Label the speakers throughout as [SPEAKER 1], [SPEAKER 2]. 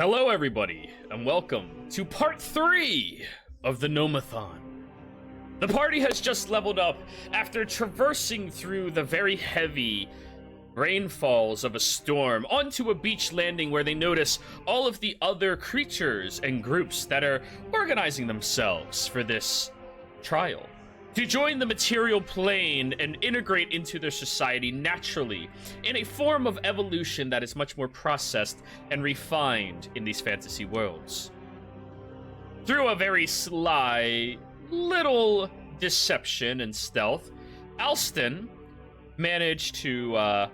[SPEAKER 1] Hello, everybody, and welcome to part 3 of the Gnome-a-thon. The party has just leveled up after traversing through the very heavy rainfalls of a storm onto a beach landing where they notice all of the other creatures and groups that are organizing themselves for this trial to join the material plane and integrate into their society naturally in a form of evolution that is much more processed and refined in these fantasy worlds. Through a very sly little deception and stealth, Alston managed to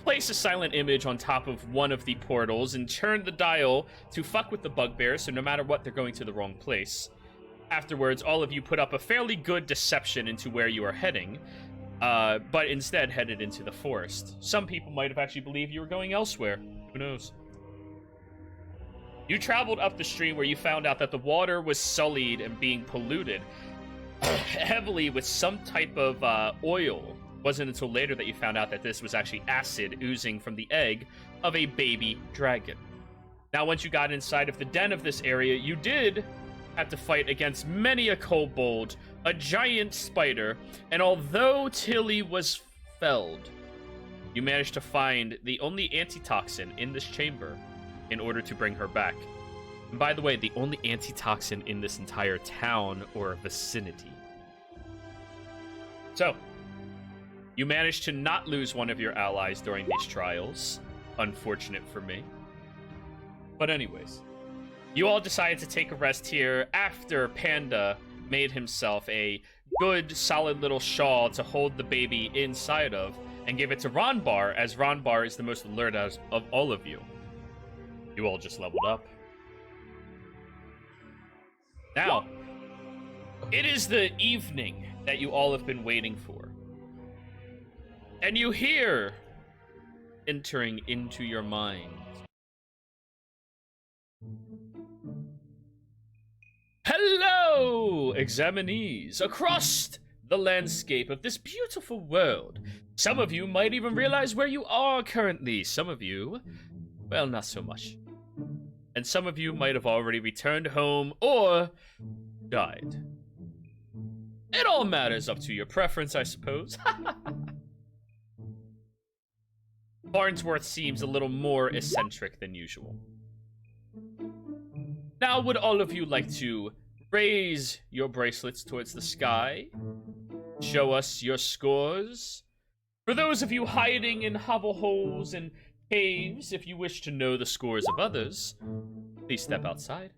[SPEAKER 1] place a silent image on top of one of the portals and turn the dial to fuck with the bugbears, so no matter what, they're going to the wrong place. Afterwards, all of you put up a fairly good deception into where you are heading, but instead headed into the forest. Some people might have actually believed you were going elsewhere. Who knows? You traveled up the stream where you found out that the water was sullied and being polluted heavily with some type of oil. It wasn't until later that you found out that this was actually acid oozing from the egg of a baby dragon. Now, once you got inside of the den of this area, you did had to fight against many a kobold, a giant spider, and although Tilly was felled, you managed to find the only antitoxin in this chamber in order to bring her back. And by the way, the only antitoxin in this entire town or vicinity. So, you managed to not lose one of your allies during these trials. Unfortunate for me. But anyways, you all decided to take a rest here after Panda made himself a good, solid little shawl to hold the baby inside of and give it to Ronbar, as Ronbar is the most alert of all of you. You all just leveled up. Now, it is the evening that you all have been waiting for. And you hear, entering into your mind, hello, examinees, across the landscape of this beautiful world. Some of you might even realize where you are currently. Some of you, well, not so much. And some of you might have already returned home or died. It all matters up to your preference, I suppose. Farnsworth seems a little more eccentric than usual. Now, would all of you like to raise your bracelets towards the sky? Show us your scores? For those of you hiding in hovel holes and caves, if you wish to know the scores of others, please step outside.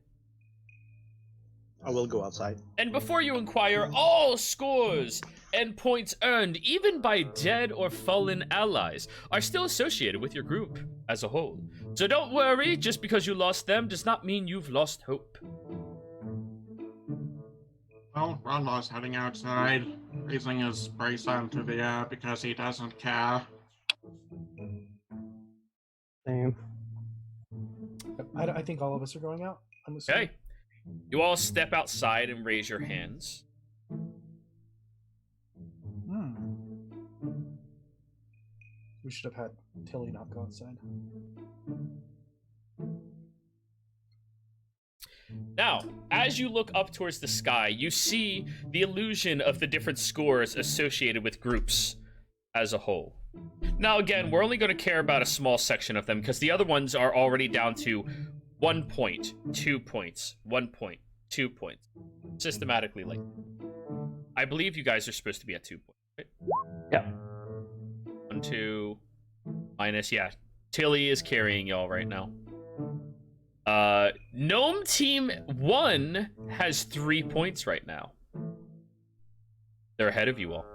[SPEAKER 2] I will go outside.
[SPEAKER 1] And before you inquire, all scores and points earned, even by dead or fallen allies, are still associated with your group as a whole. So don't worry, just because you lost them does not mean you've lost hope.
[SPEAKER 3] Well, Ronbar's heading outside, raising his bracelet into the air because he doesn't care.
[SPEAKER 2] Same.
[SPEAKER 4] I think all of us are going out. I'm assuming.
[SPEAKER 1] Okay. You all step outside and raise your hands.
[SPEAKER 4] We should have had Tilly not go outside.
[SPEAKER 1] Now, as you look up towards the sky, you see the illusion of the different scores associated with groups as a whole. Now, again, we're only going to care about a small section of them because the other ones are already down to 1 point, 2 points, 1 point, 2 points. Systematically, like, I believe you guys are supposed to be at 2 points, right?
[SPEAKER 2] Yeah.
[SPEAKER 1] 1, 2, minus, yeah. Tilly is carrying y'all right now. Gnome Team 1 has 3 points right now. They're ahead of you all.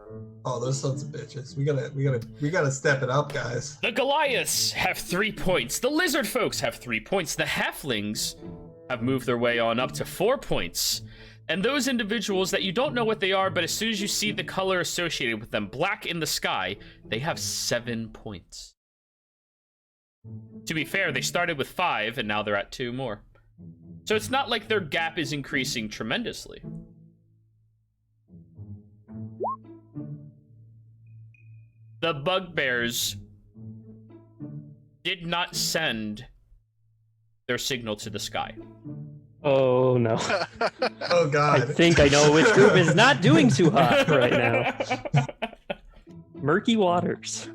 [SPEAKER 5] Oh, those sons of bitches. We gotta step it up, guys.
[SPEAKER 1] The Goliaths have 3 points. The Lizard Folks have 3 points. The Halflings have moved their way on up to 4 points. And those individuals that you don't know what they are, but as soon as you see the color associated with them, black in the sky, they have 7 points. To be fair, they started with 5, and now they're at 2 more. So it's not like their gap is increasing tremendously. The bugbears did not send their signal to the sky.
[SPEAKER 6] Oh no.
[SPEAKER 5] Oh
[SPEAKER 6] I
[SPEAKER 5] God.
[SPEAKER 6] think I know which group is not doing too hot right now. Murky waters.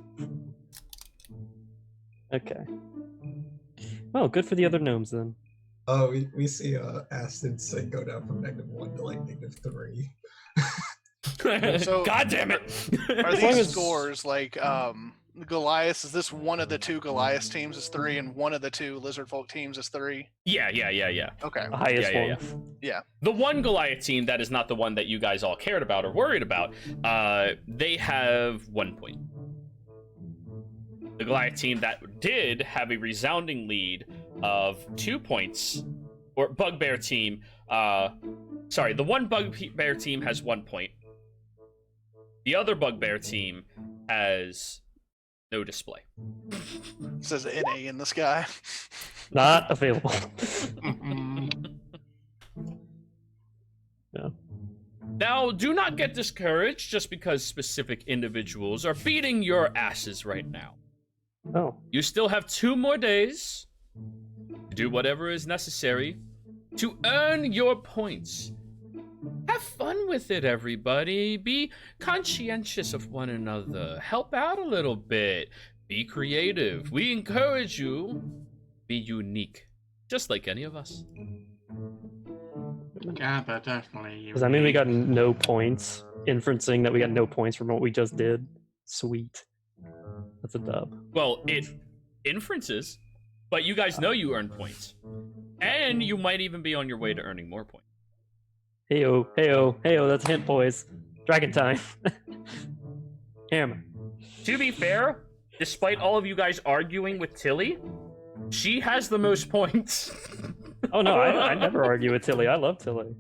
[SPEAKER 6] Okay. Well, good for the other gnomes then.
[SPEAKER 5] Oh, we see Aston say go down from -1 to like -3.
[SPEAKER 7] So-
[SPEAKER 1] God damn it!
[SPEAKER 7] Are
[SPEAKER 6] As long
[SPEAKER 7] these
[SPEAKER 6] as-
[SPEAKER 7] scores like Goliath? Is this one of the 2 Goliath teams is 3, and one of the 2 Lizard Folk teams is 3?
[SPEAKER 1] Yeah.
[SPEAKER 7] Okay.
[SPEAKER 6] The highest
[SPEAKER 1] Yeah.
[SPEAKER 6] one.
[SPEAKER 1] The one Goliath team that is not the one that you guys all cared about or worried about, they have 1 point. The Goliath team that did have a resounding lead of 2 points, or Bugbear team, sorry, the one Bugbear team has 1 point. The other Bugbear team has no display.
[SPEAKER 7] It says NA in the sky.
[SPEAKER 6] Not available. Yeah.
[SPEAKER 1] Now, do not get discouraged just because specific individuals are beating your asses right now.
[SPEAKER 6] Oh.
[SPEAKER 1] You still have 2 more days to do whatever is necessary to earn your points. Have fun with it, everybody. Be conscientious of one another. Help out a little bit. Be creative. We encourage you. Be unique, just like any of us.
[SPEAKER 3] Yeah, but definitely.
[SPEAKER 6] Does that mean we got no points? Inferencing that we got no points from what we just did? Sweet. That's a dub.
[SPEAKER 1] Well, it inferences, but you guys know you earn points. And you might even be on your way to earning more points.
[SPEAKER 6] Heyo, heyo, heyo, that's a hint, boys. Dragon time. Hammer.
[SPEAKER 1] To be fair, despite all of you guys arguing with Tilly, she has the most points.
[SPEAKER 6] Oh no, I never argue with Tilly. I love Tilly.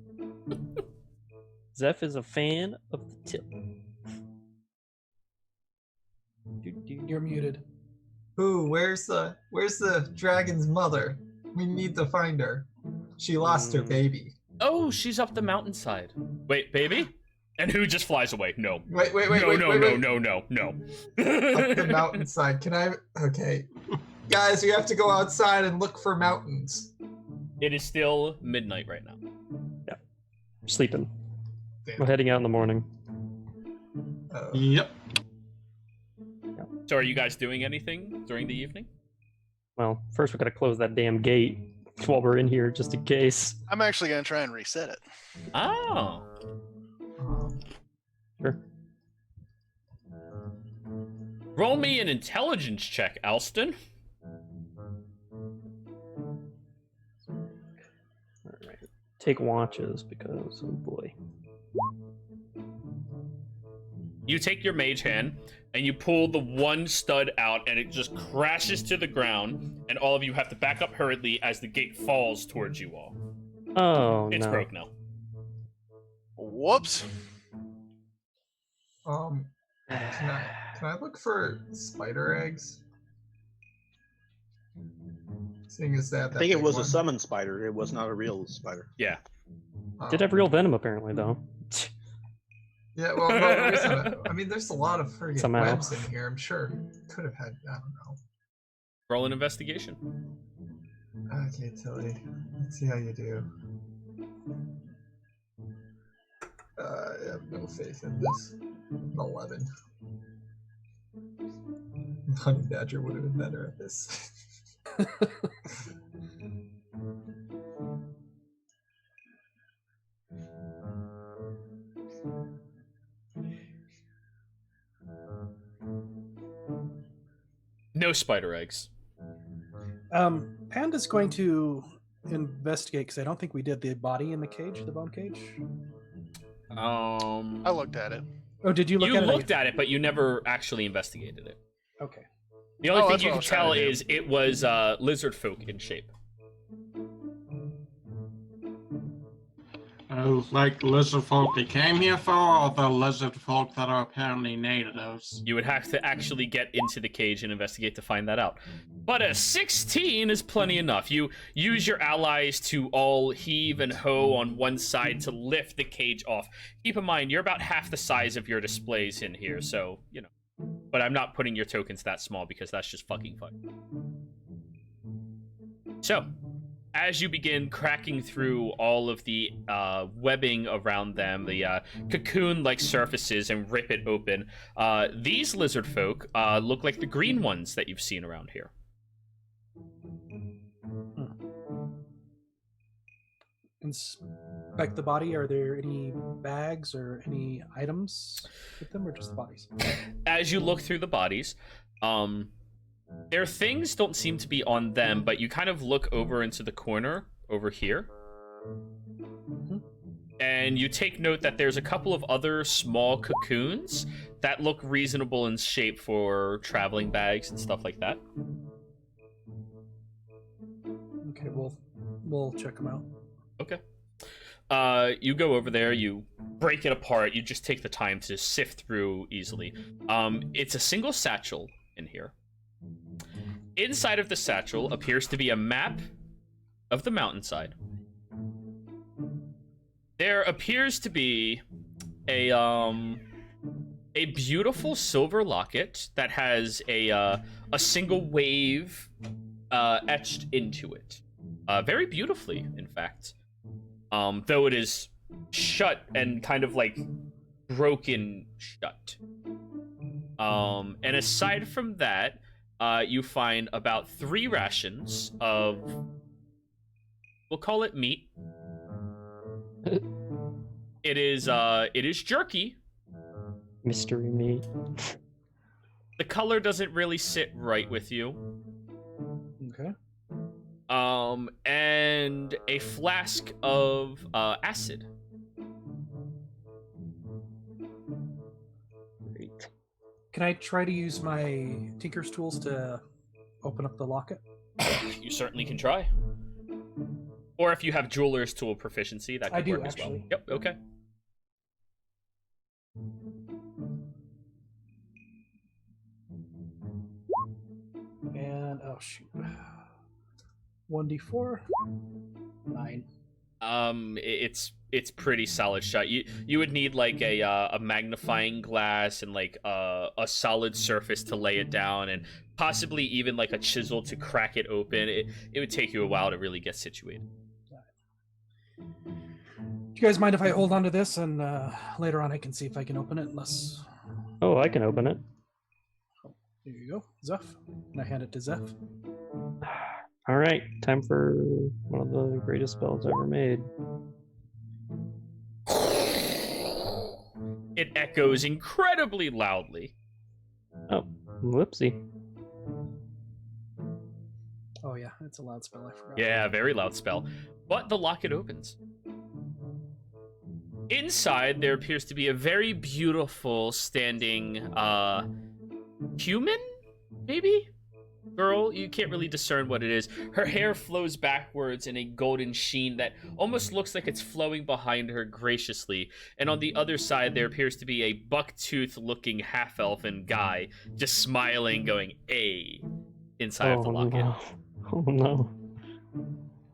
[SPEAKER 6] Zeph is a fan of the Tilly.
[SPEAKER 4] You're muted.
[SPEAKER 5] Ooh, where's the dragon's mother? We need to find her. She lost her baby.
[SPEAKER 1] Oh, she's up the mountainside. Wait, baby? And who just flies away? No.
[SPEAKER 5] Wait,
[SPEAKER 1] No.
[SPEAKER 5] Up the mountainside. Can I? Okay. Guys, we have to go outside and look for mountains.
[SPEAKER 1] It is still midnight right now.
[SPEAKER 6] We're sleeping.
[SPEAKER 5] Damn.
[SPEAKER 6] We're heading out in the morning.
[SPEAKER 3] Yep.
[SPEAKER 1] So are you guys doing anything during the evening?
[SPEAKER 6] Well, first we gotta close that damn gate while we're in here, just in case.
[SPEAKER 7] I'm actually gonna try and reset it.
[SPEAKER 1] Oh.
[SPEAKER 6] Sure.
[SPEAKER 1] Roll me an intelligence check, Alston.
[SPEAKER 6] Alright. Take watches because, oh boy.
[SPEAKER 1] You take your mage hand and you pull the one stud out and it just crashes to the ground and all of you have to back up hurriedly as the gate falls towards you all.
[SPEAKER 6] Oh
[SPEAKER 1] It's
[SPEAKER 6] no.
[SPEAKER 1] broke now.
[SPEAKER 7] Whoops.
[SPEAKER 5] Can I look for spider eggs? Seeing as that
[SPEAKER 2] I think it
[SPEAKER 5] big
[SPEAKER 2] was
[SPEAKER 5] one.
[SPEAKER 2] a summon spider. It was not a real spider.
[SPEAKER 1] Yeah.
[SPEAKER 6] Did have real venom apparently though.
[SPEAKER 5] Yeah, well, I mean, there's a lot of friggin'
[SPEAKER 6] Somehow.
[SPEAKER 5] webs in here. I'm sure could have had. I don't know.
[SPEAKER 1] Roll an investigation.
[SPEAKER 5] Okay, Tilly. Let's see how you do. I have no faith in this. An 11. Honey Badger would have been better at this.
[SPEAKER 1] No spider eggs.
[SPEAKER 4] Panda's going to investigate because I don't think we did the body in the cage, the bone cage.
[SPEAKER 7] I looked at it.
[SPEAKER 4] Oh, did you look
[SPEAKER 1] You
[SPEAKER 4] at it?
[SPEAKER 1] looked at it, but you never actually investigated it.
[SPEAKER 4] Okay.
[SPEAKER 1] The only
[SPEAKER 7] Oh,
[SPEAKER 1] thing
[SPEAKER 7] that's
[SPEAKER 1] you
[SPEAKER 7] what I
[SPEAKER 1] can
[SPEAKER 7] was trying
[SPEAKER 1] tell
[SPEAKER 7] to do.
[SPEAKER 1] is it was lizard folk in shape.
[SPEAKER 3] Oh, like lizard folk they came here for, or the lizard folk that are apparently natives?
[SPEAKER 1] You would have to actually get into the cage and investigate to find that out. But a 16 is plenty enough. You use your allies to all heave and hoe on one side to lift the cage off. Keep in mind, you're about half the size of your displays in here, so, you know. But I'm not putting your tokens that small because that's just fucking fun. So, as you begin cracking through all of the webbing around them, the cocoon-like surfaces, and rip it open, these lizard folk look like the green ones that you've seen around here.
[SPEAKER 4] Inspect the body. Are there any bags or any items with them, or just the bodies?
[SPEAKER 1] As you look through the bodies, their things don't seem to be on them, but you kind of look over into the corner over here. And you take note that there's a couple of other small cocoons that look reasonable in shape for traveling bags and stuff like that.
[SPEAKER 4] Okay, we'll check them out.
[SPEAKER 1] Okay. You go over there, you break it apart, you just take the time to sift through easily. It's a single satchel in here. Inside of the satchel appears to be a map of the mountainside. There appears to be a beautiful silver locket that has a single wave etched into it. Very beautifully, in fact. Though it is shut and kind of like broken shut. And aside from that, you find about 3 rations of, we'll call it meat. It is jerky.
[SPEAKER 6] Mystery meat.
[SPEAKER 1] The color doesn't really sit right with you.
[SPEAKER 4] Okay.
[SPEAKER 1] And a flask of acid.
[SPEAKER 6] Great.
[SPEAKER 4] Can I try to use my Tinker's tools to open up the locket?
[SPEAKER 1] You certainly can try. Or if you have jeweler's tool proficiency, that could
[SPEAKER 4] I do,
[SPEAKER 1] work as well.
[SPEAKER 4] actually.
[SPEAKER 1] Yep, okay.
[SPEAKER 4] And oh shoot, 1d4, 9.
[SPEAKER 1] It's pretty solid shut. You would need like a magnifying glass and like a solid surface to lay it down, and possibly even like a chisel to crack it open. It would take you a while to really get situated.
[SPEAKER 4] Do you guys mind if I hold on to this and later on I can see if I can open it? Unless.
[SPEAKER 6] Oh, I can open it.
[SPEAKER 4] There you go, Zeph. And I hand it to Zeph.
[SPEAKER 6] All right, time for one of the greatest spells ever made.
[SPEAKER 1] It echoes incredibly loudly.
[SPEAKER 6] Oh, whoopsie.
[SPEAKER 4] Oh yeah, it's a loud spell. I forgot.
[SPEAKER 1] Yeah, very loud spell. But the locket opens. Inside, there appears to be a very beautiful standing human, maybe? Girl, you can't really discern what it is. Her hair flows backwards in a golden sheen that almost looks like it's flowing behind her graciously. And on the other side, there appears to be a bucktooth-looking half-elfin guy just smiling, going, "Ay," inside of the locket.
[SPEAKER 6] No. Oh no.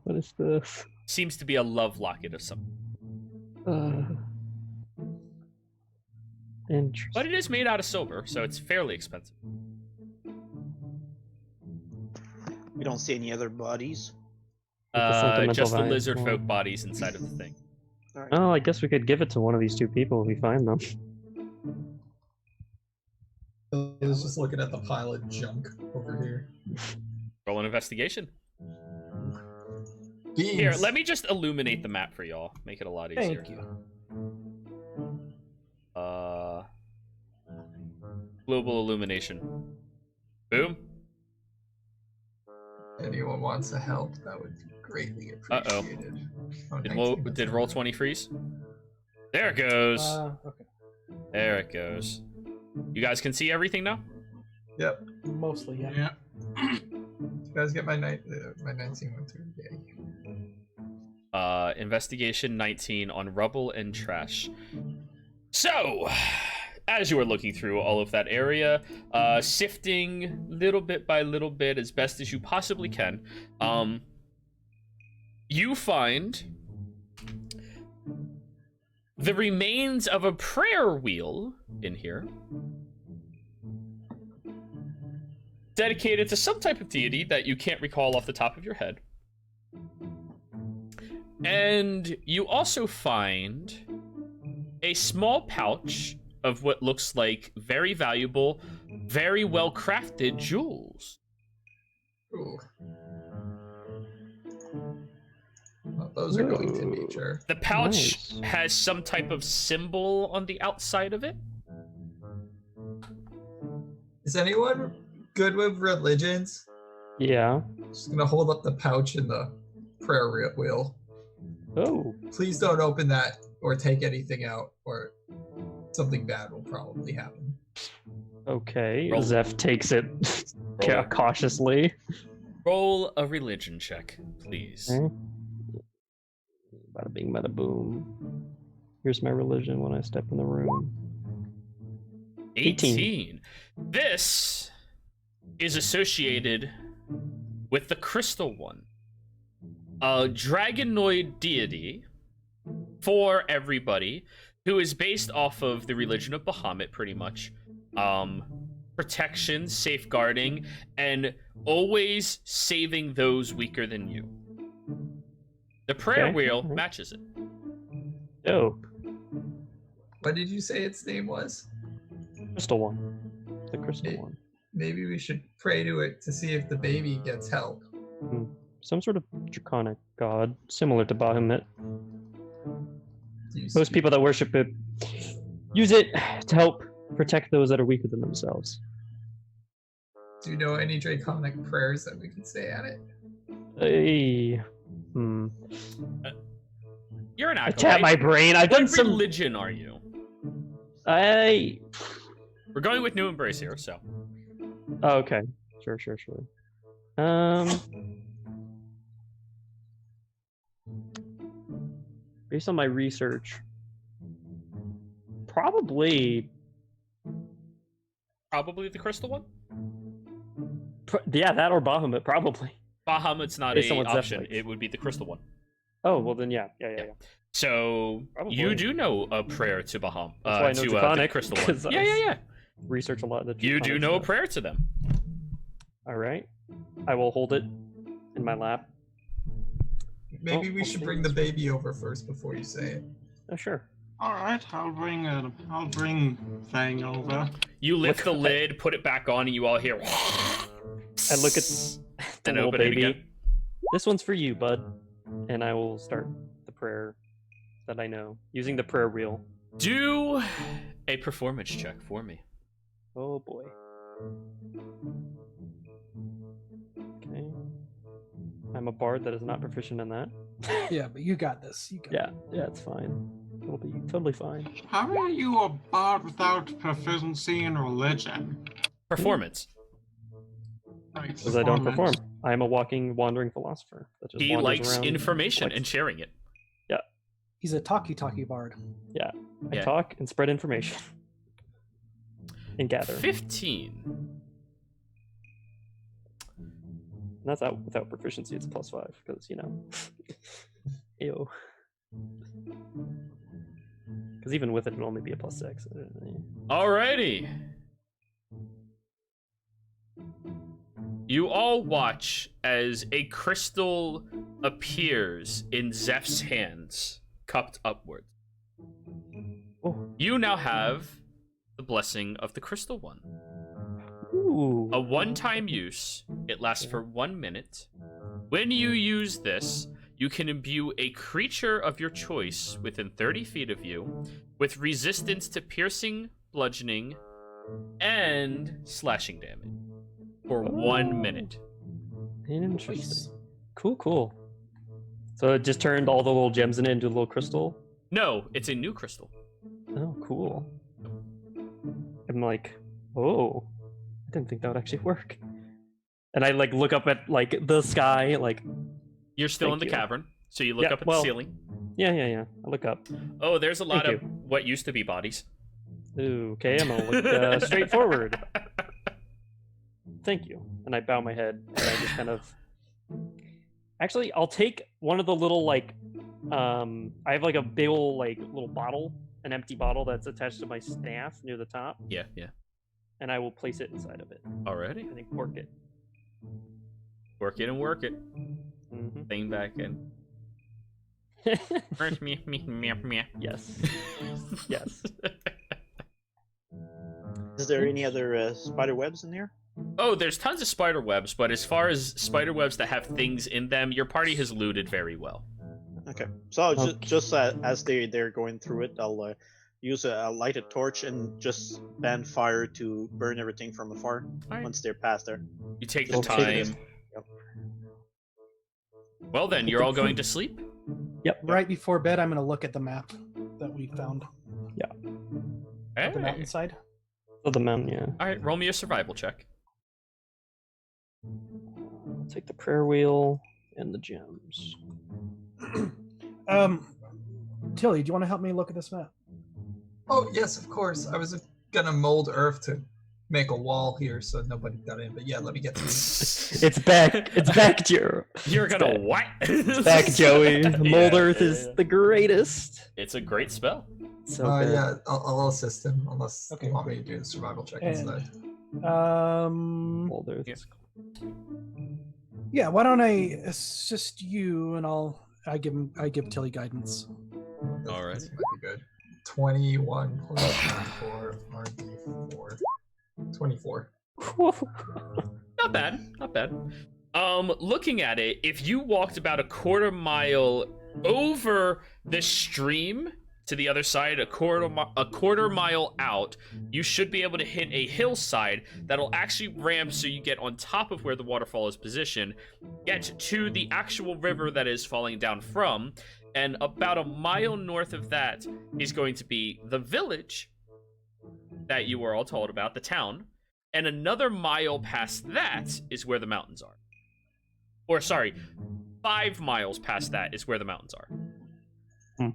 [SPEAKER 6] What is this?
[SPEAKER 1] Seems to be a love locket of some.
[SPEAKER 6] Interesting.
[SPEAKER 1] But it is made out of silver, so it's fairly expensive.
[SPEAKER 2] We don't see any other bodies.
[SPEAKER 6] Sentimental
[SPEAKER 1] Just the
[SPEAKER 6] value.
[SPEAKER 1] lizard folk bodies inside of the thing.
[SPEAKER 2] All right.
[SPEAKER 6] Oh, I guess we could give it to one of these 2 people if we find them.
[SPEAKER 5] I was just looking at the pile of junk over here.
[SPEAKER 1] Roll an investigation.
[SPEAKER 5] Beans.
[SPEAKER 1] Here, let me just illuminate the map for y'all. Make it a lot easier.
[SPEAKER 4] Thank you.
[SPEAKER 1] Global illumination. Boom.
[SPEAKER 5] Anyone wants to help, that would be greatly appreciated. Oh,
[SPEAKER 1] Did
[SPEAKER 5] 19,
[SPEAKER 1] did roll 20 freeze? There it goes.
[SPEAKER 4] Okay.
[SPEAKER 1] There it goes. You guys can see everything now?
[SPEAKER 5] Yep.
[SPEAKER 4] Mostly, yeah.
[SPEAKER 3] Yeah.
[SPEAKER 5] You guys get my 19 went through. Yay.
[SPEAKER 1] Investigation 19 on rubble and trash. So, as you were looking through all of that area, sifting little bit by little bit as best as you possibly can, you find the remains of a prayer wheel in here, dedicated to some type of deity that you can't recall off the top of your head. And you also find a small pouch of what looks like very valuable, very well crafted jewels.
[SPEAKER 5] Ooh. Well, those are going to nature.
[SPEAKER 1] The pouch
[SPEAKER 6] Nice.
[SPEAKER 1] has some type of symbol on the outside of it.
[SPEAKER 5] Is anyone good with religions?
[SPEAKER 6] Yeah.
[SPEAKER 5] Just gonna hold up the pouch and the prayer wheel.
[SPEAKER 6] Oh.
[SPEAKER 5] Please don't open that or take anything out, or something bad will probably happen.
[SPEAKER 6] Okay.
[SPEAKER 1] Roll.
[SPEAKER 6] Zeph takes it
[SPEAKER 1] Roll.
[SPEAKER 6] cautiously.
[SPEAKER 1] Roll a religion check, please.
[SPEAKER 6] Okay. Bada bing, bada boom. Here's my religion when I step in the room.
[SPEAKER 1] 18. This is associated with the Crystal One, a dragonoid deity for everybody who is based off of the religion of Bahamut, pretty much. Protection, safeguarding, and always saving those weaker than you. The prayer
[SPEAKER 6] Okay,
[SPEAKER 1] wheel
[SPEAKER 6] alright.
[SPEAKER 1] matches it.
[SPEAKER 6] Dope.
[SPEAKER 5] What did you say its name was?
[SPEAKER 6] Crystal one. The crystal
[SPEAKER 5] Hey.
[SPEAKER 6] one.
[SPEAKER 5] Maybe we should pray to it to see if the baby gets help.
[SPEAKER 6] Some sort of draconic god, similar to Bahamut.
[SPEAKER 5] Do you
[SPEAKER 6] Most
[SPEAKER 5] speak-
[SPEAKER 6] people that worship it use it to help protect those that are weaker than themselves.
[SPEAKER 5] Do you know any draconic prayers that we can say at it?
[SPEAKER 6] Hey.
[SPEAKER 1] You're an
[SPEAKER 6] I
[SPEAKER 1] acolyte.
[SPEAKER 6] tap my brain. I've done
[SPEAKER 1] What
[SPEAKER 6] some.
[SPEAKER 1] religion are you?
[SPEAKER 6] We're
[SPEAKER 1] going with New Embrace here, so.
[SPEAKER 6] Oh, okay. Sure. Based on my research, probably
[SPEAKER 1] Probably the Crystal One?
[SPEAKER 6] yeah, that or Bahamut, probably.
[SPEAKER 1] Bahamut's not
[SPEAKER 6] Based on
[SPEAKER 1] a
[SPEAKER 6] what Zeph
[SPEAKER 1] option.
[SPEAKER 6] likes.
[SPEAKER 1] It would be the Crystal One.
[SPEAKER 6] Oh, well then, yeah.
[SPEAKER 1] So
[SPEAKER 6] Probably.
[SPEAKER 1] you do know a prayer to Bahamut.
[SPEAKER 6] That's why I know
[SPEAKER 1] to the
[SPEAKER 6] Draconic,
[SPEAKER 1] Crystal One.
[SPEAKER 6] 'cause I
[SPEAKER 1] Yeah.
[SPEAKER 6] Research a lot of the.
[SPEAKER 1] You do
[SPEAKER 6] Draconic
[SPEAKER 1] know a
[SPEAKER 6] stuff.
[SPEAKER 1] prayer to them.
[SPEAKER 6] All right, I will hold it in my lap.
[SPEAKER 5] Maybe
[SPEAKER 6] Oh,
[SPEAKER 5] we should
[SPEAKER 6] okay,
[SPEAKER 5] bring the
[SPEAKER 6] that's right.
[SPEAKER 5] baby over first before you say it.
[SPEAKER 6] Oh, sure.
[SPEAKER 3] All right, I'll bring Fang over.
[SPEAKER 1] You lift
[SPEAKER 6] Look,
[SPEAKER 1] the lid, put it back on, and you all hear.
[SPEAKER 6] I look at the
[SPEAKER 1] and
[SPEAKER 6] little
[SPEAKER 1] open it
[SPEAKER 6] baby.
[SPEAKER 1] again.
[SPEAKER 6] This one's for you, bud. And I will start the prayer that I know using the prayer wheel.
[SPEAKER 1] Do a performance check for me.
[SPEAKER 6] Oh boy. Okay. I'm a bard that is not proficient in that.
[SPEAKER 4] Yeah, but you got this. You got
[SPEAKER 6] Yeah, it's fine. It'll be totally fine.
[SPEAKER 3] How are you a bard without proficiency in religion?
[SPEAKER 1] Performance.
[SPEAKER 3] Like,
[SPEAKER 6] Because I don't perform.
[SPEAKER 3] performance.
[SPEAKER 6] I am a walking, wandering philosopher. That just
[SPEAKER 1] He
[SPEAKER 6] wanders
[SPEAKER 1] likes
[SPEAKER 6] around,
[SPEAKER 1] information
[SPEAKER 6] collects-
[SPEAKER 1] and sharing it.
[SPEAKER 4] He's a talkie bard.
[SPEAKER 6] I
[SPEAKER 1] Yeah.
[SPEAKER 6] talk and spread information. And gather.
[SPEAKER 1] 15.
[SPEAKER 6] And that's out without proficiency, it's +5, because, you know. Ew. Because even with it, it'd only be a +6.
[SPEAKER 1] Alrighty. You all watch as a crystal appears in Zeph's hands, cupped upwards.
[SPEAKER 6] Oh.
[SPEAKER 1] You now have the blessing of the Crystal One.
[SPEAKER 6] Ooh.
[SPEAKER 1] A one-time use. It lasts for 1 minute. When you use this, you can imbue a creature of your choice within 30 feet of you with resistance to piercing, bludgeoning, and slashing damage for 1 minute.
[SPEAKER 6] Interesting. Cool. So it just turned all the little gems in it into a little crystal?
[SPEAKER 1] No, it's a new crystal.
[SPEAKER 6] Oh, cool. I'm like, oh, I didn't think that would actually work. And I like look up at like the sky, like,
[SPEAKER 1] You're still
[SPEAKER 6] Thank
[SPEAKER 1] in the
[SPEAKER 6] you.
[SPEAKER 1] cavern, so you look
[SPEAKER 6] Yeah,
[SPEAKER 1] up at
[SPEAKER 6] well-
[SPEAKER 1] the ceiling.
[SPEAKER 6] yeah. I look up.
[SPEAKER 1] Oh, there's a lot
[SPEAKER 6] Thank
[SPEAKER 1] of what used to be bodies.
[SPEAKER 6] Ooh, okay, I'm gonna look straight forward. Thank you. And I bow my head and I just kind of. Actually, I'll take one of the little like, I have like a big old like little bottle, an empty bottle that's attached to my staff near the top,
[SPEAKER 1] Yeah.
[SPEAKER 6] and I will place it inside of it
[SPEAKER 1] Alrighty.
[SPEAKER 6] and then cork it.
[SPEAKER 1] Work it and work it.
[SPEAKER 6] Mm-hmm.
[SPEAKER 1] Thing back in.
[SPEAKER 6] Yes. Yes.
[SPEAKER 2] Is there any other spider webs in here?
[SPEAKER 1] Oh, there's tons of spider webs, but as far as spider webs that have things in them, your party has looted very well.
[SPEAKER 2] Okay. So I'll
[SPEAKER 6] Okay.
[SPEAKER 2] just as they're going through it, I'll use a lighted torch and just bend fire to burn everything from afar
[SPEAKER 1] Alright.
[SPEAKER 2] once they're past there.
[SPEAKER 1] You take the
[SPEAKER 6] Okay.
[SPEAKER 1] time.
[SPEAKER 2] Yep.
[SPEAKER 1] Well then, you're all going to sleep?
[SPEAKER 4] Right before bed, I'm going to look at the map that we found. The
[SPEAKER 1] Hey.
[SPEAKER 4] mountainside.
[SPEAKER 6] Oh, the mountain, yeah.
[SPEAKER 1] Alright, roll me a survival check.
[SPEAKER 6] I'll take the prayer wheel and the gems.
[SPEAKER 4] Tilly, do you want to help me look at this map?
[SPEAKER 5] Oh yes, of course. I was gonna mold earth to make a wall here so nobody got in. But yeah, let me get to it.
[SPEAKER 6] It's back. It's back, Joe.
[SPEAKER 1] You're gonna
[SPEAKER 6] back.
[SPEAKER 1] what?
[SPEAKER 6] It's back, Joey. Mold
[SPEAKER 1] Yeah,
[SPEAKER 6] Earth
[SPEAKER 1] yeah,
[SPEAKER 6] is
[SPEAKER 1] yeah.
[SPEAKER 6] the greatest.
[SPEAKER 1] It's a great spell.
[SPEAKER 6] So good.
[SPEAKER 5] Yeah, I'll assist him unless
[SPEAKER 4] Okay.
[SPEAKER 5] you want me to do the survival check
[SPEAKER 4] And-
[SPEAKER 5] instead.
[SPEAKER 6] Mold Earth.
[SPEAKER 1] Yeah.
[SPEAKER 6] is cool.
[SPEAKER 4] Yeah, why don't I assist you and I give Tilly guidance.
[SPEAKER 1] Alright.
[SPEAKER 5] This might be good. 21 plus 4 RD4. 24.
[SPEAKER 1] Not bad, not bad. Looking at it, if you walked about a quarter mile over the stream to the other side, a quarter mile out, you should be able to hit a hillside that'll actually ramp so you get on top of where the waterfall is positioned, get to the actual river that is falling down from, and about a mile north of that is going to be the village that you were all told about, the town, and another mile past that is where the mountains are. Or sorry, 5 miles past that is where the mountains are.
[SPEAKER 6] Hmm.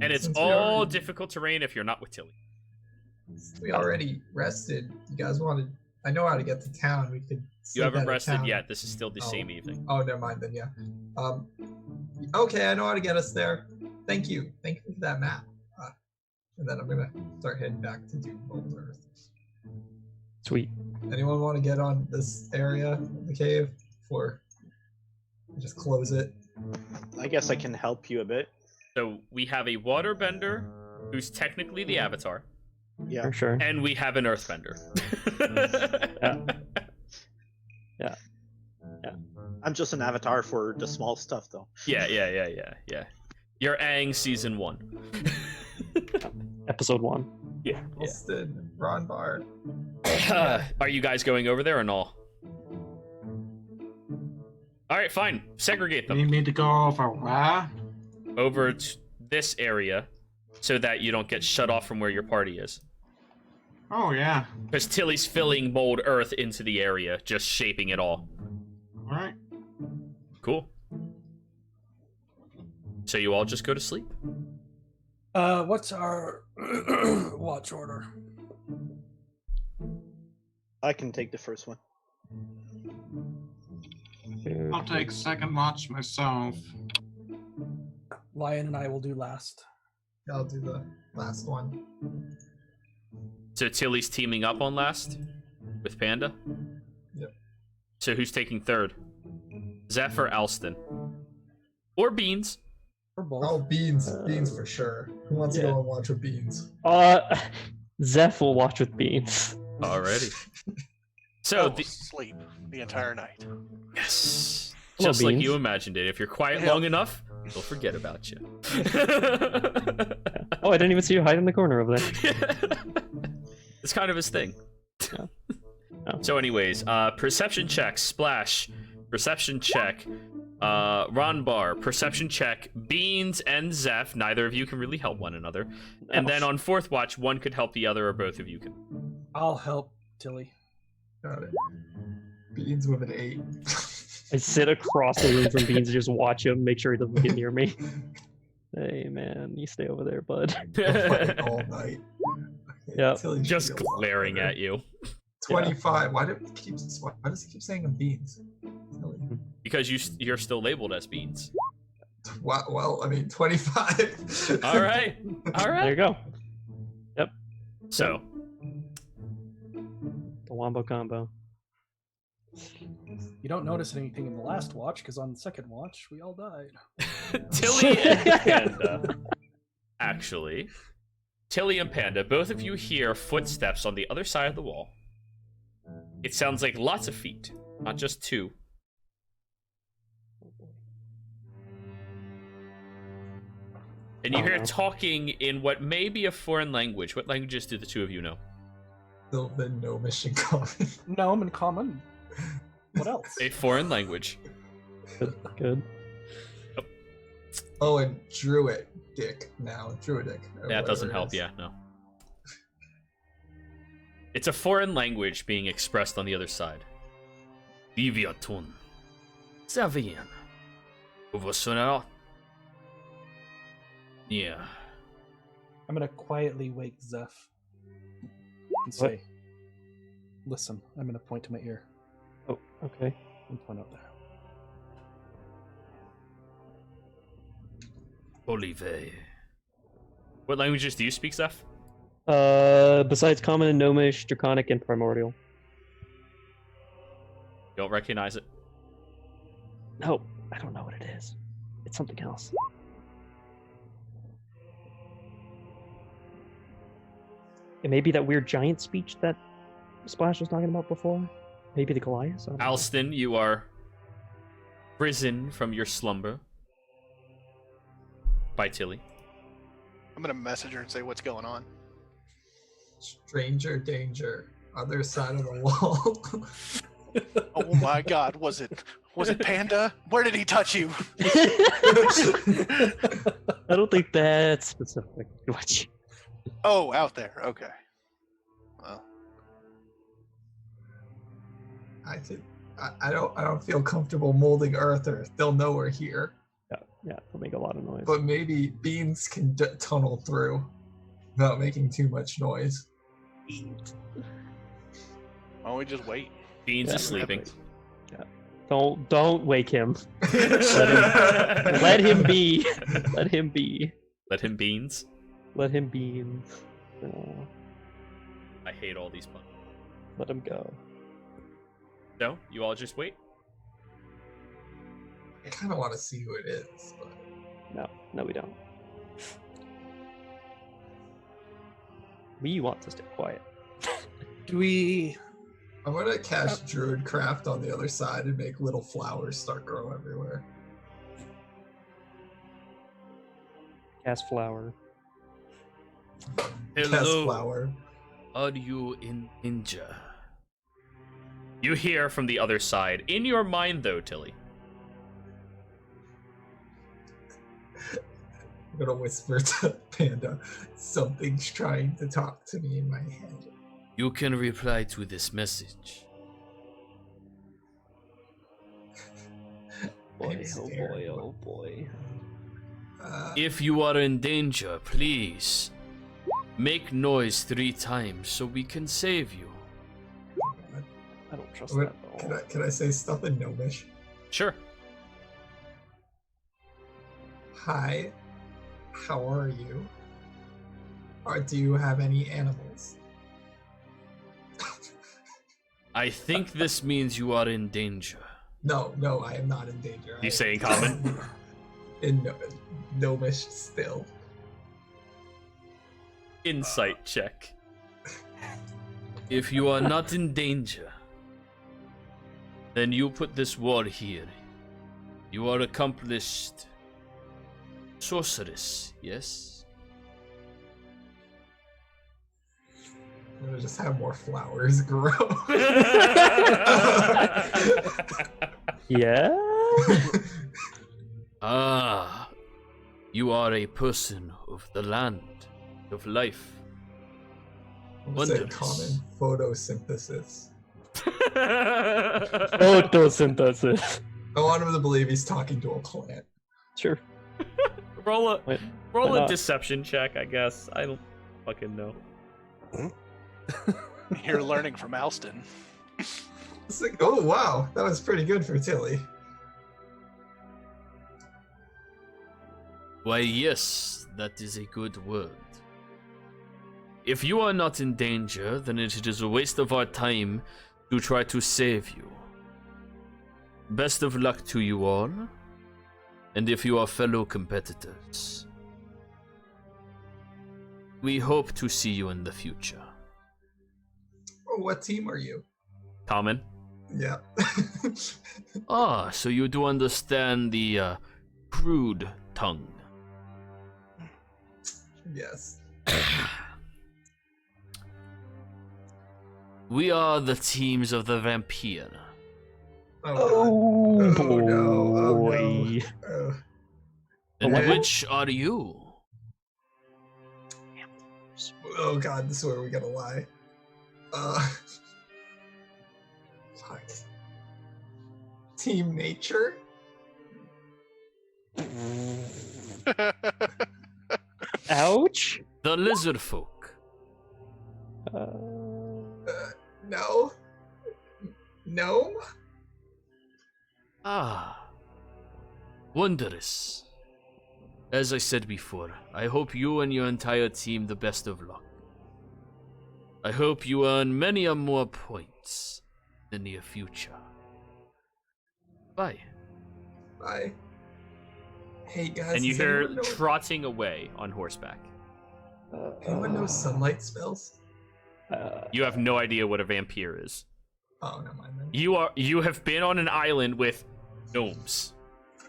[SPEAKER 1] And it's
[SPEAKER 5] Since we
[SPEAKER 1] all
[SPEAKER 5] already-
[SPEAKER 1] difficult terrain if you're not with Tilly.
[SPEAKER 5] We already rested. You guys wanted. I know how to get to town. We could.
[SPEAKER 1] You
[SPEAKER 5] sleep
[SPEAKER 1] haven't
[SPEAKER 5] at a
[SPEAKER 1] rested
[SPEAKER 5] town.
[SPEAKER 1] yet. This is still the
[SPEAKER 5] Oh.
[SPEAKER 1] same evening.
[SPEAKER 5] Oh, never mind then. Yeah. Okay, I know how to get us there. Thank you. Thank you for that map. And then I'm gonna start heading back to do Mold Earth.
[SPEAKER 6] Sweet.
[SPEAKER 5] Anyone want to get on this area of the cave before I just close it?
[SPEAKER 2] I guess I can help you a bit.
[SPEAKER 1] So we have a waterbender who's technically the avatar,
[SPEAKER 2] Yeah.
[SPEAKER 6] For sure.
[SPEAKER 1] and we have an earthbender.
[SPEAKER 2] I'm just an avatar for the small stuff, though.
[SPEAKER 1] Yeah. You're Aang season 1.
[SPEAKER 6] Episode 1.
[SPEAKER 1] Yeah.
[SPEAKER 5] Austin, Ron Bar.
[SPEAKER 1] Are you guys going over there or no? All right, fine. Segregate
[SPEAKER 3] You
[SPEAKER 1] them
[SPEAKER 3] need me to go over where?
[SPEAKER 1] over to this area so that you don't get shut off from where your party is.
[SPEAKER 3] Oh yeah.
[SPEAKER 1] Because Tilly's filling mold earth into the area, just shaping it all.
[SPEAKER 3] All right.
[SPEAKER 1] Cool. So you all just go to sleep?
[SPEAKER 4] What's our watch order?
[SPEAKER 2] I can take the first one.
[SPEAKER 3] I'll take second watch myself.
[SPEAKER 4] Lion and I will do last.
[SPEAKER 5] I'll do the last one.
[SPEAKER 1] So Tilly's teaming up on last with Panda?
[SPEAKER 5] Yep.
[SPEAKER 1] So who's taking third? Zeph or Alston? Or Beans?
[SPEAKER 4] Or both.
[SPEAKER 5] Oh, Beans. Beans for sure. Who wants to
[SPEAKER 6] yeah.
[SPEAKER 5] go and watch with Beans?
[SPEAKER 6] Zeph will watch with Beans.
[SPEAKER 1] Already. So,
[SPEAKER 7] Oh,
[SPEAKER 1] the,
[SPEAKER 7] sleep the entire night.
[SPEAKER 1] yes.
[SPEAKER 6] Hello,
[SPEAKER 1] Just like
[SPEAKER 6] Beans.
[SPEAKER 1] you imagined it. If you're quiet
[SPEAKER 7] Yep.
[SPEAKER 1] long enough, they'll forget about you.
[SPEAKER 6] Oh, I didn't even see you hide in the corner over there.
[SPEAKER 1] It's kind of his thing.
[SPEAKER 6] Yeah. Oh.
[SPEAKER 1] So anyways, perception check, Splash, perception check, Ron Bar, perception check, Beans and Zeph, neither of you can really help one another. And
[SPEAKER 6] No.
[SPEAKER 1] then on fourth watch, one could help the other or both of you can.
[SPEAKER 4] I'll help Tilly.
[SPEAKER 5] Got it. Beans with an 8.
[SPEAKER 6] I sit across the room from Beans and just watch him, make sure he doesn't get near me. Hey man, you stay over there, bud.
[SPEAKER 5] Fight all night. Okay,
[SPEAKER 6] Yep.
[SPEAKER 5] Tilly should
[SPEAKER 1] Just
[SPEAKER 5] be a lot
[SPEAKER 1] glaring
[SPEAKER 5] better.
[SPEAKER 1] at you.
[SPEAKER 5] 25. Why does he keep saying I'm Beans? Tilly.
[SPEAKER 1] Because you're still labeled as Beans.
[SPEAKER 5] Well, I mean 25.
[SPEAKER 1] All right. All
[SPEAKER 6] There
[SPEAKER 1] right.
[SPEAKER 6] you go.
[SPEAKER 1] So,
[SPEAKER 6] The Wombo combo.
[SPEAKER 4] You don't notice anything in the last watch, because on the second watch, we all died.
[SPEAKER 1] Tilly and Panda. Actually, Tilly and Panda, both of you hear footsteps on the other side of the wall. It sounds like lots of feet, not just two. And you hear talking in what may be a foreign language. What languages do the two of you know?
[SPEAKER 5] The Gnomish in common.
[SPEAKER 4] Gnome in common. What else?
[SPEAKER 1] A foreign language.
[SPEAKER 6] Good.
[SPEAKER 5] Oh, and Druidic now. Druidic. or
[SPEAKER 1] That doesn't
[SPEAKER 5] whatever
[SPEAKER 1] help,
[SPEAKER 5] it is.
[SPEAKER 1] yeah, no. It's a foreign language being expressed on the other side. Liviatun. Savien. Uvosuna. Yeah.
[SPEAKER 4] I'm gonna quietly wake Zeph and say, "Listen." I'm gonna point to my ear
[SPEAKER 6] Oh, okay.
[SPEAKER 4] and point out there.
[SPEAKER 1] Olive. What languages do you speak, Zeph?
[SPEAKER 6] Besides Common and Gnomish, Draconic, and Primordial.
[SPEAKER 1] You don't recognize it.
[SPEAKER 6] No, I don't know what it is. It's something else. It may be that weird giant speech that Splash was talking about before. Maybe the Goliath. I don't know.
[SPEAKER 1] Alston, you are risen from your slumber by Tilly.
[SPEAKER 7] I'm gonna message her and say what's going on.
[SPEAKER 5] Stranger danger. Other side of the wall.
[SPEAKER 7] Oh my God, was it Panda? Where did he touch you?
[SPEAKER 6] I don't think that's specific. Watch.
[SPEAKER 7] Oh, out there. Okay. Well,
[SPEAKER 5] I don't feel comfortable molding Earthers. They'll know we're here.
[SPEAKER 6] Yeah, it'll make a lot of noise.
[SPEAKER 5] But maybe beans can tunnel through without making too much noise.
[SPEAKER 7] why don't we just wait?
[SPEAKER 1] Beans
[SPEAKER 6] Yeah,
[SPEAKER 1] is sleeping.
[SPEAKER 6] Don't wake him. Let him be. Let him be.
[SPEAKER 1] Let him beans.
[SPEAKER 6] Let him beans.
[SPEAKER 1] I hate all these puns.
[SPEAKER 6] Let him go.
[SPEAKER 1] No, you all just wait.
[SPEAKER 5] I kind of want to see who it is, but
[SPEAKER 6] No, we don't. We want to stay quiet.
[SPEAKER 4] Do we?
[SPEAKER 5] I'm gonna cast Druidcraft on the other side and make little flowers start growing everywhere.
[SPEAKER 6] Cast flower.
[SPEAKER 5] Cast flower.
[SPEAKER 1] Are you in danger? You hear from the other side. In your mind, though, Tilly.
[SPEAKER 5] I'm gonna whisper to Panda, something's trying to talk to me in my head.
[SPEAKER 1] You can reply to this message.
[SPEAKER 6] Boy,
[SPEAKER 5] I'm
[SPEAKER 6] oh
[SPEAKER 5] scared,
[SPEAKER 6] boy,
[SPEAKER 5] but-
[SPEAKER 6] oh boy.
[SPEAKER 1] If you are in danger, please make noise 3 times so we can save you.
[SPEAKER 6] I don't trust
[SPEAKER 5] Wait,
[SPEAKER 6] that at all.
[SPEAKER 5] can I say stuff in Gnomish?
[SPEAKER 1] Sure.
[SPEAKER 5] Hi, how are you? Or do you have any animals?
[SPEAKER 1] I think this means you are in danger.
[SPEAKER 5] No, I am not in danger.
[SPEAKER 1] You say in common?
[SPEAKER 5] In Gnomish still.
[SPEAKER 1] Insight check. If you are not in danger, then you put this wall here. You are accomplished sorceress, yes?
[SPEAKER 5] I'm gonna just have more flowers grow.
[SPEAKER 6] Yeah?
[SPEAKER 1] Ah, you are a person of the land, of life.
[SPEAKER 5] I'm gonna say
[SPEAKER 1] Wondrous.
[SPEAKER 5] common photosynthesis.
[SPEAKER 6] Photosynthesis.
[SPEAKER 5] I want him to believe he's talking to a plant.
[SPEAKER 6] Sure.
[SPEAKER 1] roll a
[SPEAKER 6] Wait,
[SPEAKER 1] roll
[SPEAKER 6] why
[SPEAKER 1] a
[SPEAKER 6] not?
[SPEAKER 1] deception check, I guess. I don't fucking know.
[SPEAKER 7] You're learning from Alston.
[SPEAKER 5] It's like, oh wow, that was pretty good for Tilly.
[SPEAKER 1] Why, yes, that is a good word. If you are not in danger, then it is a waste of our time to try to save you. best of luck to you all. And if you are fellow competitors, we hope to see you in the future.
[SPEAKER 5] Oh, what team are you?
[SPEAKER 1] Common.
[SPEAKER 5] Yeah.
[SPEAKER 1] So you do understand the crude tongue.
[SPEAKER 5] Yes.
[SPEAKER 1] We are the teams of the vampire.
[SPEAKER 5] Oh, God. Oh, no. Oh,
[SPEAKER 6] boy.
[SPEAKER 5] no. Oh.
[SPEAKER 1] And
[SPEAKER 6] what?
[SPEAKER 1] which are you?
[SPEAKER 5] Oh, God, this is where we gotta lie. Fuck. Team Nature?
[SPEAKER 6] Ouch.
[SPEAKER 1] The lizard folk.
[SPEAKER 5] No. Gnome?
[SPEAKER 1] Ah. Wondrous. As I said before, I hope you and your entire team the best of luck. I hope you earn many a more points in the near future. Bye.
[SPEAKER 5] Bye. Hey, guys.
[SPEAKER 1] And you
[SPEAKER 5] does
[SPEAKER 1] hear
[SPEAKER 5] anyone know-
[SPEAKER 1] trotting away on horseback.
[SPEAKER 5] Anyone know sunlight spells?
[SPEAKER 1] You have no idea what a vampire is.
[SPEAKER 5] Oh, never mind then.
[SPEAKER 1] You have been on an island with gnomes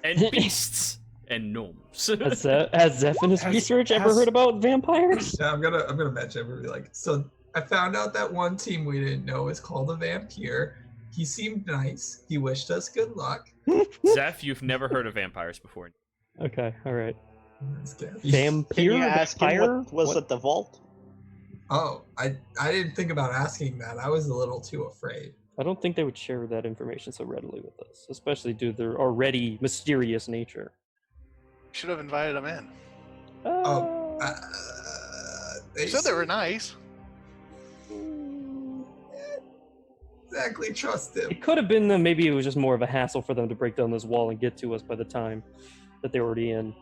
[SPEAKER 1] and beasts and gnomes.
[SPEAKER 6] Has Zeph in his
[SPEAKER 4] Has-
[SPEAKER 6] research ever
[SPEAKER 4] has-
[SPEAKER 6] heard about vampires?
[SPEAKER 5] Yeah, I'm gonna mention everybody like so. I found out that one team we didn't know is called a vampire. He seemed nice. He wished us good luck.
[SPEAKER 1] Zeph, you've never heard of vampires before.
[SPEAKER 6] Okay, all right.
[SPEAKER 5] That's scary.
[SPEAKER 6] Vampire?
[SPEAKER 2] Can you ask him
[SPEAKER 6] Vampire?
[SPEAKER 2] what was at the vault?
[SPEAKER 5] Oh, I didn't think about asking that. I was a little too afraid.
[SPEAKER 6] I don't think they would share that information so readily with us, especially due to their already mysterious nature.
[SPEAKER 7] Should have invited him in.
[SPEAKER 5] Oh,
[SPEAKER 6] Uh,
[SPEAKER 7] You said they were nice.
[SPEAKER 5] exactly trust him.
[SPEAKER 6] It could have been that maybe it was just more of a hassle for them to break down this wall and get to us by the time that they were already in.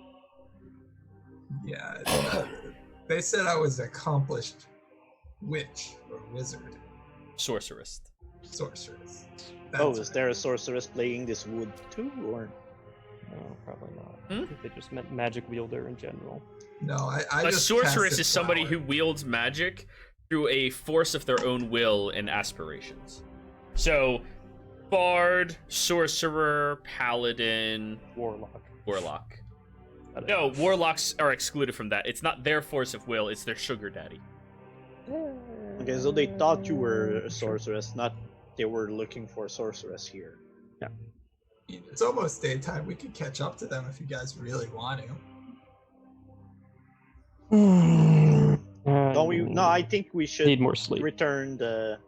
[SPEAKER 5] Yeah, they said I was accomplished witch or wizard,
[SPEAKER 1] Sorceress.
[SPEAKER 5] sorceress.
[SPEAKER 2] Oh,
[SPEAKER 5] That's
[SPEAKER 2] is there a sorceress playing this wood too, or?
[SPEAKER 6] No, probably not.
[SPEAKER 1] Hmm?
[SPEAKER 6] I think they just meant magic wielder in general.
[SPEAKER 5] No, I
[SPEAKER 1] A
[SPEAKER 5] just
[SPEAKER 1] sorceress
[SPEAKER 5] casted
[SPEAKER 1] is somebody
[SPEAKER 5] flower.
[SPEAKER 1] who wields magic through a force of their own will and aspirations. So, bard, sorcerer, paladin,
[SPEAKER 6] Warlock.
[SPEAKER 1] warlock.
[SPEAKER 6] I don't
[SPEAKER 1] No, warlocks are excluded from that. It's not their force of will, it's their sugar daddy.
[SPEAKER 6] know.
[SPEAKER 2] Okay, so they thought you were a sorceress, not they were looking for a sorceress here.
[SPEAKER 5] It's almost daytime. We could catch up to them if you guys really want to.
[SPEAKER 2] Don't we? No, I think we should
[SPEAKER 6] need more sleep.
[SPEAKER 2] return the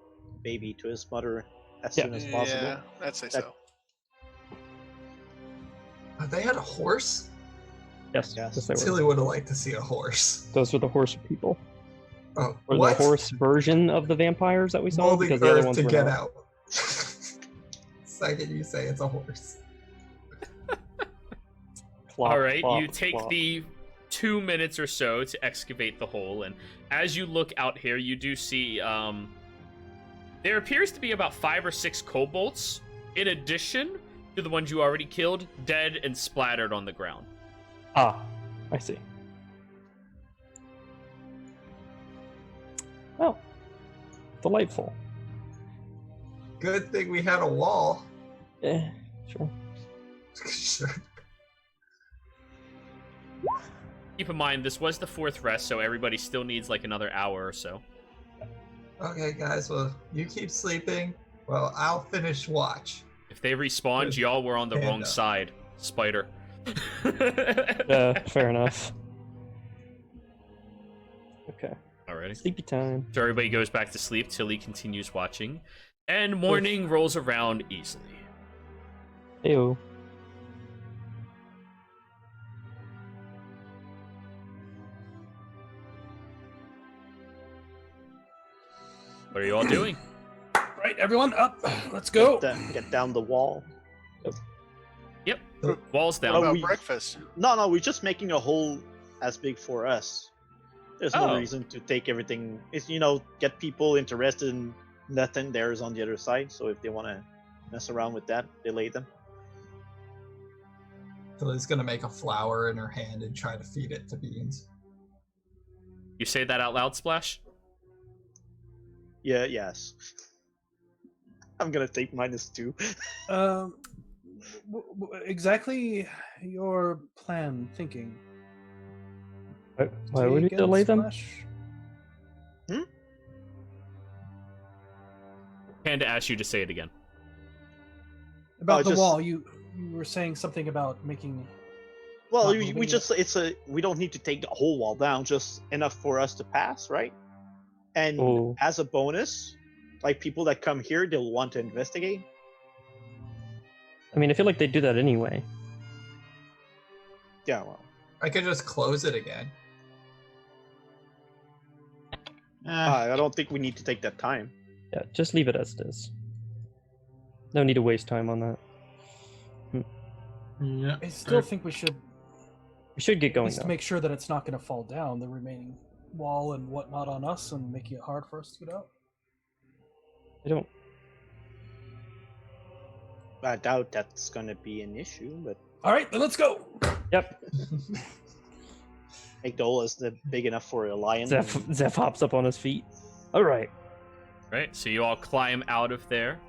[SPEAKER 2] baby to his mother as soon as possible.
[SPEAKER 7] Yeah, I'd say
[SPEAKER 2] That-
[SPEAKER 7] so.
[SPEAKER 5] They had a horse.
[SPEAKER 6] Yes,
[SPEAKER 2] Yes.
[SPEAKER 6] yes, they were.
[SPEAKER 5] Tilly would have liked to see a horse.
[SPEAKER 6] Those were the horse people.
[SPEAKER 5] Oh,
[SPEAKER 6] Or
[SPEAKER 5] what?
[SPEAKER 6] the horse version of the vampires that we saw,
[SPEAKER 5] Molding
[SPEAKER 6] because the other
[SPEAKER 5] earth
[SPEAKER 6] ones
[SPEAKER 5] to
[SPEAKER 6] were
[SPEAKER 5] get
[SPEAKER 6] not.
[SPEAKER 5] out. Second, you say it's a horse.
[SPEAKER 6] Clop,
[SPEAKER 1] All right,
[SPEAKER 6] clop,
[SPEAKER 1] you take
[SPEAKER 6] clop.
[SPEAKER 1] the 2 minutes or so to excavate the hole, and as you look out here, you do see there appears to be about 5 or 6 kobolds, in addition to the ones you already killed, dead and splattered on the ground.
[SPEAKER 6] Ah, I see. Well, delightful.
[SPEAKER 5] Good thing we had a wall.
[SPEAKER 6] Sure.
[SPEAKER 5] Sure.
[SPEAKER 1] Keep in mind, this was the 4th rest, so everybody still needs like another hour or so.
[SPEAKER 5] Okay, guys. Well, you keep sleeping. Well, I'll finish watch.
[SPEAKER 1] If they respawned,
[SPEAKER 5] Good.
[SPEAKER 1] y'all were on the wrong
[SPEAKER 5] Panda.
[SPEAKER 1] side. Spider.
[SPEAKER 6] Fair enough. Okay,
[SPEAKER 1] Alrighty.
[SPEAKER 6] sleepy time.
[SPEAKER 1] So everybody goes back to sleep. Tilly continues watching. And morning rolls around easily.
[SPEAKER 6] Ew.
[SPEAKER 1] What are you all doing?
[SPEAKER 4] Right, everyone, up. Let's go.
[SPEAKER 2] Get down the wall.
[SPEAKER 1] Yep. Walls
[SPEAKER 7] What
[SPEAKER 1] down.
[SPEAKER 7] about
[SPEAKER 2] we-
[SPEAKER 7] breakfast?
[SPEAKER 2] No, we're just making a hole as big for us. There's no
[SPEAKER 1] Oh.
[SPEAKER 2] reason to take everything. It's get people interested in nothing. There's on the other side. So if they want to mess around with that, delay them.
[SPEAKER 5] Tilly's gonna make a flower in her hand and try to feed it to Beans.
[SPEAKER 1] You say that out loud, Splash?
[SPEAKER 2] Yeah, yes. I'm gonna take -2.
[SPEAKER 4] Exactly your plan thinking.
[SPEAKER 6] Why
[SPEAKER 4] Say
[SPEAKER 6] would we
[SPEAKER 4] again,
[SPEAKER 6] delay them?
[SPEAKER 4] Splash?
[SPEAKER 1] Panda asked you to say it again.
[SPEAKER 4] About the
[SPEAKER 2] just-
[SPEAKER 4] wall, you were saying something about making.
[SPEAKER 2] Well,
[SPEAKER 4] Not
[SPEAKER 2] we
[SPEAKER 4] moving
[SPEAKER 2] just we don't need to take the whole wall down, just enough for us to pass, right? And
[SPEAKER 6] Oh.
[SPEAKER 2] as a bonus, like people that come here, they'll want to investigate.
[SPEAKER 6] I mean, I feel like they do that anyway.
[SPEAKER 2] Yeah, well,
[SPEAKER 5] I could just close it again.
[SPEAKER 2] I don't think we need to take that time.
[SPEAKER 6] Yeah, just leave it as it is. No need to waste time on that.
[SPEAKER 3] Yeah.
[SPEAKER 4] I still think we should
[SPEAKER 6] We should get
[SPEAKER 4] at
[SPEAKER 6] going
[SPEAKER 4] least
[SPEAKER 6] though.
[SPEAKER 4] make sure that it's not going to fall down, the remaining wall and whatnot on us, and making it hard for us to get out.
[SPEAKER 6] I don't.
[SPEAKER 2] I doubt that's gonna be an issue, but
[SPEAKER 4] All right, then let's go.
[SPEAKER 6] Yep.
[SPEAKER 2] Magdol is the big enough for a lion.
[SPEAKER 6] Zeph hops up on his feet. All right.
[SPEAKER 1] Right, so you all climb out of there.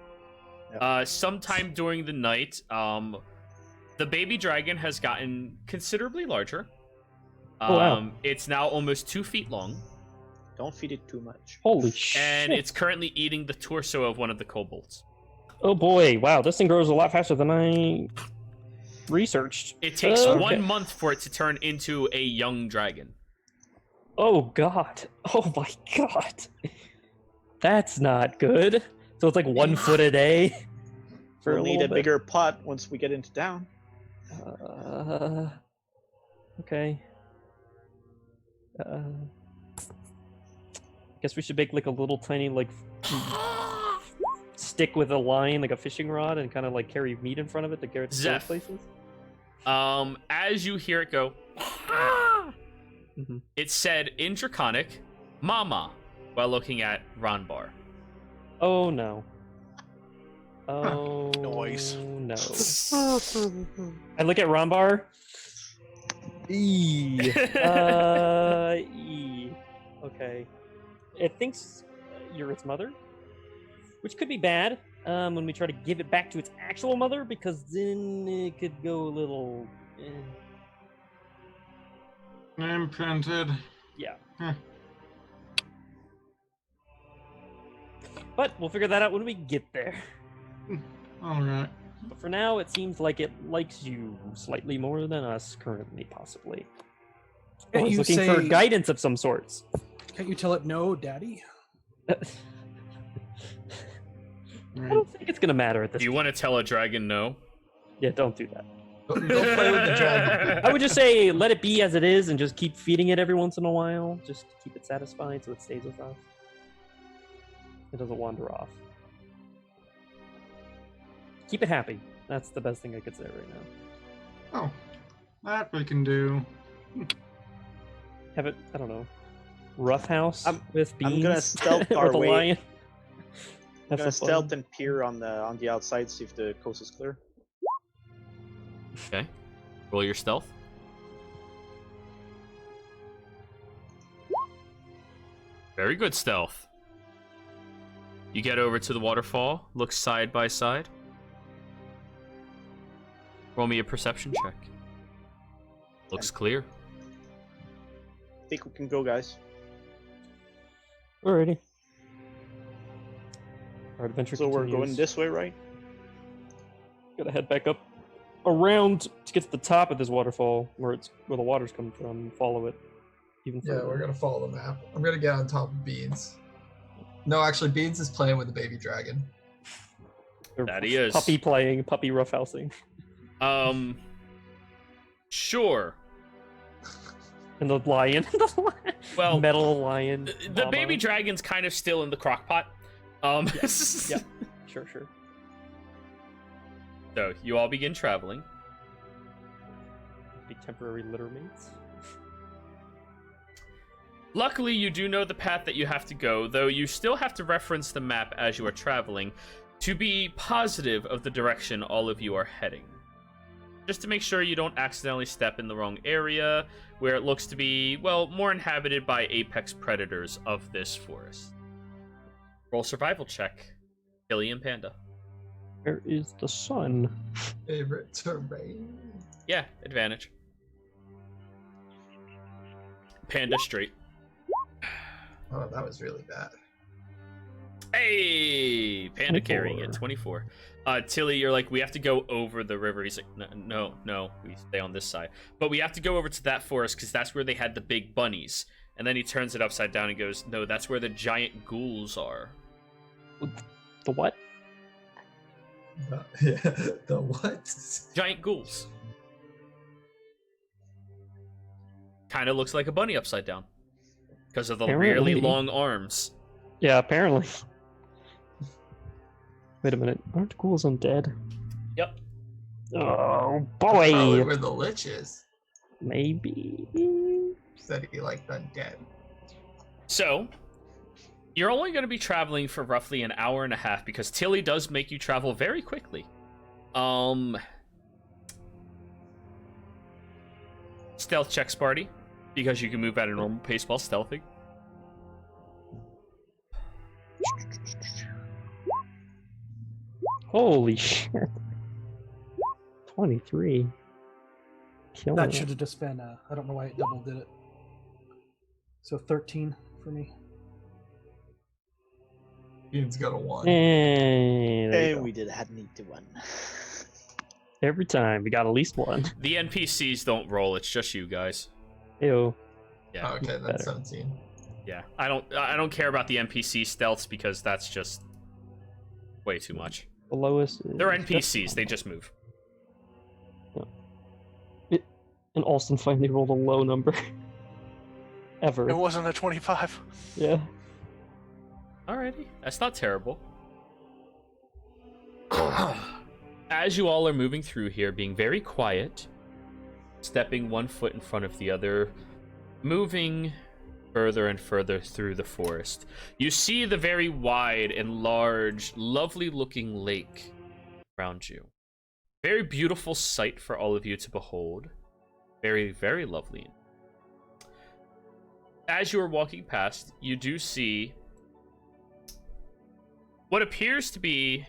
[SPEAKER 2] Yep.
[SPEAKER 1] Sometime during the night, the baby dragon has gotten considerably larger.
[SPEAKER 6] Oh, wow.
[SPEAKER 1] It's now almost 2 feet long,
[SPEAKER 2] Don't feed it too much.
[SPEAKER 6] Holy shit.
[SPEAKER 1] and it's currently eating the torso of one of the kobolds.
[SPEAKER 6] Oh boy! Wow, this thing grows a lot faster than I researched.
[SPEAKER 1] It takes
[SPEAKER 6] Okay.
[SPEAKER 1] 1 month for it to turn into a young dragon.
[SPEAKER 6] Oh god! Oh my god! That's not good. So it's like 1 foot a day. For
[SPEAKER 2] We'll need
[SPEAKER 6] little
[SPEAKER 2] a
[SPEAKER 6] bit.
[SPEAKER 2] bigger pot once we get into town.
[SPEAKER 6] Okay. Guess we should make like a little tiny like stick with a line, like a fishing rod, and kind of like carry meat in front of it to carry it to
[SPEAKER 1] Zeph.
[SPEAKER 6] places.
[SPEAKER 1] As you hear it go,
[SPEAKER 6] Mhm.
[SPEAKER 1] it said in Draconic, "Mama," while looking at Ronbar.
[SPEAKER 6] Oh no. Oh
[SPEAKER 7] Noise.
[SPEAKER 6] no. I look at Rombar. E. E. Okay. It thinks you're its mother, which could be bad when we try to give it back to its actual mother, because then it could go a little.
[SPEAKER 3] Imprinted.
[SPEAKER 6] Yeah.
[SPEAKER 3] Huh.
[SPEAKER 6] But we'll figure that out when we get there.
[SPEAKER 3] Alright.
[SPEAKER 6] But for now, it seems like it likes you slightly more than us currently, possibly.
[SPEAKER 4] Can't
[SPEAKER 6] It's
[SPEAKER 4] you
[SPEAKER 6] looking for
[SPEAKER 4] say-
[SPEAKER 6] guidance of some sorts.
[SPEAKER 4] Can't you tell it no, Daddy?
[SPEAKER 6] I don't think it's gonna matter at this
[SPEAKER 1] Do you
[SPEAKER 6] point.
[SPEAKER 1] want to tell a dragon no?
[SPEAKER 6] Yeah, don't do that.
[SPEAKER 5] Don't play with the dragon.
[SPEAKER 6] I would just say let it be as it is and just keep feeding it every once in a while. Just to keep it satisfied so it stays with us. It doesn't wander off. Keep it happy. That's the best thing I could say right now.
[SPEAKER 3] Oh, that we can do.
[SPEAKER 6] Have it, I don't know, roughhouse with beans.
[SPEAKER 2] I'm gonna stealth our
[SPEAKER 6] with a
[SPEAKER 2] way.
[SPEAKER 6] lion.
[SPEAKER 2] I'm
[SPEAKER 6] Have
[SPEAKER 2] gonna
[SPEAKER 6] some
[SPEAKER 2] stealth
[SPEAKER 6] fun.
[SPEAKER 2] and peer on the outside, see if the coast is clear.
[SPEAKER 1] Okay. Roll your stealth. Very good stealth. You get over to the waterfall, look side by side. Roll me a perception check. Looks clear.
[SPEAKER 2] I think we can go, guys.
[SPEAKER 6] Alrighty. Our adventure
[SPEAKER 2] So we're going
[SPEAKER 6] continues.
[SPEAKER 2] this way, right?
[SPEAKER 6] Gotta head back up around to get to the top of this waterfall, where the water's coming from, and follow it. Even
[SPEAKER 5] Yeah,
[SPEAKER 6] further.
[SPEAKER 5] we're gonna follow the map. I'm gonna get on top of Beans. No, actually, Beans is playing with the baby dragon.
[SPEAKER 6] They're
[SPEAKER 1] That he is.
[SPEAKER 6] Puppy playing, puppy roughhousing.
[SPEAKER 1] Sure.
[SPEAKER 6] And the lion.
[SPEAKER 1] Well,
[SPEAKER 6] metal lion.
[SPEAKER 1] The
[SPEAKER 6] mama.
[SPEAKER 1] baby dragon's kind of still in the crock pot.
[SPEAKER 6] Yeah. Sure.
[SPEAKER 1] So you all begin traveling.
[SPEAKER 6] Be temporary litter mates.
[SPEAKER 1] Luckily, you do know the path that you have to go, though you still have to reference the map as you are traveling to be positive of the direction all of you are heading. just to make sure you don't accidentally step in the wrong area where it looks to be, well, more inhabited by apex predators of this forest. Roll survival check. Tilly and Panda.
[SPEAKER 6] Where is the sun?
[SPEAKER 5] Favorite terrain.
[SPEAKER 1] Yeah, advantage. Panda straight.
[SPEAKER 5] Oh, that was really bad.
[SPEAKER 1] Hey, Panda carrying it,
[SPEAKER 6] 24.
[SPEAKER 1] 24. Tilly, you're like, we have to go over the river. He's like, no, we stay on this side. But we have to go over to that forest because that's where they had the big bunnies. And then he turns it upside down and goes, no, that's where the giant ghouls are.
[SPEAKER 6] The what?
[SPEAKER 5] The what?
[SPEAKER 1] Giant ghouls. Kind of looks like a bunny upside down because of the really
[SPEAKER 6] Apparently.
[SPEAKER 1] long arms.
[SPEAKER 6] Yeah, apparently. Wait a minute. Aren't ghouls undead?
[SPEAKER 1] Yep.
[SPEAKER 6] Oh,
[SPEAKER 5] Probably
[SPEAKER 6] boy!
[SPEAKER 5] where the lich is.
[SPEAKER 6] Maybe.
[SPEAKER 5] Said he liked undead.
[SPEAKER 1] So, you're only going to be traveling for roughly an hour and a half because Tilly does make you travel very quickly. Stealth checks, party, because you can move at a normal pace while stealthing.
[SPEAKER 6] Holy shit. 23. Killing
[SPEAKER 4] That
[SPEAKER 6] it.
[SPEAKER 4] should have just been, I don't know why it double did it. So 13 for me.
[SPEAKER 5] Ian's got a 1.
[SPEAKER 6] Hey, there you
[SPEAKER 2] And
[SPEAKER 6] go.
[SPEAKER 2] we did had need to win.
[SPEAKER 6] Every time we got at least one.
[SPEAKER 1] The NPCs don't roll; it's just you guys.
[SPEAKER 6] Ew.
[SPEAKER 1] Yeah,
[SPEAKER 5] Oh, okay,
[SPEAKER 6] Better.
[SPEAKER 5] that's 17.
[SPEAKER 1] yeah. I don't care about the NPC stealths because that's just way too much.
[SPEAKER 6] The lowest.
[SPEAKER 1] They're
[SPEAKER 6] is-
[SPEAKER 1] NPCs; they just move.
[SPEAKER 6] And Alston finally rolled a low number. Ever.
[SPEAKER 7] It wasn't a 25.
[SPEAKER 6] Yeah.
[SPEAKER 1] Alrighty, that's not terrible. As you all are moving through here, being very quiet, stepping one foot in front of the other, moving further and further through the forest, you see the very wide and large, lovely-looking lake around you. Very beautiful sight for all of you to behold. Very, very lovely. As you are walking past, you do see what appears to be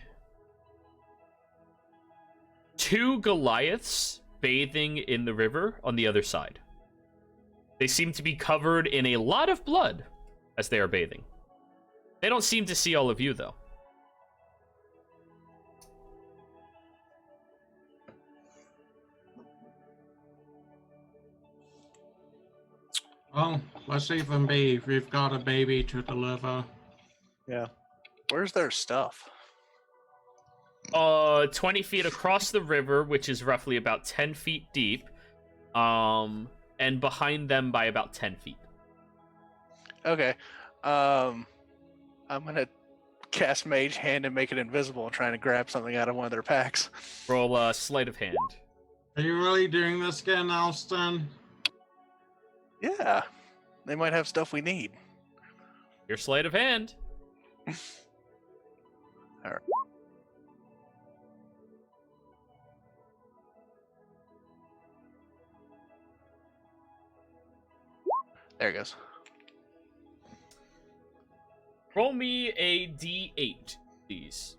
[SPEAKER 1] 2 Goliaths bathing in the river on the other side. They seem to be covered in a lot of blood as they are bathing. They don't seem to see all of you, though.
[SPEAKER 3] Well, let's leave them be. We've got a baby to deliver.
[SPEAKER 2] Yeah.
[SPEAKER 7] Where's their stuff?
[SPEAKER 1] 20 feet across the river, which is roughly about 10 feet deep, and behind them by about 10 feet.
[SPEAKER 7] Okay. I'm gonna cast Mage Hand and make it invisible and trying to grab something out of one of their packs.
[SPEAKER 1] Roll a sleight of hand.
[SPEAKER 3] Are you really doing this again, Alston?
[SPEAKER 7] Yeah. They might have stuff we need.
[SPEAKER 1] Your sleight of hand.
[SPEAKER 7] Alright. There it goes.
[SPEAKER 1] Roll me a d8, please.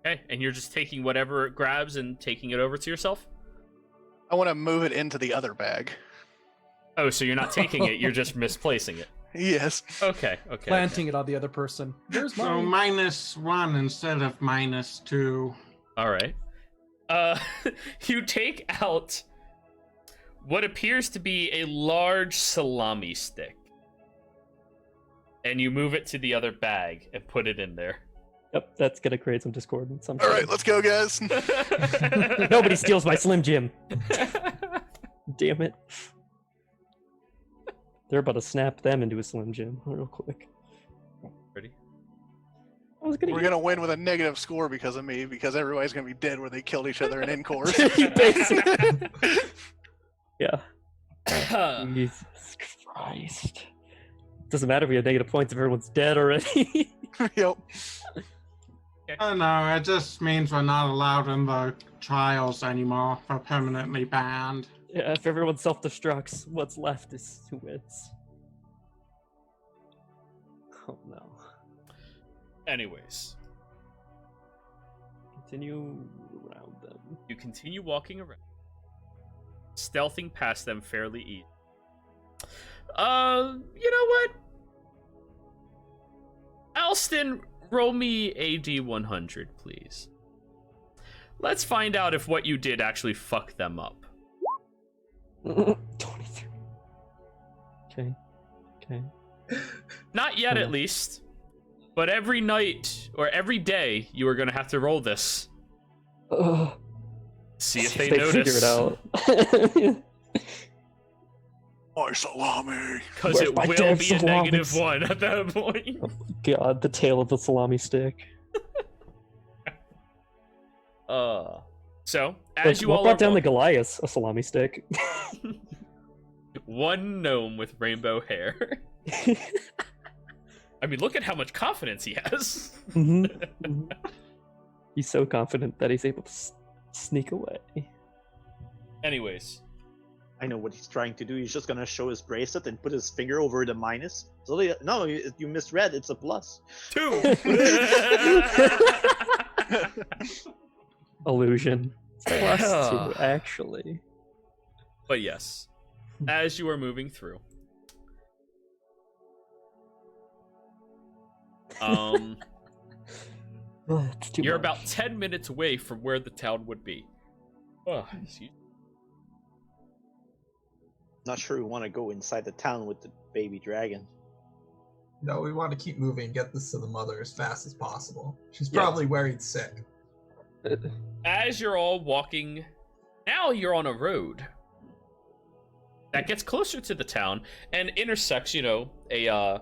[SPEAKER 1] Okay, and you're just taking whatever it grabs and taking it over to yourself?
[SPEAKER 7] I want to move it into the other bag.
[SPEAKER 1] Oh, so you're not taking it, you're just misplacing it.
[SPEAKER 7] Yes.
[SPEAKER 1] Okay, okay.
[SPEAKER 4] Planting it on the other person. There's
[SPEAKER 3] So
[SPEAKER 4] mine.
[SPEAKER 3] -1 instead of -2.
[SPEAKER 1] All right. You take out what appears to be a large salami stick. And you move it to the other bag and put it in there.
[SPEAKER 6] Yep, that's gonna create some discordance.
[SPEAKER 7] All right, let's go, guys.
[SPEAKER 6] Nobody steals my Slim Jim. Damn it. They're about to snap them into a Slim Jim real quick.
[SPEAKER 1] Ready?
[SPEAKER 6] I was gonna
[SPEAKER 7] We're gonna win with a negative score because of me, because everybody's gonna be dead where they killed each other in in-course.
[SPEAKER 6] Basically. Yeah. Jesus Christ. Doesn't matter if we have negative points if everyone's dead already.
[SPEAKER 7] Yep.
[SPEAKER 3] Oh no, it just means we're not allowed in the trials anymore. We're permanently banned.
[SPEAKER 6] Yeah, if everyone self-destructs, what's left is who wins. Oh no.
[SPEAKER 1] Anyways,
[SPEAKER 6] Continue around them.
[SPEAKER 1] you continue walking around, stealthing past them fairly easy. You know what? Alston, roll me a D100, please. Let's find out if what you did actually fucked them up.
[SPEAKER 6] 23. Okay.
[SPEAKER 1] Not yet, at least. But every night, or every day, you are going to have to roll this. See if they notice.
[SPEAKER 6] Figure it out.
[SPEAKER 7] My salami.
[SPEAKER 1] Because
[SPEAKER 6] Where's
[SPEAKER 1] it
[SPEAKER 6] my
[SPEAKER 1] will
[SPEAKER 6] damn
[SPEAKER 1] be a negative
[SPEAKER 6] salamis?
[SPEAKER 1] 1 at that point.
[SPEAKER 6] God, the tail of the salami stick.
[SPEAKER 1] So, as you
[SPEAKER 6] What
[SPEAKER 1] all
[SPEAKER 6] brought
[SPEAKER 1] are
[SPEAKER 6] down the
[SPEAKER 1] walking-
[SPEAKER 6] Goliath? A salami stick.
[SPEAKER 1] one gnome with rainbow hair. I mean, look at how much confidence he has.
[SPEAKER 6] Mhm. He's so confident that he's able to sneak away.
[SPEAKER 1] Anyways,
[SPEAKER 2] I know what he's trying to do. He's just gonna show his bracelet and put his finger over the minus. So no, you misread. It's a plus.
[SPEAKER 1] 2.
[SPEAKER 6] Illusion. It's +2, actually.
[SPEAKER 1] But yes, as you are moving through,
[SPEAKER 6] It's too
[SPEAKER 1] you're
[SPEAKER 6] much.
[SPEAKER 1] about 10 minutes away from where the town would be. Excuse me.
[SPEAKER 2] Not sure we want to go inside the town with the baby dragon.
[SPEAKER 5] No, we want to keep moving, get this to the mother as fast as possible. She's
[SPEAKER 1] Yeah.
[SPEAKER 5] probably worried sick.
[SPEAKER 1] As you're all walking, now you're on a road that gets closer to the town and intersects, a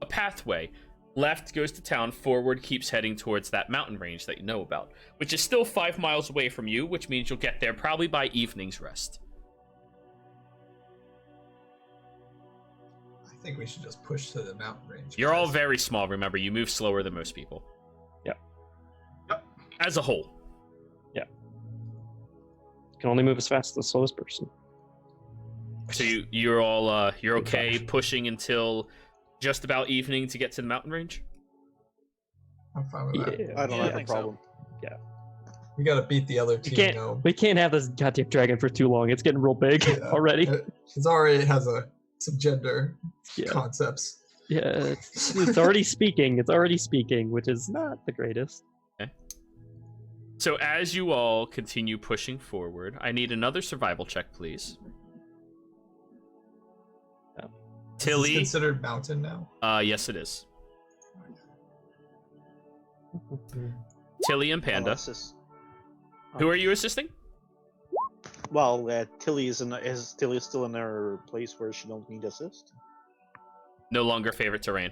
[SPEAKER 1] pathway. Left goes to town, forward keeps heading towards that mountain range that you know about, which is still 5 miles away from you, which means you'll get there probably by evening's rest.
[SPEAKER 5] I think we should just push to the mountain range.
[SPEAKER 1] You're all
[SPEAKER 5] guys.
[SPEAKER 1] very small, remember, you move slower than most people.
[SPEAKER 6] Yep.
[SPEAKER 1] As a whole.
[SPEAKER 6] Can only move as fast as the slowest person.
[SPEAKER 1] So you're all, you're okay pushing until just about evening to get to the mountain range?
[SPEAKER 5] I'm fine with that.
[SPEAKER 6] Yeah.
[SPEAKER 2] I don't
[SPEAKER 7] Yeah, I
[SPEAKER 2] have a
[SPEAKER 7] think so.
[SPEAKER 2] problem.
[SPEAKER 5] We gotta beat the other team.
[SPEAKER 6] We can't have this goddamn dragon for too long. It's getting real big already.
[SPEAKER 5] It's already has some gender
[SPEAKER 6] Yeah.
[SPEAKER 5] concepts.
[SPEAKER 6] Yeah, it's already speaking. It's already speaking, which is not the greatest.
[SPEAKER 1] So as you all continue pushing forward, I need another survival check, please.
[SPEAKER 5] Is this
[SPEAKER 1] Tilly,
[SPEAKER 5] considered mountain now?
[SPEAKER 1] yes it is. Tilly and Panda.
[SPEAKER 2] I'll assist.
[SPEAKER 1] Who are you assisting?
[SPEAKER 2] Well, Tilly is still in her place where she don't need assist.
[SPEAKER 1] No longer favorite terrain.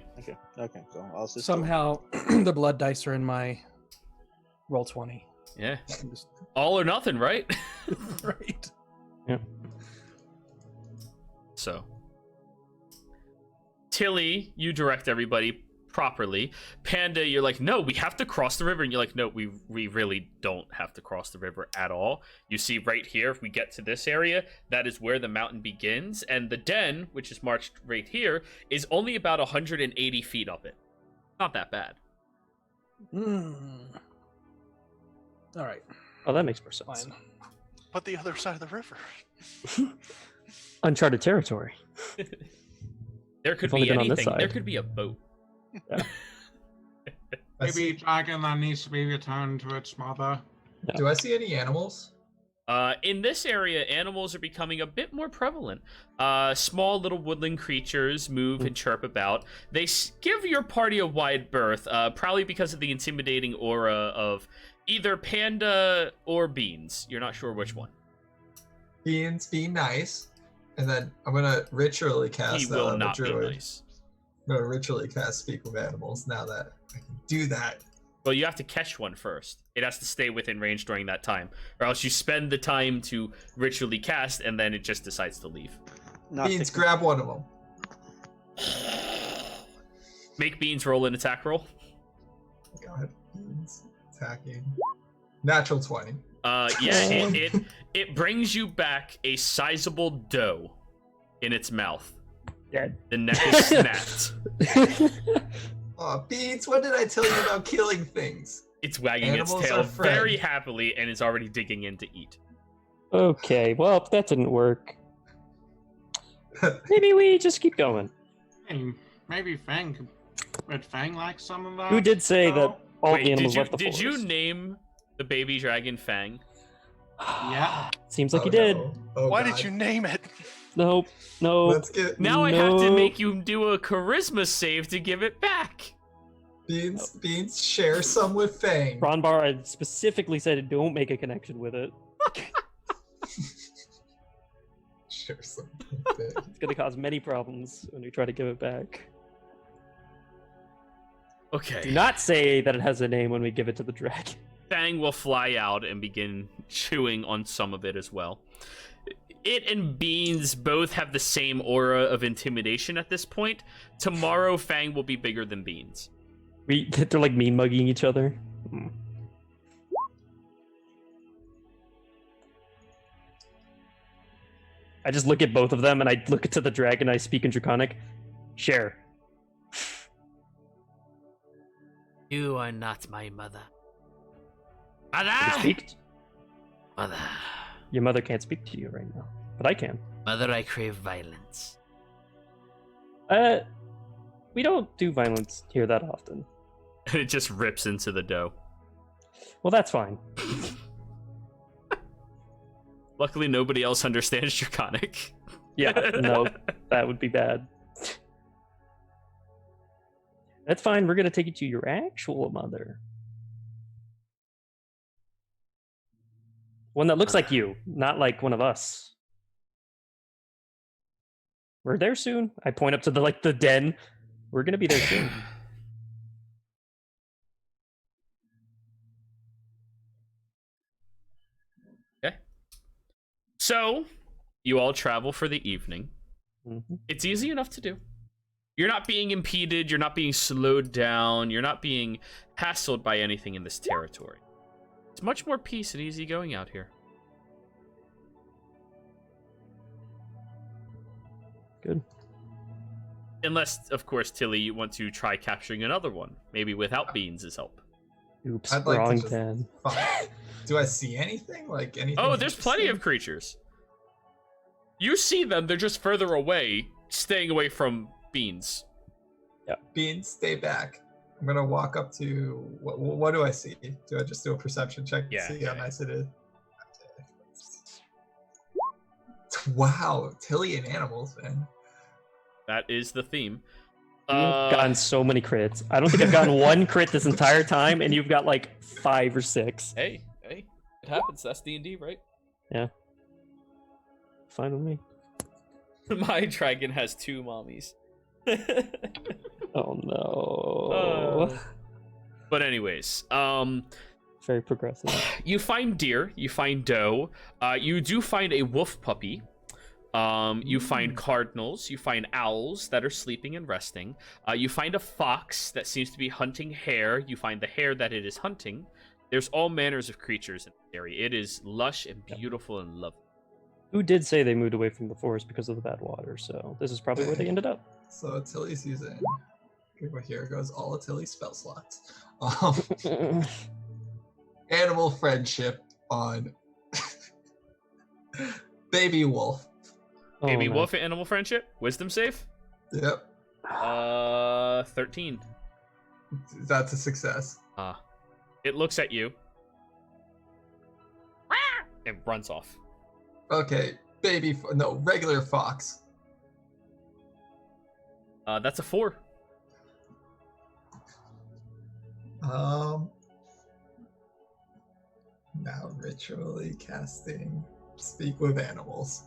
[SPEAKER 2] Okay, so I'll assist.
[SPEAKER 4] Somehow, the blood dice are in my roll 20.
[SPEAKER 1] Yeah.
[SPEAKER 4] I'm just-
[SPEAKER 1] All or nothing, right?
[SPEAKER 4] right.
[SPEAKER 1] So, Tilly, you direct everybody properly. Panda, you're like, no, we have to cross the river. And you're like, no, we really don't have to cross the river at all. You see right here, if we get to this area, that is where the mountain begins. And the den, which is marked right here, is only about 180 feet up it. Not that bad.
[SPEAKER 4] All right,
[SPEAKER 6] Oh, that makes more sense.
[SPEAKER 4] fine.
[SPEAKER 7] But the other side of the river.
[SPEAKER 6] Uncharted territory.
[SPEAKER 1] There could
[SPEAKER 6] We've only
[SPEAKER 1] be
[SPEAKER 6] been on this
[SPEAKER 1] anything. There
[SPEAKER 6] side.
[SPEAKER 1] could be a boat.
[SPEAKER 3] Maybe dragon that needs to be returned to its mother.
[SPEAKER 5] Do I see any animals?
[SPEAKER 1] In this area, animals are becoming a bit more prevalent. Small little woodland creatures move and chirp about. They give your party a wide berth, probably because of the intimidating aura of either Panda or Beans. You're not sure which one.
[SPEAKER 5] Beans, be nice. And then I'm gonna ritually cast
[SPEAKER 1] He
[SPEAKER 5] that
[SPEAKER 1] will
[SPEAKER 5] on the
[SPEAKER 1] not be
[SPEAKER 5] druid.
[SPEAKER 1] nice.
[SPEAKER 5] I'm gonna ritually cast Speak with Animals now that I can do that.
[SPEAKER 1] Well, you have to catch one first. It has to stay within range during that time, or else you spend the time to ritually cast, and then it just decides to leave.
[SPEAKER 2] Not
[SPEAKER 5] Beans,
[SPEAKER 2] technically-
[SPEAKER 5] grab one of them.
[SPEAKER 1] Make Beans roll an attack roll.
[SPEAKER 5] God, Beans attacking. Natural 20.
[SPEAKER 1] It brings you back a sizable doe in its mouth.
[SPEAKER 6] Dead.
[SPEAKER 1] The neck is snapped.
[SPEAKER 5] Aw, Beans, what did I tell you about killing things?
[SPEAKER 1] It's wagging
[SPEAKER 5] Animals
[SPEAKER 1] its tail
[SPEAKER 5] are friends.
[SPEAKER 1] very happily and is already digging in to eat.
[SPEAKER 6] Okay, well, that didn't work. Maybe we just keep going.
[SPEAKER 3] Hey, maybe Fang would Fang like some of that?
[SPEAKER 6] Who did say that all
[SPEAKER 1] Wait,
[SPEAKER 6] the animals
[SPEAKER 1] did you,
[SPEAKER 6] left the
[SPEAKER 1] did you
[SPEAKER 6] forest?
[SPEAKER 1] name the baby dragon Fang?
[SPEAKER 3] Yeah.
[SPEAKER 6] Seems like
[SPEAKER 5] Oh,
[SPEAKER 6] you did.
[SPEAKER 5] no. Oh,
[SPEAKER 7] Why
[SPEAKER 5] God.
[SPEAKER 7] did you name it?
[SPEAKER 6] Nope. No.
[SPEAKER 5] Let's get
[SPEAKER 1] Now I have to
[SPEAKER 6] No.
[SPEAKER 1] make you do a charisma save to give it back.
[SPEAKER 5] Beans share some with Fang.
[SPEAKER 6] Ronbar, I specifically said don't make a connection with it.
[SPEAKER 5] Share some with Fang.
[SPEAKER 6] It's gonna cause many problems when you try to give it back.
[SPEAKER 1] Okay.
[SPEAKER 6] Do not say that it has a name when we give it to the dragon.
[SPEAKER 1] Fang will fly out and begin chewing on some of it as well. It and Beans both have the same aura of intimidation at this point. Tomorrow, Fang will be bigger than Beans.
[SPEAKER 6] They're like mean mugging each other. I just look at both of them and I look to the dragon. I speak in Draconic. Share.
[SPEAKER 1] You are not my mother.
[SPEAKER 6] I can
[SPEAKER 1] Mother!
[SPEAKER 6] speak.
[SPEAKER 1] Mother.
[SPEAKER 6] Your mother can't speak to you right now, but I can.
[SPEAKER 1] Mother, I crave violence.
[SPEAKER 6] We don't do violence here that often.
[SPEAKER 1] It just rips into the dough.
[SPEAKER 6] Well, that's fine.
[SPEAKER 1] Luckily, nobody else understands Draconic.
[SPEAKER 6] Yeah, no, that would be bad. That's fine. We're gonna take you to your actual mother. One that looks like you, not like one of us. We're there soon. I point up to the den. We're gonna be there soon.
[SPEAKER 1] Okay. So, you all travel for the evening.
[SPEAKER 6] Mhm.
[SPEAKER 1] It's easy enough to do. You're not being impeded, you're not being slowed down, you're not being hassled by anything in this territory. It's much more peace and easy going out here.
[SPEAKER 6] Good.
[SPEAKER 1] Unless, of course, Tilly, you want to try capturing another one, maybe without Beans' help.
[SPEAKER 6] Oops,
[SPEAKER 5] I'd like to
[SPEAKER 6] wrong
[SPEAKER 5] just-
[SPEAKER 6] den.
[SPEAKER 5] Fine. Do I see anything? Like anything?
[SPEAKER 1] Oh, there's plenty
[SPEAKER 5] interesting?
[SPEAKER 1] of creatures. You see them, they're just further away, staying away from Beans.
[SPEAKER 5] Beans, stay back. I'm gonna walk up to what do I see? Do I just do a perception check to
[SPEAKER 1] Yeah,
[SPEAKER 5] see
[SPEAKER 1] yeah,
[SPEAKER 5] how
[SPEAKER 1] yeah.
[SPEAKER 5] nice it is? Wow, Tilly and animals, man.
[SPEAKER 1] That is the theme.
[SPEAKER 6] You've gotten so many crits. I don't think I've gotten one crit this entire time, and you've got like 5 or 6.
[SPEAKER 1] Hey, it happens. That's D&D, right?
[SPEAKER 6] Fine with me.
[SPEAKER 1] My dragon has 2 mommies.
[SPEAKER 6] Oh no.
[SPEAKER 1] But anyways,
[SPEAKER 6] Very progressive.
[SPEAKER 1] you find deer, you find doe, you do find a wolf puppy, you find cardinals, you find owls that are sleeping and resting, you find a fox that seems to be hunting hare, you find the hare that it is hunting. There's all manners of creatures in the area. It is lush and beautiful and lovely.
[SPEAKER 6] Who did say they moved away from the forest because of the bad water, so this is probably where they ended up.
[SPEAKER 5] So Tilly's using. Here goes all of Tilly's spell slots. Animal friendship on baby wolf.
[SPEAKER 6] Oh,
[SPEAKER 1] Baby
[SPEAKER 6] no.
[SPEAKER 1] wolf animal friendship, wisdom save,
[SPEAKER 5] Yep,
[SPEAKER 1] 13.
[SPEAKER 5] that's a success.
[SPEAKER 1] It looks at you and runs off.
[SPEAKER 5] Okay, regular fox.
[SPEAKER 1] That's a 4.
[SPEAKER 5] Now ritually casting speak with animals.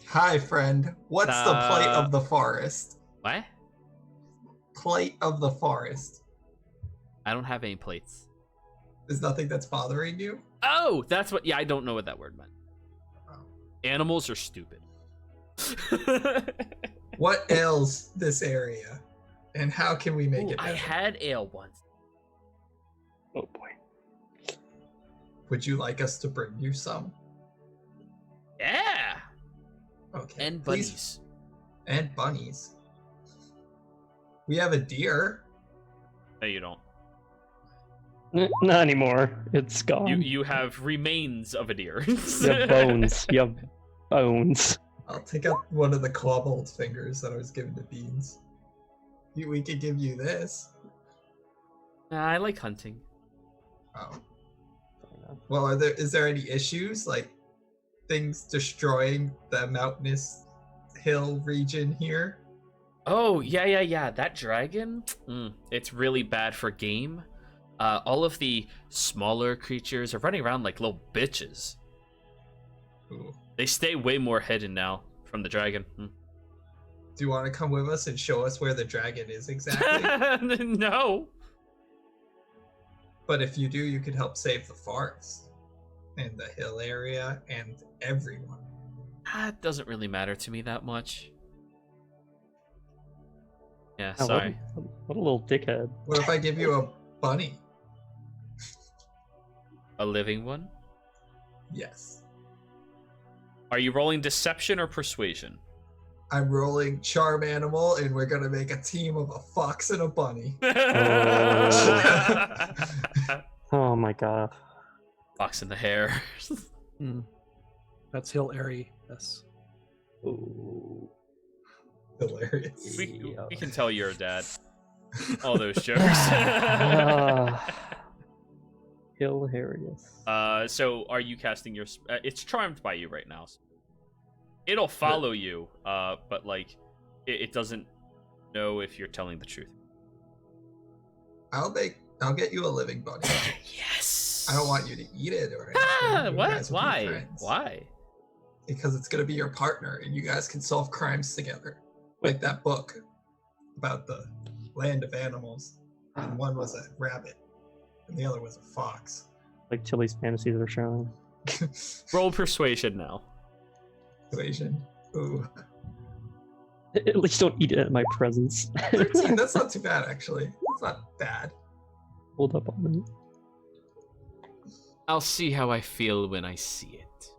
[SPEAKER 5] Hi, friend. What's the plight of the forest?
[SPEAKER 1] What?
[SPEAKER 5] Plight of the forest.
[SPEAKER 1] I don't have any plates.
[SPEAKER 5] Is nothing that's bothering you?
[SPEAKER 1] Oh, that's what. Yeah, I don't know what that word meant.
[SPEAKER 5] Oh.
[SPEAKER 1] Animals are stupid.
[SPEAKER 5] What ails this area, and how can we make
[SPEAKER 1] Ooh,
[SPEAKER 5] it
[SPEAKER 1] I
[SPEAKER 5] better?
[SPEAKER 1] had ale once.
[SPEAKER 6] Oh boy.
[SPEAKER 5] Would you like us to bring you some?
[SPEAKER 1] Yeah.
[SPEAKER 5] Okay.
[SPEAKER 1] And
[SPEAKER 5] please-
[SPEAKER 1] bunnies.
[SPEAKER 5] And bunnies. We have a deer.
[SPEAKER 1] No, you don't.
[SPEAKER 6] Not anymore. It's gone.
[SPEAKER 1] You have remains of a deer.
[SPEAKER 6] You have bones. You have bones.
[SPEAKER 5] I'll take out one of the kobold fingers that I was given to Beans. We could give you this.
[SPEAKER 1] I like hunting.
[SPEAKER 5] Oh. Well, is there any issues? Like things destroying the mountainous hill region here?
[SPEAKER 1] Oh, yeah. That dragon? It's really bad for game. All of the smaller creatures are running around like little bitches.
[SPEAKER 5] Ooh.
[SPEAKER 1] They stay way more hidden now from the dragon.
[SPEAKER 5] Do you want to come with us and show us where the dragon is exactly?
[SPEAKER 1] No.
[SPEAKER 5] But if you do, you could help save the forest and the hill area and everyone.
[SPEAKER 1] That doesn't really matter to me that much. Yeah,
[SPEAKER 6] Oh,
[SPEAKER 1] sorry.
[SPEAKER 6] What a little dickhead.
[SPEAKER 5] What if I give you a bunny?
[SPEAKER 1] A living one?
[SPEAKER 5] Yes.
[SPEAKER 1] Are you rolling deception or persuasion?
[SPEAKER 5] I'm rolling charm animal, and we're gonna make a team of a fox and a bunny.
[SPEAKER 6] Oh my god.
[SPEAKER 1] Fox in the hair.
[SPEAKER 4] That's hilarious.
[SPEAKER 6] Ooh.
[SPEAKER 5] Hilarious.
[SPEAKER 1] We can tell you're a dad. All those jokes.
[SPEAKER 6] Hilarious.
[SPEAKER 1] So are you casting your? It's charmed by you right now. So it'll follow you, but like, it doesn't know if you're telling the truth.
[SPEAKER 5] I'll get you a living bunny.
[SPEAKER 1] Yes.
[SPEAKER 5] I don't want you to eat it or anything.
[SPEAKER 1] Ah,
[SPEAKER 5] You
[SPEAKER 1] what?
[SPEAKER 5] guys will be
[SPEAKER 1] Why?
[SPEAKER 5] friends.
[SPEAKER 1] Why?
[SPEAKER 5] Because it's gonna be your partner, and you guys can solve crimes together. Like that book about the land of animals. And one was a rabbit, and the other was a fox.
[SPEAKER 6] Like Tilly's fantasies are showing.
[SPEAKER 1] Roll persuasion now.
[SPEAKER 5] Persuasion. Ooh.
[SPEAKER 6] At least don't eat it in my presence.
[SPEAKER 5] 13, that's not too bad, actually. It's not bad.
[SPEAKER 6] Hold up on it.
[SPEAKER 1] I'll see how I feel when I see it.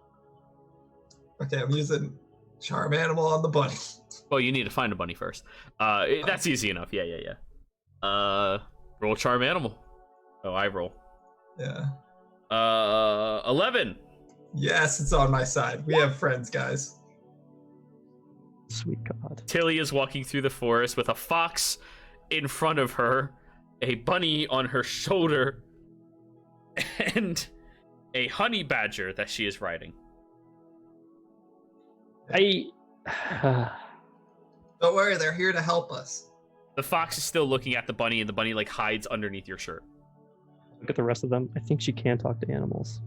[SPEAKER 5] Okay, I'm using charm animal on the bunny.
[SPEAKER 1] Well, you need to find a bunny first. That's easy enough. Yeah. Roll charm animal. Oh, I roll.
[SPEAKER 5] Yeah.
[SPEAKER 1] 11.
[SPEAKER 5] Yes, it's on my side. We have friends, guys.
[SPEAKER 6] Sweet God.
[SPEAKER 1] Tilly is walking through the forest with a fox in front of her, a bunny on her shoulder, and a honey badger that she is riding.
[SPEAKER 5] Don't worry, they're here to help us.
[SPEAKER 1] The fox is still looking at the bunny, and the bunny like hides underneath your shirt.
[SPEAKER 6] Look at the rest of them. I think she can talk to animals.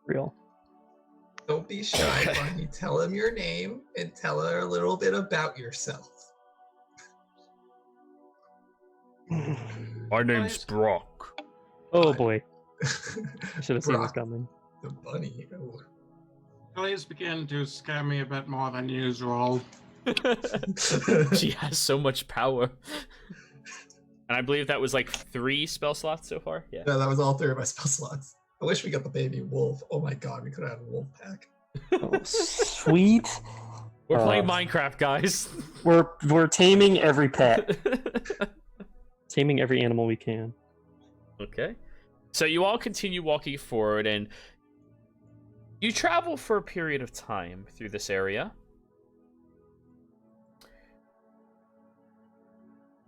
[SPEAKER 6] Real.
[SPEAKER 5] Don't be shy, bunny. Tell him your name and tell her a little bit about yourself.
[SPEAKER 1] My name's Brock.
[SPEAKER 6] Oh boy. I should have seen this
[SPEAKER 5] Brock,
[SPEAKER 6] coming.
[SPEAKER 5] the bunny. Oh.
[SPEAKER 3] Please begin to scare me a bit more than usual.
[SPEAKER 1] She has so much power. And I believe that was like 3 spell slots so far. Yeah.
[SPEAKER 5] No, that was all 3 of my spell slots. I wish we got the baby wolf. Oh my god, we could have had a wolf pack.
[SPEAKER 6] Oh, sweet.
[SPEAKER 1] We're playing Minecraft, guys.
[SPEAKER 6] We're taming every pet. Taming every animal we can.
[SPEAKER 1] Okay. So you all continue walking forward, and you travel for a period of time through this area.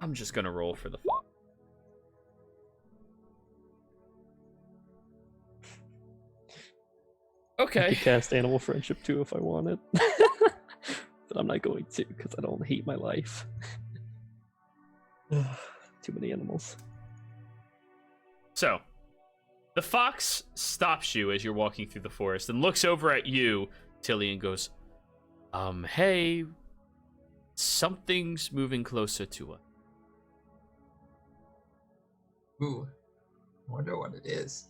[SPEAKER 1] I'm just gonna roll for the fun.
[SPEAKER 6] I
[SPEAKER 1] Okay.
[SPEAKER 6] could cast animal friendship too if I wanted. But I'm not going to because I don't hate my life. Too many animals.
[SPEAKER 1] So, the fox stops you as you're walking through the forest and looks over at you, Tilly, and goes, hey, something's moving closer to us.
[SPEAKER 5] Ooh. I wonder what it is.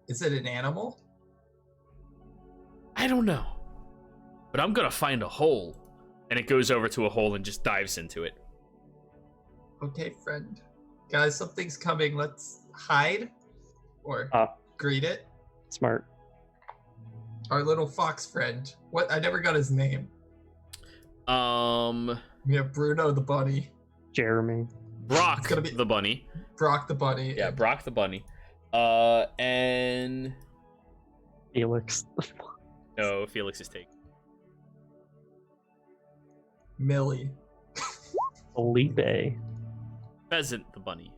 [SPEAKER 5] Is it an animal?
[SPEAKER 1] I don't know, but I'm gonna find a hole and it goes over to a hole and just dives into it.
[SPEAKER 5] Okay, friend. Guys, something's coming. Let's hide or greet it.
[SPEAKER 6] Smart.
[SPEAKER 5] Our little fox friend. What? I never got his name. We have Bruno the bunny.
[SPEAKER 6] Jeremy.
[SPEAKER 1] Brock
[SPEAKER 5] gonna be-
[SPEAKER 1] the bunny.
[SPEAKER 5] Brock the bunny.
[SPEAKER 1] Yeah, Brock the bunny. And
[SPEAKER 6] Felix.
[SPEAKER 1] no, Felix is taken.
[SPEAKER 5] Millie.
[SPEAKER 6] Felipe.
[SPEAKER 1] Pheasant the bunny.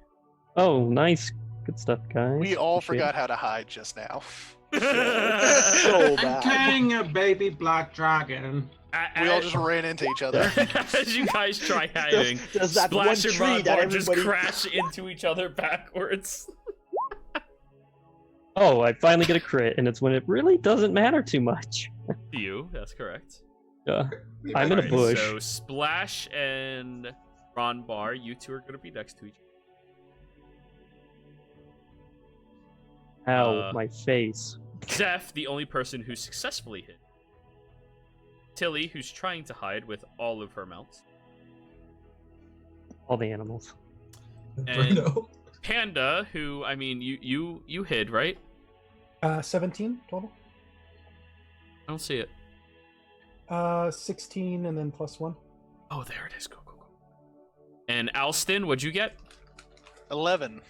[SPEAKER 6] Oh, nice. Good stuff, guys.
[SPEAKER 7] We all
[SPEAKER 6] Appreciate
[SPEAKER 7] forgot how to hide just now.
[SPEAKER 2] So
[SPEAKER 3] I'm
[SPEAKER 2] bad.
[SPEAKER 3] carrying a baby black dragon.
[SPEAKER 7] We all just ran into each other.
[SPEAKER 1] As you guys try hiding,
[SPEAKER 2] There's that one
[SPEAKER 1] Splash and
[SPEAKER 2] tree that
[SPEAKER 1] Rodbar just
[SPEAKER 2] everybody-
[SPEAKER 1] crash into each other backwards.
[SPEAKER 6] Oh, I finally get a crit, and it's when it really doesn't matter too much.
[SPEAKER 1] To you, that's correct.
[SPEAKER 6] Yeah. I'm in a
[SPEAKER 1] Alright,
[SPEAKER 6] bush.
[SPEAKER 1] So Splash and Ronbar, you two are going to be next to each
[SPEAKER 6] Ow, my face.
[SPEAKER 1] other. Zeph, the only person who successfully hid. Tilly, who's trying to hide with all of her mounts.
[SPEAKER 6] All the animals.
[SPEAKER 1] And
[SPEAKER 5] Bruno.
[SPEAKER 1] Panda, who, I mean, you hid, right?
[SPEAKER 4] 17 total.
[SPEAKER 1] I don't see it.
[SPEAKER 4] 16 and then +1.
[SPEAKER 1] Oh, there it is. Go. And Alston, what'd you get?
[SPEAKER 7] 11.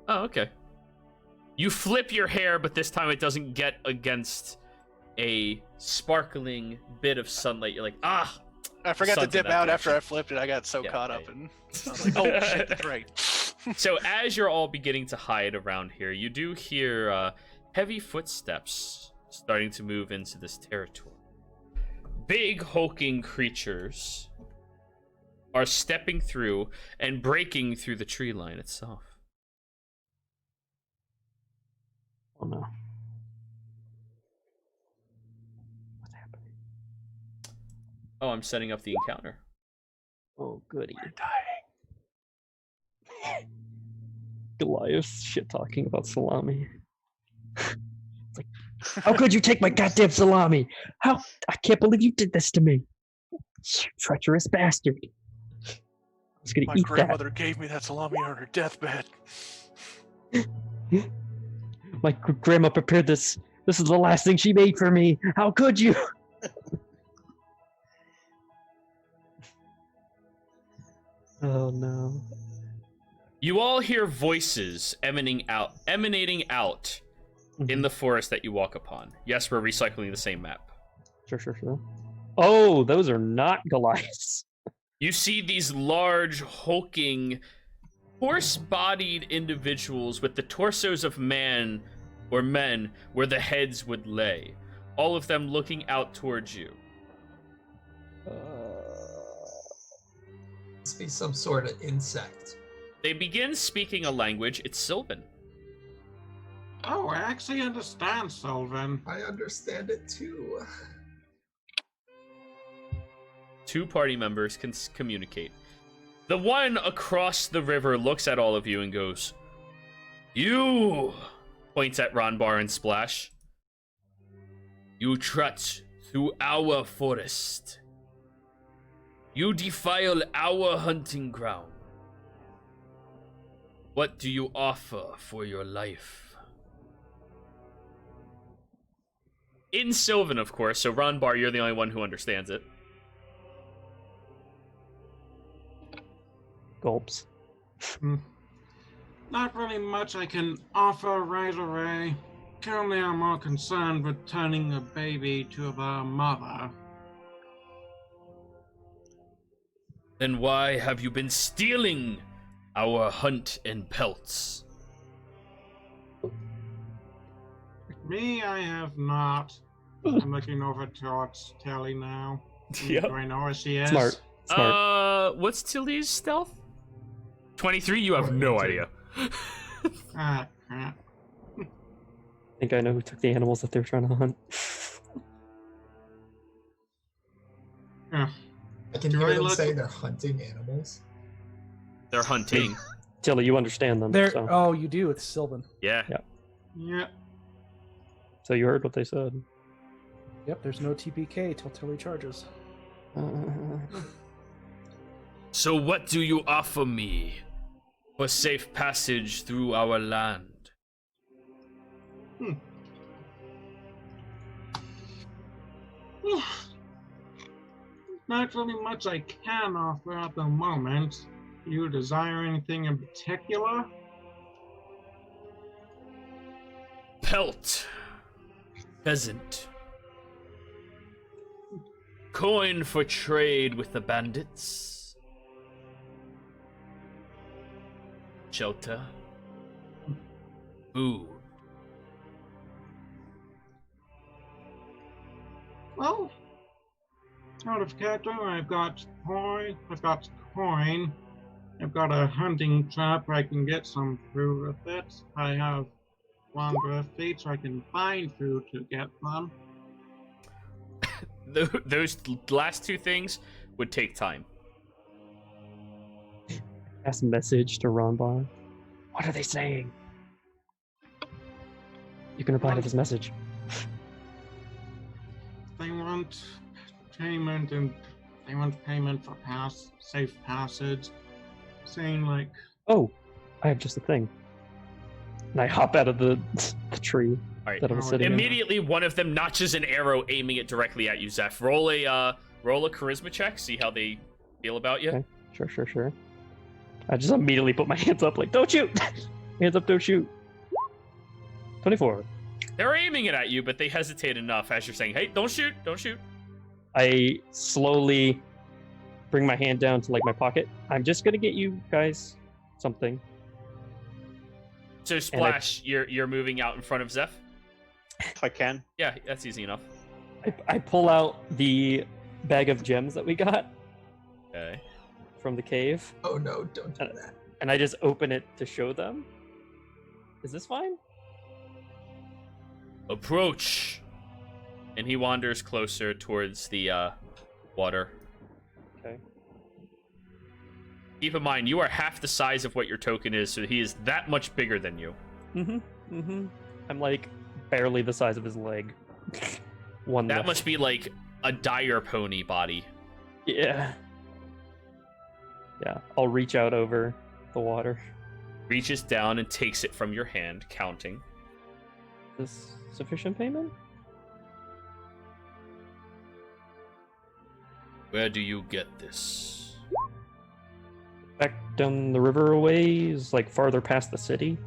[SPEAKER 1] Oh, okay. You flip your hair, but this time it doesn't get against a sparkling bit of sunlight. You're like, ah!
[SPEAKER 7] I forgot to
[SPEAKER 1] Sun's in
[SPEAKER 7] dip
[SPEAKER 1] that
[SPEAKER 7] out after
[SPEAKER 1] direction.
[SPEAKER 7] I flipped it. I got so
[SPEAKER 1] Yeah,
[SPEAKER 7] caught
[SPEAKER 1] yeah,
[SPEAKER 7] up
[SPEAKER 1] yeah.
[SPEAKER 7] and I was like, oh shit, that's right.
[SPEAKER 1] So as you're all beginning to hide around here, you do hear heavy footsteps starting to move into this territory. Big hulking creatures are stepping through and breaking through the tree line itself.
[SPEAKER 6] Oh no. What's happening?
[SPEAKER 1] Oh, I'm setting up the encounter.
[SPEAKER 6] Oh, goody.
[SPEAKER 7] We're dying.
[SPEAKER 6] Goliath shit talking about salami. It's like, how could you take my goddamn salami? How? I can't believe you did this to me. You treacherous bastard. I was gonna
[SPEAKER 7] My
[SPEAKER 6] eat
[SPEAKER 7] grandmother gave me that salami on her deathbed.
[SPEAKER 6] that. My grandma prepared this. This is the last thing she made for me. How could you? Oh no.
[SPEAKER 1] You all hear voices emanating out in the forest that you walk upon. Yes, we're recycling the same map.
[SPEAKER 6] Sure. Oh, those are not Goliaths.
[SPEAKER 1] You see these large, hulking, horse-bodied individuals with the torsos of man or men where the heads would lay. All of them looking out towards you.
[SPEAKER 5] Must be some sort of insect.
[SPEAKER 1] They begin speaking a language. It's Sylvan.
[SPEAKER 3] Oh, I actually understand, Sylvan.
[SPEAKER 5] I understand it too.
[SPEAKER 1] Two party members can communicate. The one across the river looks at all of you and goes, "You," points at Ronbar and Splash. "You trudge through our forest. You defile our hunting ground. What do you offer for your life?" In Sylvan, of course, so Ronbar, you're the only one who understands it.
[SPEAKER 6] Gulps.
[SPEAKER 3] Not really much I can offer right away. Currently, I'm more concerned with turning a baby to the mother.
[SPEAKER 1] Then why have you been stealing our hunt and pelts?
[SPEAKER 3] Me, I have not. I'm looking over towards Telly now.
[SPEAKER 1] Yep.
[SPEAKER 3] Do I know where she is?
[SPEAKER 6] Smart.
[SPEAKER 1] What's Tilly's stealth? 23? You have no idea.
[SPEAKER 3] Ah, crap.
[SPEAKER 6] I think I know who took the animals that they were trying to hunt.
[SPEAKER 3] Yeah.
[SPEAKER 5] I can
[SPEAKER 3] Do
[SPEAKER 5] hear
[SPEAKER 3] I
[SPEAKER 5] them
[SPEAKER 3] look-
[SPEAKER 5] say they're hunting animals.
[SPEAKER 1] They're hunting.
[SPEAKER 6] Tilly, you understand them.
[SPEAKER 4] There.
[SPEAKER 6] So.
[SPEAKER 4] Oh, you do. It's Sylvan.
[SPEAKER 1] Yeah.
[SPEAKER 3] Yeah.
[SPEAKER 6] So you heard what they said.
[SPEAKER 4] Yep. There's no TPK till Tilly charges.
[SPEAKER 1] So what do you offer me for safe passage through our land?
[SPEAKER 3] Not really much I can offer at the moment. Do you desire anything in particular?
[SPEAKER 1] Pelt. Pheasant. Coin for trade with the bandits. Shelter. Food.
[SPEAKER 3] Well, out of character, I've got coin, I've got a hunting trap where I can get some food with it. I have wanderer feet so I can find food to get them.
[SPEAKER 1] Those last two things would take time.
[SPEAKER 6] Pass a message to Ronbar. What are they saying? You can reply to this message.
[SPEAKER 3] They want payment for safe passage. Saying like,
[SPEAKER 6] Oh, I have just a thing. And I hop out of the tree
[SPEAKER 1] All right.
[SPEAKER 6] that I'm sitting in.
[SPEAKER 1] Immediately, one of them notches an arrow, aiming it directly at you, Zeph. Roll a charisma check. See how they feel about you.
[SPEAKER 6] Okay. Sure. I just immediately put my hands up, like, don't shoot! Hands up, don't shoot. 24.
[SPEAKER 1] They're aiming it at you, but they hesitate enough as you're saying, "Hey, don't shoot! Don't shoot!"
[SPEAKER 6] I slowly bring my hand down to like my pocket. I'm just gonna get you guys something.
[SPEAKER 1] So Splash, you're moving out in front of Zeph.
[SPEAKER 2] If I can.
[SPEAKER 1] Yeah, that's easy enough.
[SPEAKER 6] I pull out the bag of gems that we got
[SPEAKER 1] Okay.
[SPEAKER 6] from the cave,
[SPEAKER 5] Oh no, don't do that.
[SPEAKER 6] and I just open it to show them. Is this fine?
[SPEAKER 1] Approach. And he wanders closer towards the water.
[SPEAKER 6] Okay.
[SPEAKER 1] Keep in mind, you are half the size of what your token is, so he is that much bigger than you.
[SPEAKER 6] I'm like barely the size of his leg. One
[SPEAKER 1] That
[SPEAKER 6] left.
[SPEAKER 1] must be like a dire pony body.
[SPEAKER 6] Yeah. Yeah, I'll reach out over the water.
[SPEAKER 1] Reaches down and takes it from your hand, counting.
[SPEAKER 6] Is this sufficient payment?
[SPEAKER 1] Where do you get this?
[SPEAKER 6] Back down the river a ways, like farther past the city.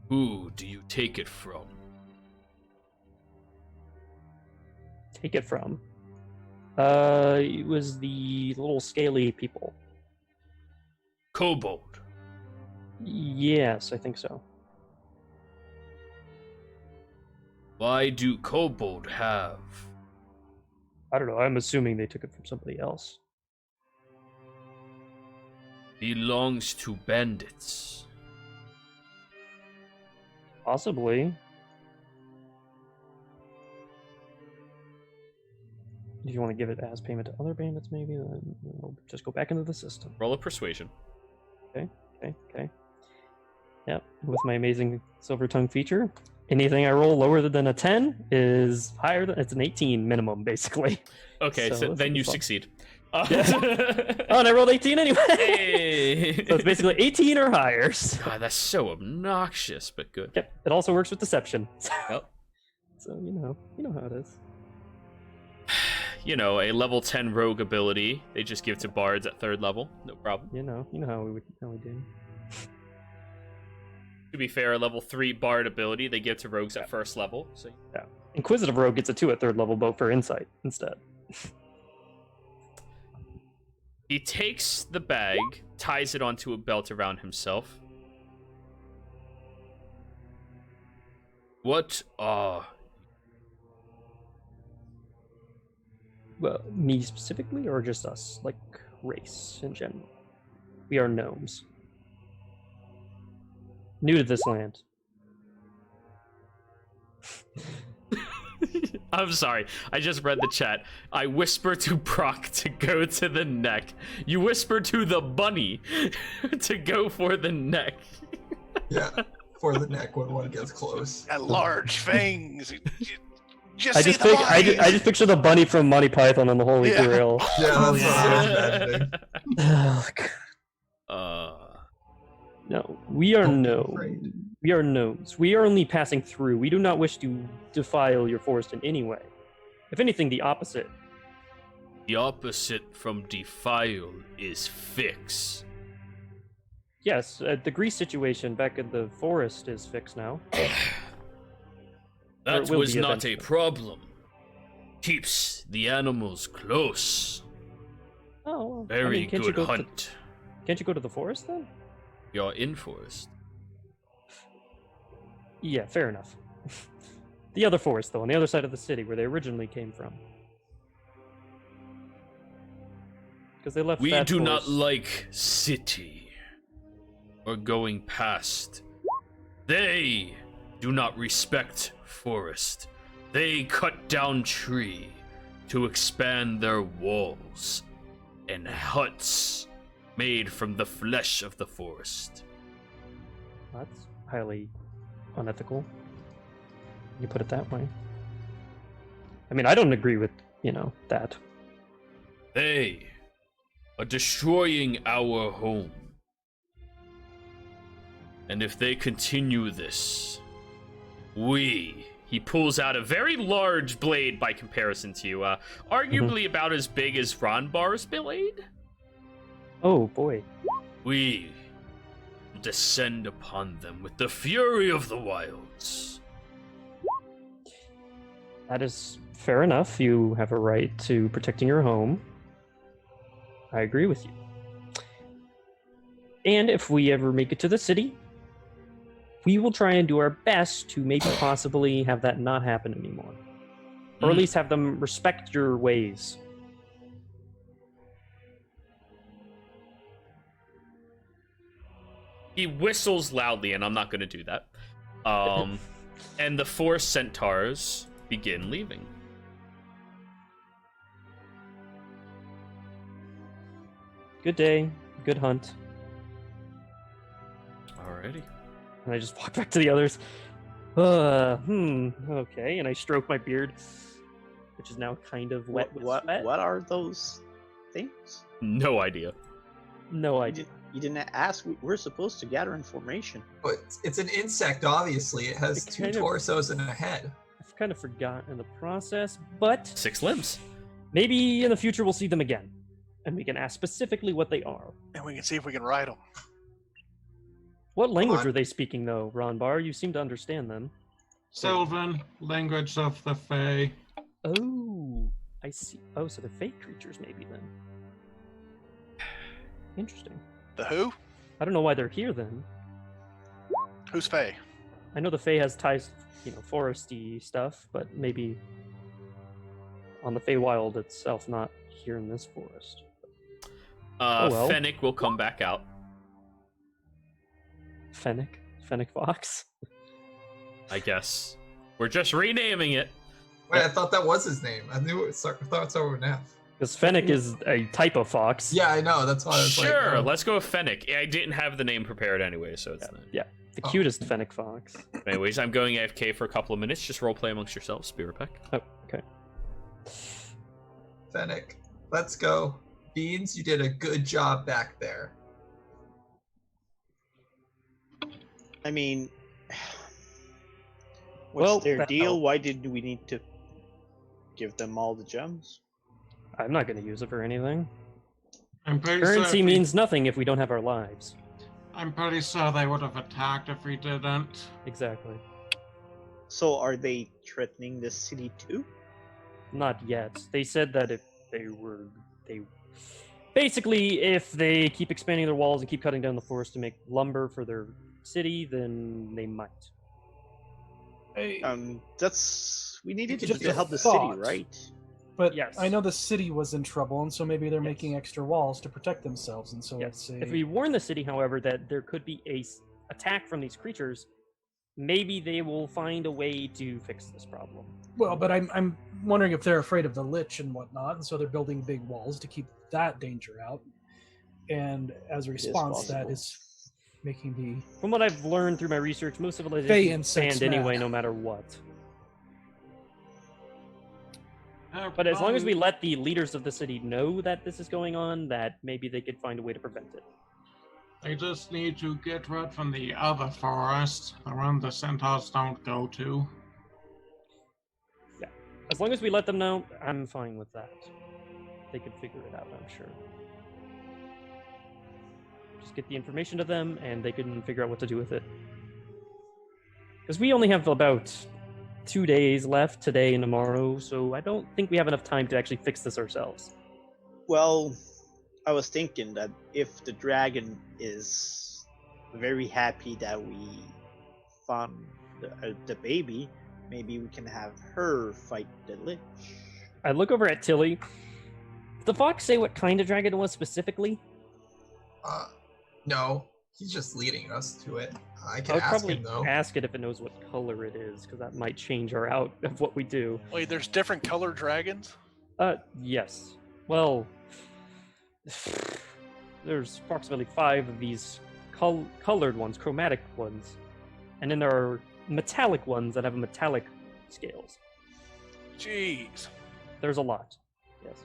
[SPEAKER 1] Who do you take it from?
[SPEAKER 6] Take it from? It was the little scaly people.
[SPEAKER 1] Kobold.
[SPEAKER 6] Yes, I think so.
[SPEAKER 1] Why do kobold have?
[SPEAKER 6] I don't know, I'm assuming they took it from somebody else.
[SPEAKER 1] Belongs to bandits.
[SPEAKER 6] Possibly. If you want to give it as payment to other bandits, maybe, then we'll just go back into the system.
[SPEAKER 1] Roll a persuasion.
[SPEAKER 6] Okay. Yep, with my amazing silver tongue feature, anything I roll lower than a 10 is higher than, it's an 18 minimum, basically.
[SPEAKER 1] Okay, so
[SPEAKER 6] let's
[SPEAKER 1] then
[SPEAKER 6] do
[SPEAKER 1] you
[SPEAKER 6] fun.
[SPEAKER 1] succeed.
[SPEAKER 6] Oh, and I rolled 18 anyway!
[SPEAKER 1] Hey!
[SPEAKER 6] So it's basically 18 or higher. So.
[SPEAKER 1] God, that's so obnoxious, but good.
[SPEAKER 6] Yep, it also works with deception.
[SPEAKER 1] Yep.
[SPEAKER 6] So you know how it is.
[SPEAKER 1] You know, a level 10 rogue ability. They just give to bards at 3rd level. No problem.
[SPEAKER 6] You know how we do.
[SPEAKER 1] To be fair, a level 3 bard ability they give to rogues at 1st level. So
[SPEAKER 6] Yeah. Inquisitive Rogue gets a 2 at 3rd level, but for insight instead.
[SPEAKER 1] he takes the bag, ties it onto a belt around himself. What are...
[SPEAKER 6] Well, me specifically, or just us, like race in general? We are gnomes. New to this land.
[SPEAKER 1] I'm sorry, I just read the chat. I whisper to Brock to go to the neck. You whisper to the bunny to go for the neck.
[SPEAKER 5] Yeah, for the neck when one gets close.
[SPEAKER 7] Got large fangs. Just
[SPEAKER 6] I
[SPEAKER 7] see
[SPEAKER 6] just,
[SPEAKER 7] the
[SPEAKER 6] I just picture the bunny from Monty Python on the Holy
[SPEAKER 7] Yeah.
[SPEAKER 6] Grail.
[SPEAKER 5] Yeah, that's what I was imagining.
[SPEAKER 6] Oh, God. No, we are
[SPEAKER 5] Don't be
[SPEAKER 6] no.
[SPEAKER 5] afraid.
[SPEAKER 6] We are no's. We are only passing through. We do not wish to defile your forest in any way. If anything, the opposite.
[SPEAKER 1] The opposite from defile is fix.
[SPEAKER 6] Yes, the grease situation back in the forest is fixed now.
[SPEAKER 1] That
[SPEAKER 6] it will
[SPEAKER 1] was
[SPEAKER 6] be
[SPEAKER 1] not a
[SPEAKER 6] eventually.
[SPEAKER 1] problem. Keeps the animals close.
[SPEAKER 6] Oh, well,
[SPEAKER 1] Very
[SPEAKER 6] can't you
[SPEAKER 1] good
[SPEAKER 6] go
[SPEAKER 1] hunt.
[SPEAKER 6] Can't you go to the forest then?
[SPEAKER 1] You're in forest.
[SPEAKER 6] Yeah, fair enough. The other forest, though, on the other side of the city, where they originally came from. Because they left
[SPEAKER 1] We
[SPEAKER 6] that
[SPEAKER 1] do not
[SPEAKER 6] forest-
[SPEAKER 1] like city or going past. They do not respect forest. They cut down tree to expand their walls and huts made from the flesh of the forest.
[SPEAKER 6] That's highly unethical. You put it that way. I mean, I don't agree with, that.
[SPEAKER 1] They are destroying our home. And if they continue this, he pulls out a very large blade by comparison to you, arguably about as big as Ronbar's blade.
[SPEAKER 6] Oh, boy.
[SPEAKER 1] We will descend upon them with the fury of the wilds.
[SPEAKER 6] That is fair enough. You have a right to protecting your home. I agree with you. And if we ever make it to the city, we will try and do our best to maybe possibly have that not happen anymore. Or at least have them respect your ways.
[SPEAKER 1] He whistles loudly, and I'm not going to do that. And the four centaurs begin leaving.
[SPEAKER 6] Good day. Good hunt.
[SPEAKER 1] Alrighty.
[SPEAKER 6] And I just walk back to the others. Okay. And I stroke my beard, which is now kind of wet with sweat.
[SPEAKER 2] What are those things?
[SPEAKER 1] No idea.
[SPEAKER 6] No idea.
[SPEAKER 2] You didn't ask. We're supposed to gather information.
[SPEAKER 5] But it's an insect, obviously. It has
[SPEAKER 6] It
[SPEAKER 5] two
[SPEAKER 6] kind of-
[SPEAKER 5] torsos and a head.
[SPEAKER 6] I've kind of forgotten the process, but
[SPEAKER 1] 6 limbs.
[SPEAKER 6] maybe in the future we'll see them again. And we can ask specifically what they are.
[SPEAKER 7] And we can see if we can ride them.
[SPEAKER 6] What language
[SPEAKER 5] on.
[SPEAKER 6] are they speaking, though, Ronbar? You seem to understand them.
[SPEAKER 3] Sylvan, language of the Fae.
[SPEAKER 6] Oh, I see. Oh, so they're fake creatures, maybe, then. Interesting.
[SPEAKER 7] The who?
[SPEAKER 6] I don't know why they're here, then.
[SPEAKER 7] Who's Faye?
[SPEAKER 6] I know the Fae has ties, foresty stuff, but maybe on the Feywild itself, not here in this forest. Oh, well.
[SPEAKER 1] Fennec will come back out.
[SPEAKER 6] Fennec Fox.
[SPEAKER 1] I guess. We're just renaming it.
[SPEAKER 5] Wait, I thought that was his name. I knew it. I thought it started with an F.
[SPEAKER 6] Because Fennec is a type of fox.
[SPEAKER 5] Yeah, I know. That's why I was
[SPEAKER 1] Sure,
[SPEAKER 5] like, oh.
[SPEAKER 1] let's go with Fennec. I didn't have the name prepared anyway, so it's not.
[SPEAKER 6] Yeah, the
[SPEAKER 5] Oh.
[SPEAKER 6] cutest Fennec fox.
[SPEAKER 1] Anyways, I'm going AFK for a couple of minutes. Just roleplay amongst yourselves, Spirit Pack.
[SPEAKER 6] Oh, okay.
[SPEAKER 5] Fennec, let's go. Beans, you did a good job back there.
[SPEAKER 2] I mean, what's
[SPEAKER 6] Well,
[SPEAKER 2] their
[SPEAKER 6] that
[SPEAKER 2] deal?
[SPEAKER 6] helped.
[SPEAKER 2] Why did we need to give them all the gems?
[SPEAKER 6] I'm not going to use it for anything.
[SPEAKER 3] I'm pretty
[SPEAKER 6] Currency
[SPEAKER 3] sure
[SPEAKER 6] means nothing if we don't have our lives.
[SPEAKER 3] I'm pretty sure they would have attacked if we didn't.
[SPEAKER 6] Exactly.
[SPEAKER 2] So are they threatening the city too?
[SPEAKER 6] Not yet. They said that if they basically, if they keep expanding their walls and keep cutting down the forest to make lumber for their city, then they might.
[SPEAKER 2] That's we needed
[SPEAKER 5] Just
[SPEAKER 2] to
[SPEAKER 5] a
[SPEAKER 2] help the
[SPEAKER 4] thought.
[SPEAKER 2] city, right?
[SPEAKER 4] But
[SPEAKER 6] Yes.
[SPEAKER 4] I know the city was in trouble, and so maybe they're
[SPEAKER 6] Yes.
[SPEAKER 4] making extra walls to protect themselves. And so
[SPEAKER 6] Yes.
[SPEAKER 4] let's
[SPEAKER 6] If
[SPEAKER 4] say
[SPEAKER 6] we warn the city, however, that there could be a attack from these creatures, maybe they will find a way to fix this problem.
[SPEAKER 4] well, but I'm wondering if they're afraid of the Lich and whatnot, and so they're building big walls to keep that danger out. And as a
[SPEAKER 2] is
[SPEAKER 4] response, that
[SPEAKER 2] possible.
[SPEAKER 4] is making the
[SPEAKER 6] From what I've learned through my research, most
[SPEAKER 4] Fey
[SPEAKER 6] civilizations
[SPEAKER 4] insects
[SPEAKER 6] stand anyway,
[SPEAKER 4] mad.
[SPEAKER 6] no matter what. But as long as we let the leaders of the city know that this is going on, that maybe they could find a way to prevent it.
[SPEAKER 3] They just need to get rid from the other forest, the one the centaurs don't go to.
[SPEAKER 6] Yeah. As long as we let them know, I'm fine with that. They could figure it out, I'm sure. Just get the information to them, and they can figure out what to do with it. Because we only have about 2 days left, today and tomorrow, so I don't think we have enough time to actually fix this ourselves.
[SPEAKER 2] Well, I was thinking that if the dragon is very happy that we found the baby, maybe we can have her fight the lich.
[SPEAKER 6] I look over at Tilly. Did the fox say what kind of dragon it was specifically?
[SPEAKER 5] No, he's just leading us to it. I
[SPEAKER 6] I
[SPEAKER 5] can
[SPEAKER 6] would
[SPEAKER 5] ask
[SPEAKER 6] probably
[SPEAKER 5] him though.
[SPEAKER 6] ask it if it knows what color it is, because that might change our out of what we do.
[SPEAKER 7] Wait, there's different colored dragons?
[SPEAKER 6] Yes. Well, there's approximately 5 of these colored ones, chromatic ones, and then there are metallic ones that have metallic scales.
[SPEAKER 7] Jeez.
[SPEAKER 6] There's a lot. Yes.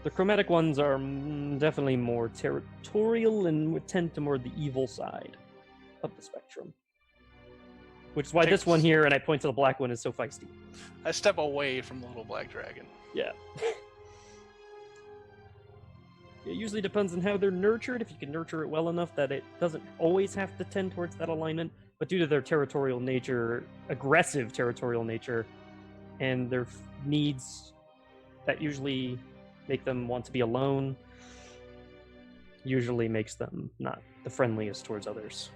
[SPEAKER 6] The chromatic ones are definitely more territorial and would tend to more the evil side of the spectrum. Which is why this one here, and I point to the black one, is so feisty.
[SPEAKER 7] I step away from the little black dragon.
[SPEAKER 6] Yeah. It usually depends on how they're nurtured. If you can nurture it well enough that it doesn't always have to tend towards that alignment, but due to their territorial nature, aggressive territorial nature, and their needs that usually make them want to be alone, usually makes them not the friendliest towards others.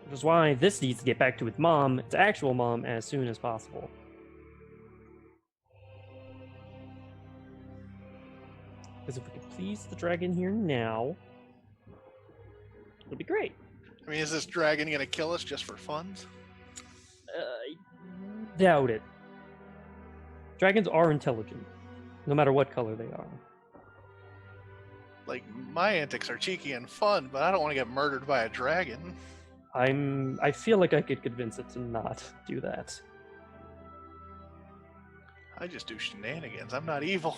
[SPEAKER 6] Which is why this needs to get back to its mom, its actual mom, as soon as possible. Because if we could please the dragon here now, it'll be great.
[SPEAKER 7] I mean, is this dragon gonna kill us just for funs?
[SPEAKER 6] I doubt it. Dragons are intelligent, no matter what color they are.
[SPEAKER 7] Like, my antics are cheeky and fun, but I don't want to get murdered by a dragon.
[SPEAKER 6] I feel like I could convince it to not do that.
[SPEAKER 7] I just do shenanigans. I'm not evil.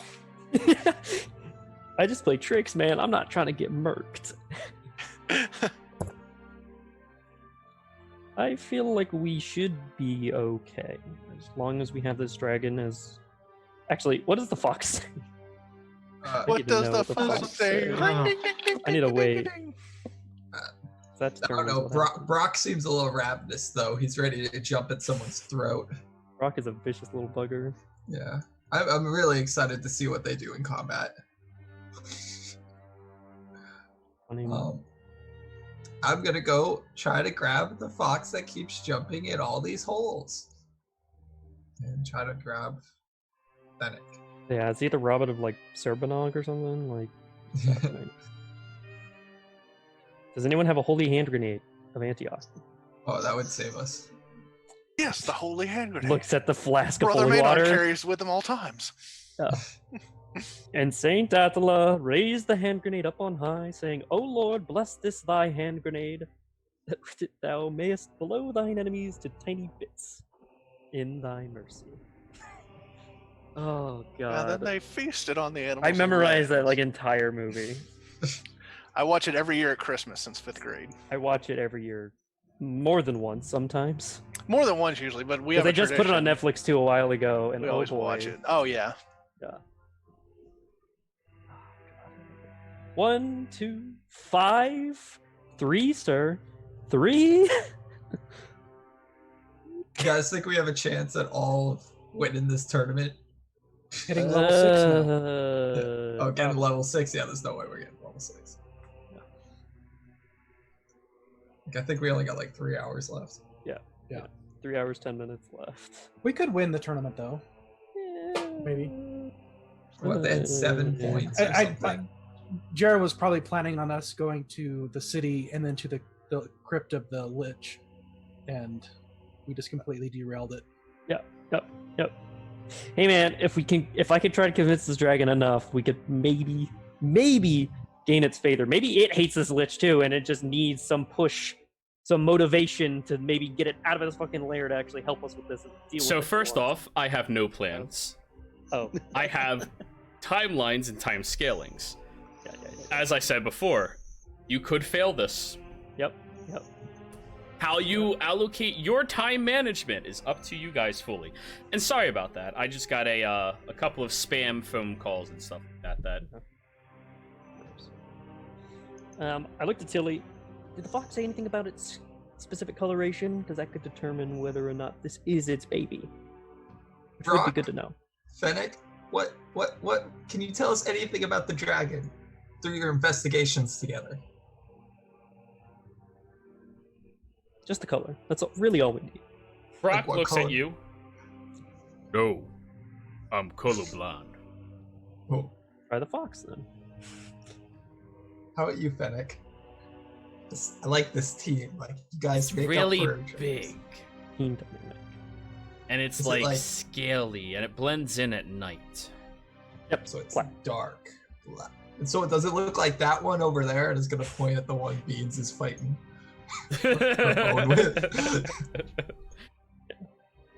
[SPEAKER 6] I just play tricks, man. I'm not trying to get murked. I feel like we should be okay, as long as we have this dragon as... Actually, what does the fox say?
[SPEAKER 7] What
[SPEAKER 6] need to
[SPEAKER 7] does
[SPEAKER 6] know
[SPEAKER 7] the
[SPEAKER 6] what the
[SPEAKER 7] fox
[SPEAKER 6] fox
[SPEAKER 7] say?
[SPEAKER 6] says.
[SPEAKER 7] Ring, ding, ding, ding,
[SPEAKER 6] I need to
[SPEAKER 7] ding,
[SPEAKER 6] wait.
[SPEAKER 7] ding, ding.
[SPEAKER 6] That
[SPEAKER 5] I don't
[SPEAKER 6] determines
[SPEAKER 5] know.
[SPEAKER 6] what happens.
[SPEAKER 5] Brock seems a little ravenous though. He's ready to jump at someone's throat.
[SPEAKER 6] Brock is a vicious little bugger.
[SPEAKER 5] Yeah, I'm really excited to see what they do in combat.
[SPEAKER 6] Funny.
[SPEAKER 5] I'm gonna go try to grab the fox that keeps jumping in all these holes, and try to grab Fennec.
[SPEAKER 6] Yeah, is he the rabbit of like Serbanog or something? Like, does anyone have a holy hand grenade of Antioch?
[SPEAKER 5] Oh, that would save us.
[SPEAKER 7] Yes, the holy hand grenade.
[SPEAKER 6] Looks at the flask of
[SPEAKER 7] Brother
[SPEAKER 6] holy
[SPEAKER 7] Maynard
[SPEAKER 6] water.
[SPEAKER 7] carries with him all times.
[SPEAKER 6] And Saint Attila raised the hand grenade up on high, saying, O Lord, bless this thy hand grenade, that with it thou mayest blow thine enemies to tiny bits in thy mercy. Oh,
[SPEAKER 7] And
[SPEAKER 6] God.
[SPEAKER 7] then they feasted on the animals.
[SPEAKER 6] I
[SPEAKER 7] and
[SPEAKER 6] memorized that
[SPEAKER 7] rams.
[SPEAKER 6] like entire movie.
[SPEAKER 7] I watch it every year at Christmas since 5th grade.
[SPEAKER 6] I watch it every year. More than once, sometimes.
[SPEAKER 7] More than once usually, but we
[SPEAKER 6] Because
[SPEAKER 7] have
[SPEAKER 6] they
[SPEAKER 7] a
[SPEAKER 6] just put it on
[SPEAKER 7] tradition.
[SPEAKER 6] Netflix too a while ago, and
[SPEAKER 7] We
[SPEAKER 6] oh
[SPEAKER 7] always
[SPEAKER 6] boy.
[SPEAKER 7] watch it. Oh yeah.
[SPEAKER 6] Yeah. 1, 2, 5, 3, sir. 3.
[SPEAKER 5] You guys think we have a chance at all of winning this tournament?
[SPEAKER 4] Hitting level 6 now.
[SPEAKER 5] Oh, getting level 6? Yeah, there's no way we're getting level 6.
[SPEAKER 6] No.
[SPEAKER 5] I think we only got like 3 hours left.
[SPEAKER 6] 3 hours, 10 minutes left.
[SPEAKER 4] We could win the tournament though. Maybe.
[SPEAKER 5] What, they had 7 points or something?
[SPEAKER 4] Jared was probably planning on us going to the city and then to the crypt of the Lich, and we just completely derailed it.
[SPEAKER 6] Yep. Hey man, if I can try to convince this dragon enough, we could maybe gain its favor. Maybe it hates this lich too, and it just needs some push, some motivation to maybe get it out of its fucking lair to actually help us with this. And deal
[SPEAKER 1] So
[SPEAKER 6] with it
[SPEAKER 1] first
[SPEAKER 6] for us.
[SPEAKER 1] off, I have no plans.
[SPEAKER 6] Oh,
[SPEAKER 1] I have timelines and time scalings.
[SPEAKER 6] yeah.
[SPEAKER 1] As I said before, you could fail this.
[SPEAKER 6] Yep.
[SPEAKER 1] How you allocate your time management is up to you guys fully. And sorry about that. I just got a couple of spam phone calls and stuff like that.
[SPEAKER 6] I looked at Tilly. Did the fox say anything about its specific coloration? Because that could determine whether or not this is its baby. Which would be
[SPEAKER 5] Brock?
[SPEAKER 6] good to know.
[SPEAKER 5] Fennec, what? Can you tell us anything about the dragon through your investigations together?
[SPEAKER 6] Just the color. That's really all we need.
[SPEAKER 1] Brock
[SPEAKER 5] what
[SPEAKER 1] looks
[SPEAKER 5] color?
[SPEAKER 1] at you. No, I'm colorblind.
[SPEAKER 5] Oh,
[SPEAKER 6] Try the fox then.
[SPEAKER 5] how about you, Fennec? I like this team. Like you guys
[SPEAKER 1] It's
[SPEAKER 5] make
[SPEAKER 1] really
[SPEAKER 5] up for each other.
[SPEAKER 1] big.
[SPEAKER 6] Team dynamic.
[SPEAKER 1] And it's
[SPEAKER 5] Is it
[SPEAKER 1] like,
[SPEAKER 5] like-
[SPEAKER 1] scaly, and it blends in at night.
[SPEAKER 6] Yep.
[SPEAKER 5] So it's
[SPEAKER 6] black.
[SPEAKER 5] dark black. And so does it look like that one over there? And it's gonna point at the one Beans is fighting. Owen with.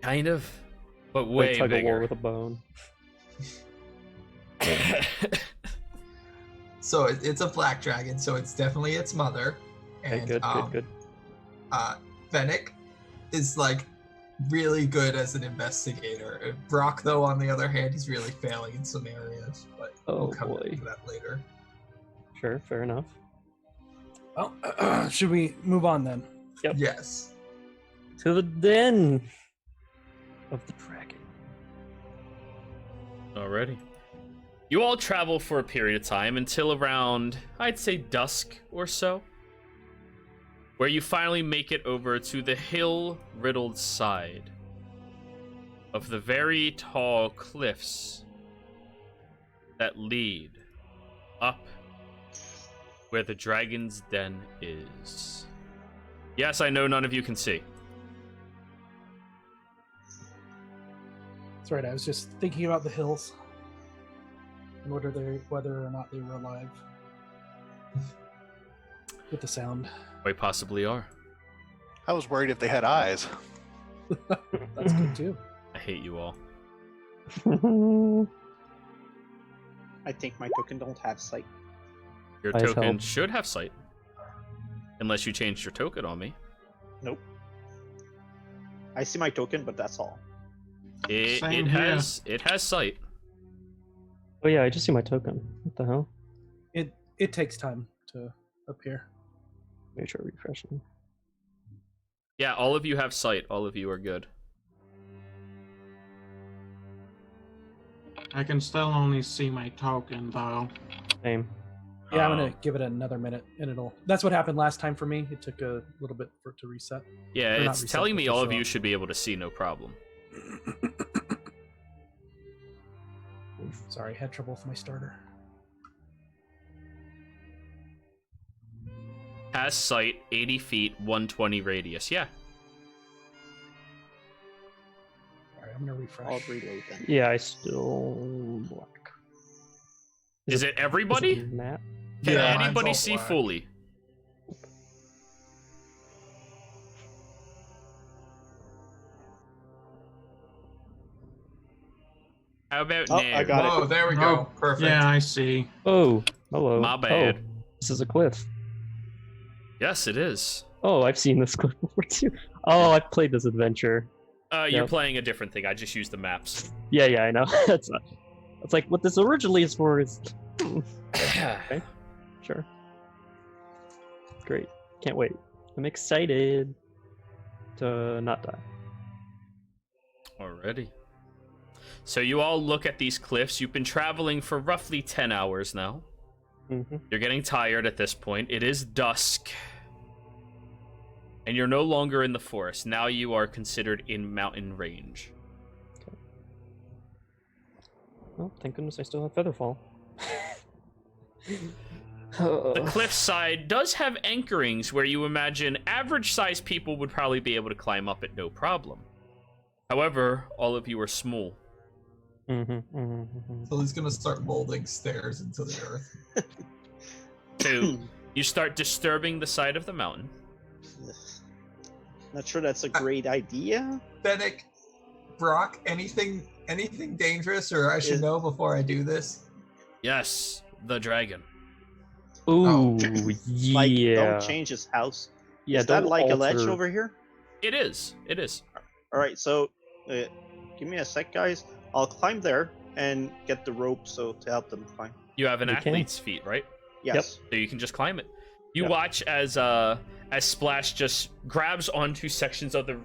[SPEAKER 1] Kind of, but
[SPEAKER 6] Like
[SPEAKER 1] way
[SPEAKER 6] tug of war
[SPEAKER 1] bigger.
[SPEAKER 6] with a bone.
[SPEAKER 5] So it's a black dragon. So it's definitely its mother.
[SPEAKER 6] Okay,
[SPEAKER 5] And
[SPEAKER 6] good.
[SPEAKER 5] Fennec is like really good as an investigator. Brock, though, on the other hand, he's really failing in some areas. But
[SPEAKER 6] Oh,
[SPEAKER 5] we'll come
[SPEAKER 6] boy.
[SPEAKER 5] to that later.
[SPEAKER 6] Sure, fair enough.
[SPEAKER 4] Well, should we move on then?
[SPEAKER 6] Yep.
[SPEAKER 5] Yes.
[SPEAKER 6] To the den of the dragon.
[SPEAKER 1] Alrighty. You all travel for a period of time until around, I'd say, dusk or so, where you finally make it over to the hill-riddled side of the very tall cliffs that lead up where the dragon's den is. Yes, I know none of you can see.
[SPEAKER 4] That's right. I was just thinking about the hills and whether or not they were alive with the sound.
[SPEAKER 1] Quite possibly are.
[SPEAKER 7] I was worried if they had eyes.
[SPEAKER 4] That's good too.
[SPEAKER 1] I hate you all.
[SPEAKER 2] I think my token don't have sight.
[SPEAKER 1] Your
[SPEAKER 6] Eyes
[SPEAKER 1] token
[SPEAKER 6] help.
[SPEAKER 1] should have sight. Unless you changed your token on me.
[SPEAKER 2] Nope. I see my token, but that's all.
[SPEAKER 1] It
[SPEAKER 3] Same
[SPEAKER 1] has sight.
[SPEAKER 6] Oh yeah, I just see my token. What the hell?
[SPEAKER 4] It takes time to appear.
[SPEAKER 6] Make sure refreshing.
[SPEAKER 1] Yeah, all of you have sight. All of you are good.
[SPEAKER 3] I can still only see my token though.
[SPEAKER 6] Same.
[SPEAKER 4] Yeah, I'm
[SPEAKER 1] Oh.
[SPEAKER 4] gonna give it another minute, and it'll. That's what happened last time for me. It took a little bit for it to reset.
[SPEAKER 1] Yeah,
[SPEAKER 4] Or not
[SPEAKER 1] it's
[SPEAKER 4] reset,
[SPEAKER 1] telling
[SPEAKER 4] but
[SPEAKER 1] me
[SPEAKER 4] to
[SPEAKER 1] all of
[SPEAKER 4] show
[SPEAKER 1] you
[SPEAKER 4] up.
[SPEAKER 1] should be able to see, no problem.
[SPEAKER 4] Sorry, had trouble with my starter.
[SPEAKER 1] Has sight, 80 feet, 120 radius. Yeah.
[SPEAKER 4] All right, I'm gonna refresh.
[SPEAKER 2] I'll reload then.
[SPEAKER 6] Yeah, I still black.
[SPEAKER 1] Is it everybody?
[SPEAKER 6] Is it Matt?
[SPEAKER 1] Can
[SPEAKER 5] Yeah, mine's
[SPEAKER 1] anybody
[SPEAKER 5] all
[SPEAKER 1] see
[SPEAKER 5] black.
[SPEAKER 1] fully? How about
[SPEAKER 2] Oh,
[SPEAKER 1] now?
[SPEAKER 2] I got it.
[SPEAKER 5] Oh, there we go.
[SPEAKER 3] Oh,
[SPEAKER 5] Perfect.
[SPEAKER 3] Yeah, I see.
[SPEAKER 6] Oh, hello.
[SPEAKER 1] My bad.
[SPEAKER 6] Oh, this is a cliff.
[SPEAKER 1] Yes, it is.
[SPEAKER 6] Oh, I've seen this cliff before too. Oh, I've played this adventure.
[SPEAKER 1] You're
[SPEAKER 6] Yep.
[SPEAKER 1] playing a different thing. I just used the maps.
[SPEAKER 6] Yeah, I know. It's like what this originally is for is. Okay, sure. Great. Can't wait. I'm excited to not die.
[SPEAKER 1] Alrighty. So you all look at these cliffs. You've been traveling for roughly 10 hours now.
[SPEAKER 6] Mm-hmm.
[SPEAKER 1] You're getting tired at this point. It is dusk. And you're no longer in the forest. Now you are considered in mountain range.
[SPEAKER 6] Well, thank goodness I still have Featherfall.
[SPEAKER 1] The cliffside does have anchorings where you imagine average-sized people would probably be able to climb up it no problem. However, all of you are small.
[SPEAKER 5] So he's gonna start molding stairs into the earth.
[SPEAKER 1] So you start disturbing the side of the mountain.
[SPEAKER 2] Not sure that's a great idea.
[SPEAKER 5] Fennec, Brock, anything dangerous, or I should know before I do this?
[SPEAKER 1] Yes, the dragon.
[SPEAKER 6] Ooh, yeah.
[SPEAKER 2] Like, don't change his house.
[SPEAKER 6] Yeah,
[SPEAKER 2] Is that
[SPEAKER 6] don't
[SPEAKER 2] like a ledge
[SPEAKER 6] alter-
[SPEAKER 2] over here?
[SPEAKER 1] It is. It is.
[SPEAKER 2] All right, so give me a sec, guys. I'll climb there and get the rope so to help them climb.
[SPEAKER 1] You have an
[SPEAKER 6] You can.
[SPEAKER 1] athlete's feet, right?
[SPEAKER 2] Yes.
[SPEAKER 1] So you can just climb it. You
[SPEAKER 2] Yep.
[SPEAKER 1] watch as Splash just grabs onto sections of the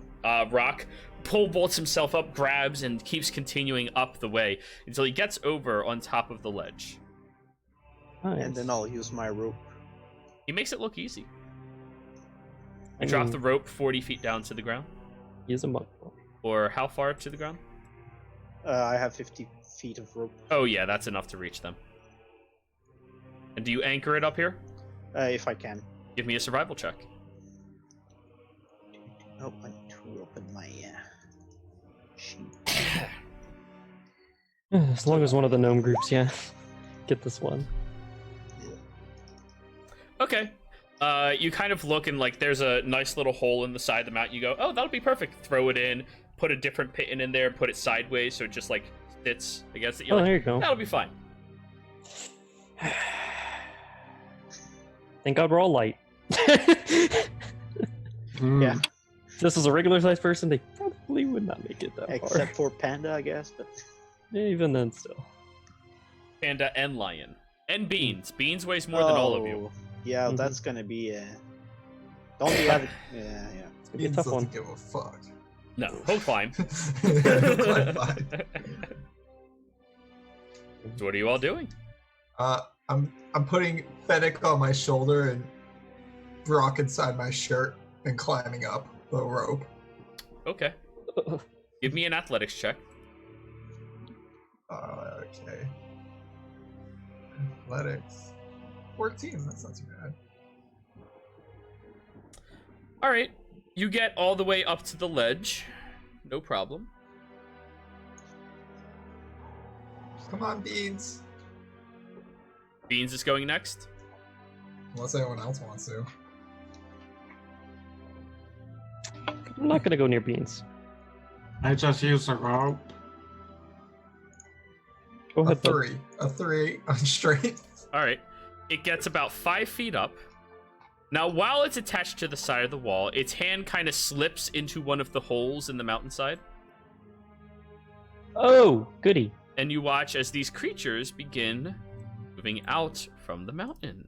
[SPEAKER 1] rock, pole vaults himself up, grabs, and keeps continuing up the way until he gets over on top of the ledge.
[SPEAKER 6] Nice.
[SPEAKER 2] And then I'll use my rope.
[SPEAKER 1] He makes it look easy.
[SPEAKER 6] I
[SPEAKER 1] You drop
[SPEAKER 6] mean,
[SPEAKER 1] the rope 40 feet down to the ground.
[SPEAKER 6] Use a monk.
[SPEAKER 1] Or how far to the ground?
[SPEAKER 2] I have 50 feet of rope.
[SPEAKER 1] Oh yeah, that's enough to reach them. And do you anchor it up here?
[SPEAKER 2] If I can.
[SPEAKER 1] Give me a survival check.
[SPEAKER 2] Oh, I need to open my sheet.
[SPEAKER 6] As long as one of the gnome groups, yeah. Get this one.
[SPEAKER 1] Okay. You kind of look and like there's a nice little hole in the side of the mountain. You go, oh, that'll be perfect. Throw it in, put a different pin in there, put it sideways so it just like sits against it. You're
[SPEAKER 6] Oh,
[SPEAKER 1] like,
[SPEAKER 6] there you go.
[SPEAKER 1] that'll be fine.
[SPEAKER 6] Thank God we're all light.
[SPEAKER 2] Yeah.
[SPEAKER 6] If this was a regular sized person, they probably would not make it that far.
[SPEAKER 2] Except for Panda, I guess. But
[SPEAKER 6] Even then, still.
[SPEAKER 1] Panda and Lion. And Beans. Beans weighs more than all of you.
[SPEAKER 2] Yeah,
[SPEAKER 6] Mhm.
[SPEAKER 2] that's gonna be Don't be having. Yeah.
[SPEAKER 6] It's gonna be a
[SPEAKER 5] Beans
[SPEAKER 6] tough
[SPEAKER 5] doesn't
[SPEAKER 6] one.
[SPEAKER 5] give a fuck.
[SPEAKER 1] No, he'll climb.
[SPEAKER 5] Climb fine.
[SPEAKER 1] So what are you all doing?
[SPEAKER 5] I'm putting Fennec on my shoulder and Brock inside my shirt and climbing up the rope.
[SPEAKER 1] Okay. Give me an athletics check.
[SPEAKER 5] Okay. Athletics. 14, that's not too bad.
[SPEAKER 1] All right. You get all the way up to the ledge. No problem.
[SPEAKER 5] Come on, Beans.
[SPEAKER 1] Beans is going next.
[SPEAKER 5] Unless anyone else wants to.
[SPEAKER 6] I'm not gonna go near beans.
[SPEAKER 3] I just use the rope.
[SPEAKER 6] Go
[SPEAKER 5] A
[SPEAKER 6] ahead, bud.
[SPEAKER 5] 3. A 3 on straight.
[SPEAKER 1] All right. It gets about 5 feet up. Now, while it's attached to the side of the wall, its hand kind of slips into one of the holes in the mountainside.
[SPEAKER 6] Oh, goody.
[SPEAKER 1] And you watch as these creatures begin moving out from the mountain.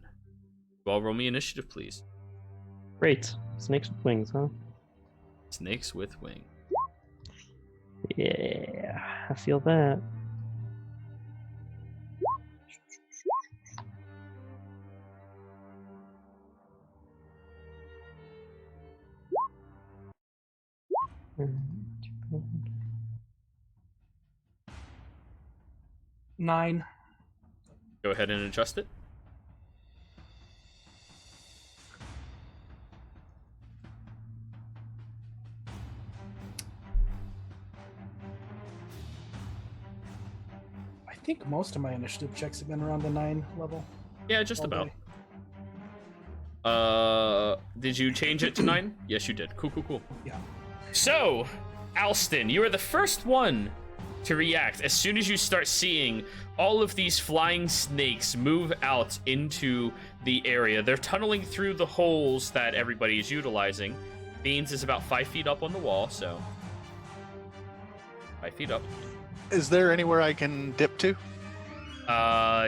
[SPEAKER 1] You all roll me initiative, please.
[SPEAKER 6] Great. Snakes with wings, huh?
[SPEAKER 1] Snakes with wings.
[SPEAKER 6] Yeah, I feel that.
[SPEAKER 4] Nine.
[SPEAKER 1] Go ahead and adjust it.
[SPEAKER 4] I think most of my initiative checks have been around the 9 level.
[SPEAKER 1] Yeah, just
[SPEAKER 4] all
[SPEAKER 1] about.
[SPEAKER 4] day.
[SPEAKER 1] Did you change it to 9? Yes, you did. Cool, cool, cool.
[SPEAKER 4] Yeah.
[SPEAKER 1] So, Alston, you are the first one to react as soon as you start seeing all of these flying snakes move out into the area. They're tunneling through the holes that everybody is utilizing. Beans is about 5 feet up on the wall, so 5 feet up.
[SPEAKER 7] Is there anywhere I can dip to?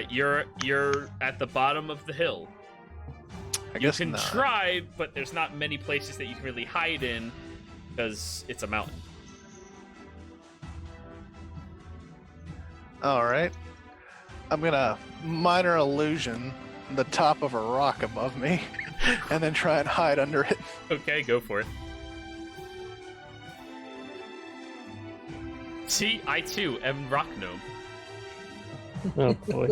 [SPEAKER 1] You're at the bottom of the hill.
[SPEAKER 7] I
[SPEAKER 1] You
[SPEAKER 7] guess
[SPEAKER 1] can
[SPEAKER 7] not.
[SPEAKER 1] try, but there's not many places that you can really hide in because it's a mountain.
[SPEAKER 7] All right. I'm gonna minor illusion the top of a rock above me, and then try and hide under it.
[SPEAKER 1] Okay, go for it. See, I too am Rock Gnome.
[SPEAKER 6] Oh boy.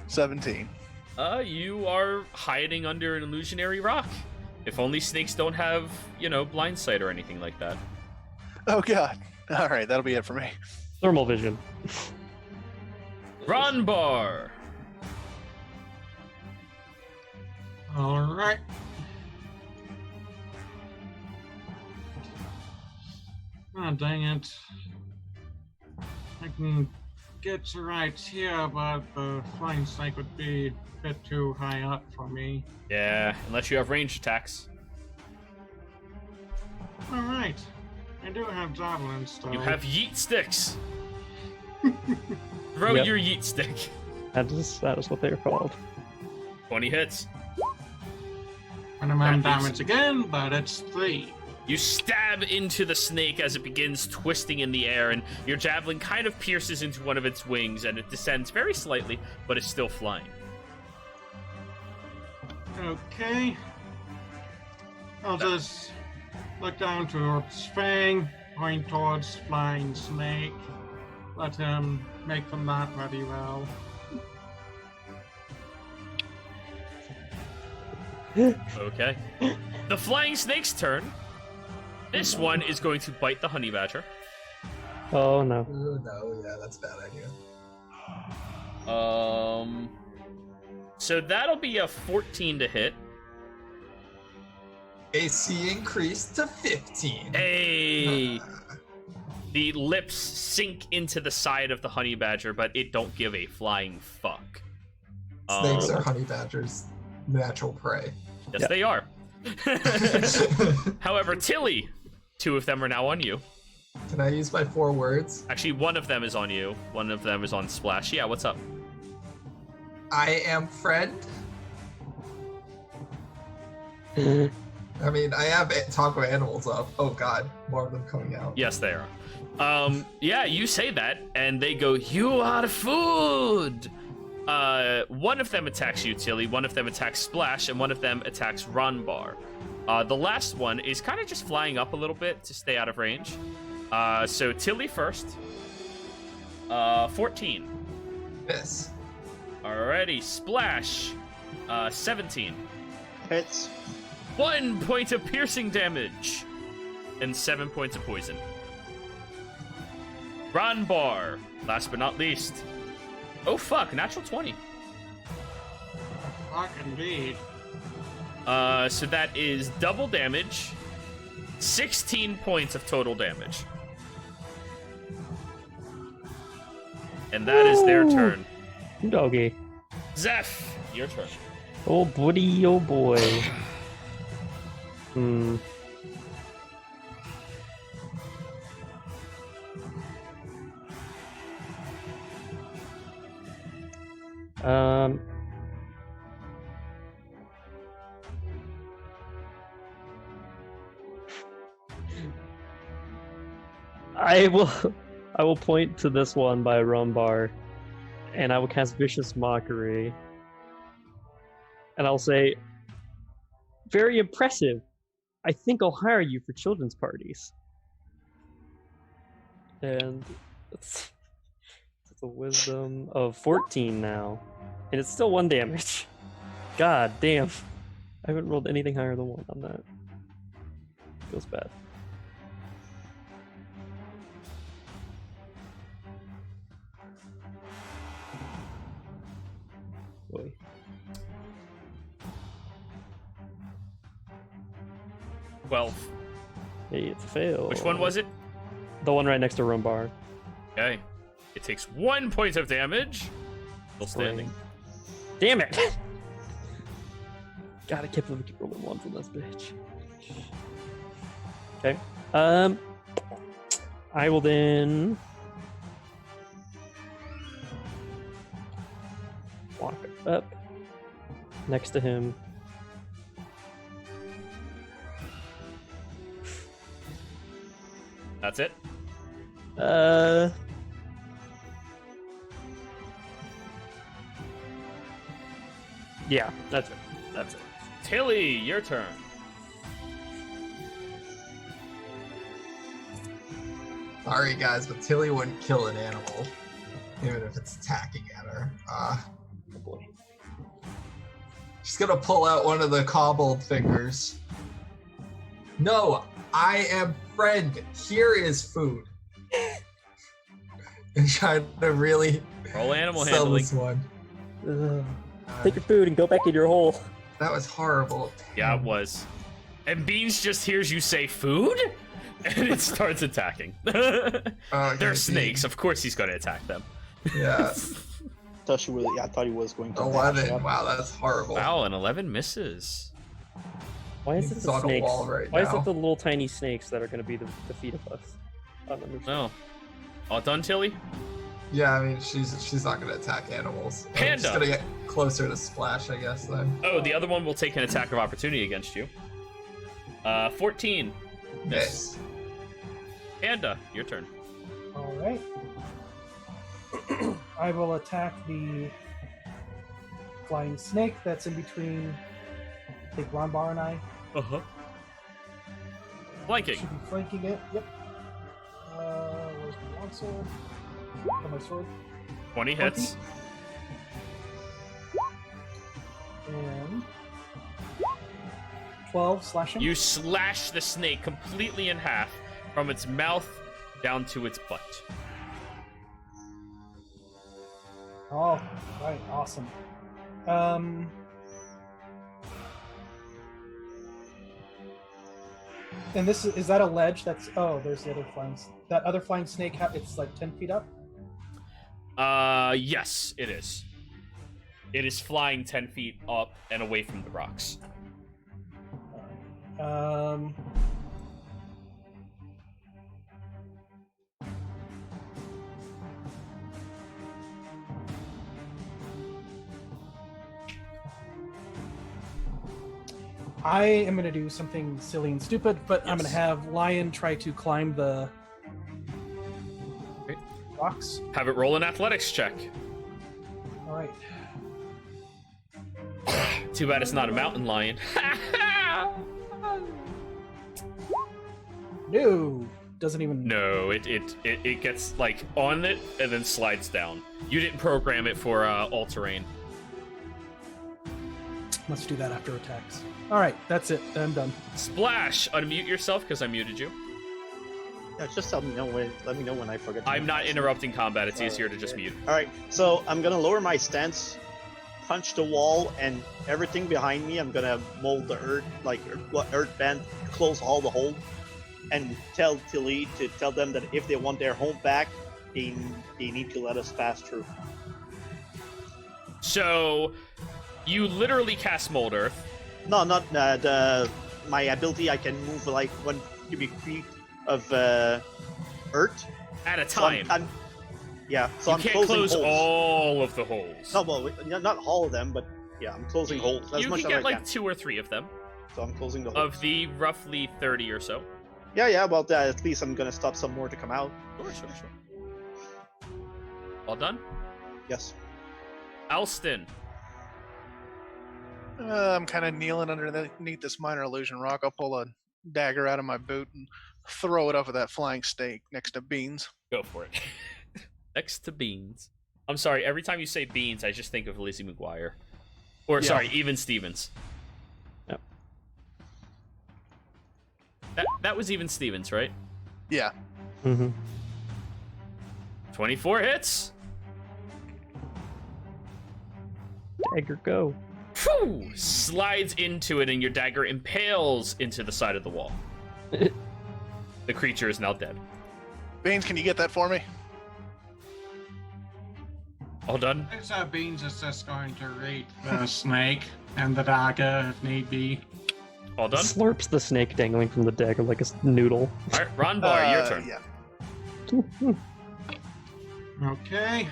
[SPEAKER 7] 17.
[SPEAKER 1] You are hiding under an illusionary rock. If only snakes don't have, blind sight or anything like that.
[SPEAKER 7] Oh god. All right, that'll be it for me.
[SPEAKER 6] Thermal vision.
[SPEAKER 1] Ronbar.
[SPEAKER 3] All right. Oh, dang it. I can get to right here, but the flying snake would be a bit too high up for me.
[SPEAKER 1] Yeah, unless you have ranged attacks.
[SPEAKER 3] All right. I do have javelins, though.
[SPEAKER 1] You have yeet sticks. Throw
[SPEAKER 6] Yep.
[SPEAKER 1] your yeet stick.
[SPEAKER 6] That is what they're called.
[SPEAKER 1] 20 hits.
[SPEAKER 3] Minimum
[SPEAKER 1] That is-
[SPEAKER 3] damage again, but it's 3.
[SPEAKER 1] You stab into the snake as it begins twisting in the air, and your javelin kind of pierces into one of its wings, and it descends very slightly, but is still flying.
[SPEAKER 3] Okay. I'll just look down towards Fang, point towards flying snake. Let him make them that ready well.
[SPEAKER 1] Okay. The flying snake's turn. This one is going to bite the honey badger.
[SPEAKER 6] Oh no.
[SPEAKER 5] Ooh, no, yeah, that's a bad idea.
[SPEAKER 1] So that'll be a 14 to hit.
[SPEAKER 5] AC increased to 15.
[SPEAKER 1] Hey! The lips sink into the side of the honey badger, but it don't give a flying fuck.
[SPEAKER 5] Snakes are honey badgers' natural prey.
[SPEAKER 1] Yes,
[SPEAKER 6] Yep.
[SPEAKER 1] they are. However, Tilly, 2 of them are now on you.
[SPEAKER 5] Can I use my 4 words?
[SPEAKER 1] Actually, one of them is on you. One of them is on Splash. Yeah, what's up?
[SPEAKER 5] I am friend. I mean, I have talk with animals up. Oh god, more of them coming out.
[SPEAKER 1] Yes, they are. Yeah, you say that, and they go, "You are food!" One of them attacks you, Tilly. One of them attacks Splash, and one of them attacks Ronbar. The last one is kind of just flying up a little bit to stay out of range. So Tilly first. 14.
[SPEAKER 5] Yes.
[SPEAKER 1] Alrighty, Splash. 17.
[SPEAKER 2] Hits.
[SPEAKER 1] 1 point of piercing damage. And 7 points of poison. Ronbar, last but not least. Oh fuck, natural 20.
[SPEAKER 3] Fuck indeed.
[SPEAKER 1] So that is double damage. 16 points of total damage. And that is their turn.
[SPEAKER 6] Doggy.
[SPEAKER 1] Zeph, your turn.
[SPEAKER 6] Oh buddy, oh boy. Hmm. I will point to this one by Rumbar, and I will cast Vicious Mockery. And I'll say, very impressive. I think I'll hire you for children's parties. And it's a wisdom of 14 now. And it's still 1 damage. God damn. I haven't rolled anything higher than 1 on that. Feels bad. Boy.
[SPEAKER 1] Well,
[SPEAKER 6] Hey, it's a fail.
[SPEAKER 1] which one was it?
[SPEAKER 6] The one right next to Rumbar.
[SPEAKER 1] Okay. It takes 1 point of damage. Still standing.
[SPEAKER 6] Damn it! God, I can't believe we keep rolling 1s on this bitch. Okay. I will then walk up next to him.
[SPEAKER 1] That's it?
[SPEAKER 6] Yeah, that's it. That's it.
[SPEAKER 1] Tilly, your turn.
[SPEAKER 5] Sorry guys, but Tilly wouldn't kill an animal, even if it's attacking at her.
[SPEAKER 6] Oh boy.
[SPEAKER 5] She's gonna pull out one of the cobbled fingers. No, I am friend. Here is food. and trying to really
[SPEAKER 1] Roll animal
[SPEAKER 5] sell
[SPEAKER 1] handling.
[SPEAKER 5] this one.
[SPEAKER 6] Ugh. Take your food and go back in your hole.
[SPEAKER 5] That was horrible.
[SPEAKER 1] Yeah, it
[SPEAKER 5] Damn.
[SPEAKER 1] was. And Beans just hears you say food, and it starts attacking.
[SPEAKER 5] Okay,
[SPEAKER 1] They're snakes. Of course he's going to attack them.
[SPEAKER 5] Yeah.
[SPEAKER 2] I thought he was going to.
[SPEAKER 5] 11. Wow, that's horrible.
[SPEAKER 1] Wow, an 11 misses.
[SPEAKER 6] Why is
[SPEAKER 5] He's
[SPEAKER 6] it the
[SPEAKER 5] on a
[SPEAKER 6] snakes?
[SPEAKER 5] wall right
[SPEAKER 6] Why is
[SPEAKER 5] now.
[SPEAKER 6] it the little tiny snakes that are going to be the defeat of us? I don't understand.
[SPEAKER 1] No. All done, Tilly?
[SPEAKER 5] Yeah, I mean, she's not gonna attack animals.
[SPEAKER 1] Panda.
[SPEAKER 5] She's gonna get closer to Splash, I guess, then.
[SPEAKER 1] Oh, the other one will take an attack of opportunity against you. 14.
[SPEAKER 5] Miss.
[SPEAKER 1] Panda, your turn.
[SPEAKER 4] All right. I will attack the flying snake that's in between, I think, Ronbar and I.
[SPEAKER 1] Uh-huh. Flanking.
[SPEAKER 4] Should be flanking it. Yep. Where's my longsword? Oh, my sword.
[SPEAKER 1] 20 hits.
[SPEAKER 4] And 12 slashing.
[SPEAKER 1] You slash the snake completely in half from its mouth down to its butt.
[SPEAKER 4] Oh, right, awesome. And this is that a ledge? That's there's the other flying. That other flying snake. It's like 10 feet up.
[SPEAKER 1] Yes, it is. It is flying 10 feet up and away from the rocks.
[SPEAKER 4] I am going to do something silly and stupid, but I'm going
[SPEAKER 1] Yes.
[SPEAKER 4] to have Lion try to climb the
[SPEAKER 1] Okay.
[SPEAKER 4] rocks.
[SPEAKER 1] Have it roll an athletics check.
[SPEAKER 4] All right.
[SPEAKER 1] Too bad it's not a mountain lion.
[SPEAKER 4] No, doesn't even.
[SPEAKER 1] No, it gets like on it and then slides down. You didn't program it for all terrain.
[SPEAKER 4] Let's do that after attacks. All right, that's it. I'm done.
[SPEAKER 1] Splash, unmute yourself because I muted you.
[SPEAKER 2] Yeah, just let me know when I forget. to
[SPEAKER 1] I'm
[SPEAKER 2] mute
[SPEAKER 1] not
[SPEAKER 2] myself.
[SPEAKER 1] interrupting combat. It's easier to just mute.
[SPEAKER 2] All right, so I'm gonna lower my stance, punch the wall, and everything behind me. I'm gonna mold the earth, earth band, close all the holes, and tell Tilly to tell them that if they want their home back, they need to let us pass through.
[SPEAKER 1] So, you literally cast Mold Earth.
[SPEAKER 2] No, not my ability. I can move like 1 cubic feet of earth
[SPEAKER 1] At a
[SPEAKER 2] So
[SPEAKER 1] time.
[SPEAKER 2] yeah. So
[SPEAKER 1] You
[SPEAKER 2] I'm
[SPEAKER 1] can't
[SPEAKER 2] closing
[SPEAKER 1] close
[SPEAKER 2] holes.
[SPEAKER 1] all of the holes.
[SPEAKER 2] No, well, not all of them, but yeah, I'm closing holes as
[SPEAKER 1] You
[SPEAKER 2] much
[SPEAKER 1] can
[SPEAKER 2] as I
[SPEAKER 1] get like
[SPEAKER 2] can.
[SPEAKER 1] 2 or 3 of them.
[SPEAKER 2] So I'm closing the holes.
[SPEAKER 1] Of the roughly 30 or so.
[SPEAKER 2] Yeah. Well, at least I'm gonna stop some more to come out.
[SPEAKER 1] Sure. All done?
[SPEAKER 2] Yes.
[SPEAKER 1] Alston.
[SPEAKER 7] I'm kind of kneeling underneath this minor illusion rock. I'll pull a dagger out of my boot and throw it up at that flying snake next to Beans.
[SPEAKER 1] Go for it. Next to Beans. I'm sorry, every time you say Beans, I just think of Lizzie McGuire. Or,
[SPEAKER 7] Yeah.
[SPEAKER 1] sorry, Even Stevens.
[SPEAKER 6] Yep.
[SPEAKER 1] That was Even Stevens, right?
[SPEAKER 7] Yeah.
[SPEAKER 6] Mm-hmm.
[SPEAKER 1] 24 hits.
[SPEAKER 6] Dagger, go.
[SPEAKER 1] Phew! Slides into it, and your dagger impales into the side of the wall. The creature is now dead.
[SPEAKER 7] Beans, can you get that for me?
[SPEAKER 1] All done?
[SPEAKER 3] It's Beans is just going to raid the snake and the dagger if need be.
[SPEAKER 1] All done?
[SPEAKER 6] Slurps the snake dangling from the dagger like a noodle.
[SPEAKER 1] All right, Ronbar, your turn.
[SPEAKER 7] Yeah.
[SPEAKER 3] Okay.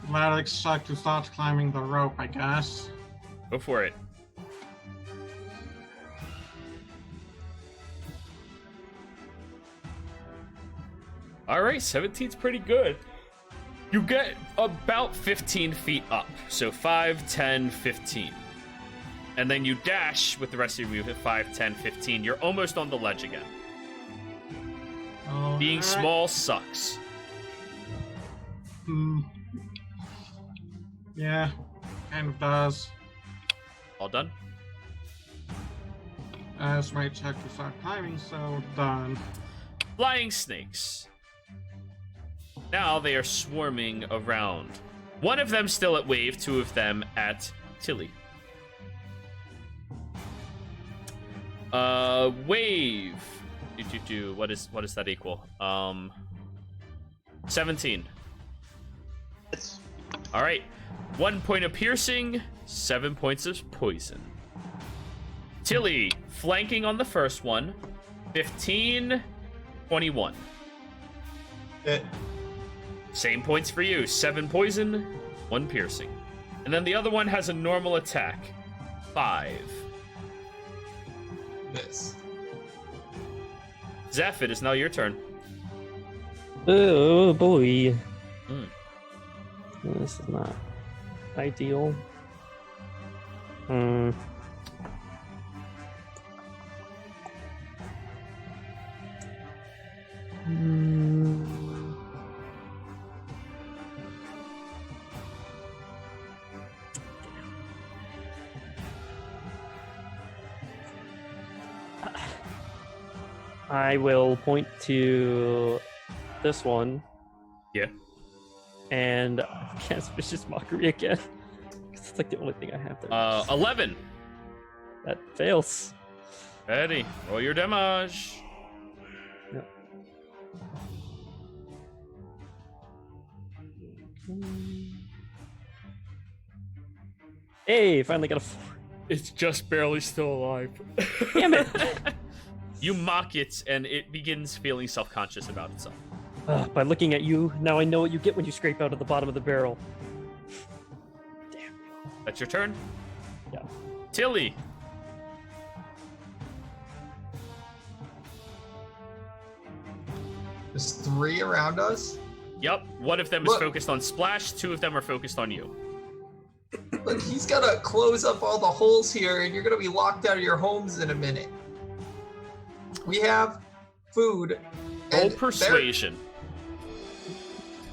[SPEAKER 3] Let us like to start climbing the rope, I guess.
[SPEAKER 1] Go for it. All right, 17's pretty good. You get about 15 feet up. So 5, 10, 15. And then you dash with the rest of your move at 5, 10, 15. You're almost on the ledge again. Being
[SPEAKER 3] Alright.
[SPEAKER 1] small sucks.
[SPEAKER 3] Yeah, kind of does.
[SPEAKER 1] All done?
[SPEAKER 3] As my check to start climbing, so done.
[SPEAKER 1] Flying snakes. Now they are swarming around. One of them still at Wave, two of them at Tilly. Wave. What does that equal? 17.
[SPEAKER 2] It's
[SPEAKER 1] All right. 1 point of piercing, 7 points of poison. Tilly, flanking on the first one. 15, 21.
[SPEAKER 5] Hit.
[SPEAKER 1] Same points for you. 7 poison, 1 piercing. And then the other one has a normal attack. 5.
[SPEAKER 5] Miss.
[SPEAKER 1] Zeph, it is now your turn.
[SPEAKER 6] Oh boy.
[SPEAKER 1] Mm.
[SPEAKER 6] This is not ideal. Hmm. I will point to this one.
[SPEAKER 1] Yeah.
[SPEAKER 6] And cast Vicious Mockery again. 'Cause it's like the only thing I have there.
[SPEAKER 1] 11.
[SPEAKER 6] That fails.
[SPEAKER 1] Ready. Roll your damage.
[SPEAKER 6] No. Hey, finally got a 4.
[SPEAKER 1] It's just barely still alive.
[SPEAKER 6] Damn it!
[SPEAKER 1] You mock it, and it begins feeling self-conscious about itself.
[SPEAKER 6] By looking at you, now I know what you get when you scrape out of the bottom of the barrel. Damn.
[SPEAKER 1] That's your turn?
[SPEAKER 6] Yeah.
[SPEAKER 1] Tilly.
[SPEAKER 5] There's 3 around us.
[SPEAKER 1] Yep. One of them is
[SPEAKER 5] Look.
[SPEAKER 1] focused on Splash. 2 of them are focused on you.
[SPEAKER 5] Look, he's gonna close up all the holes here, and you're gonna be locked out of your homes in a minute. We have food.
[SPEAKER 1] Roll
[SPEAKER 5] and
[SPEAKER 1] persuasion.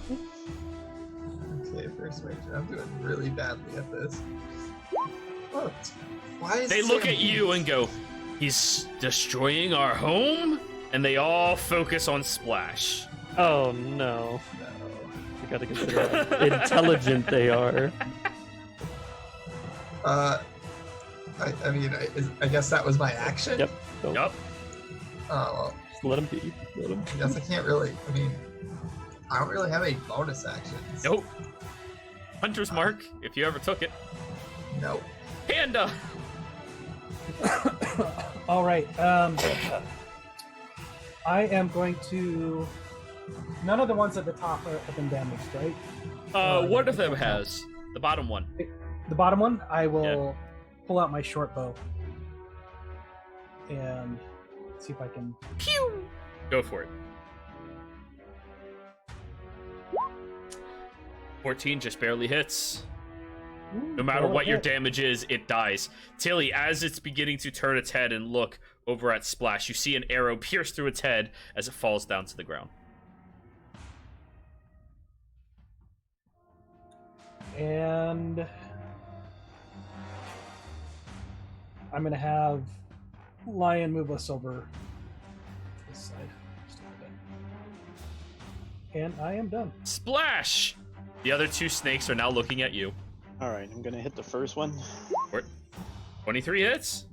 [SPEAKER 5] Okay, persuasion. I'm doing really badly at this. What? Why is
[SPEAKER 1] They look
[SPEAKER 5] Sam
[SPEAKER 1] at you and go, "He's destroying our home?" And they all focus on Splash.
[SPEAKER 6] Oh no. You gotta consider how intelligent they are.
[SPEAKER 5] I mean, I guess that was my action.
[SPEAKER 6] Yep. So
[SPEAKER 1] Yup.
[SPEAKER 5] Oh, well,
[SPEAKER 6] just let him be. Let him.
[SPEAKER 5] I guess I can't really. I mean, I don't really have any bonus actions.
[SPEAKER 1] Nope. Hunter's Mark, if you ever took it.
[SPEAKER 5] Nope.
[SPEAKER 1] Panda!
[SPEAKER 4] All right. I am going to. None of the ones at the top have been damaged, right?
[SPEAKER 1] One of them has. The bottom one.
[SPEAKER 4] The bottom one, I will pull out my short bow and see if I can.
[SPEAKER 1] Pew! Go for it. 14 just barely hits. No matter what your damage is, it dies. Tilly, as it's beginning to turn its head and look over at Splash, you see an arrow pierce through its head as it falls down to the ground.
[SPEAKER 4] And I'm going to have Lion move us over this side. Just a little bit. And I am done.
[SPEAKER 1] Splash! The other 2 snakes are now looking at you.
[SPEAKER 2] all right. I'm gonna hit the first one.
[SPEAKER 1] 23 hits.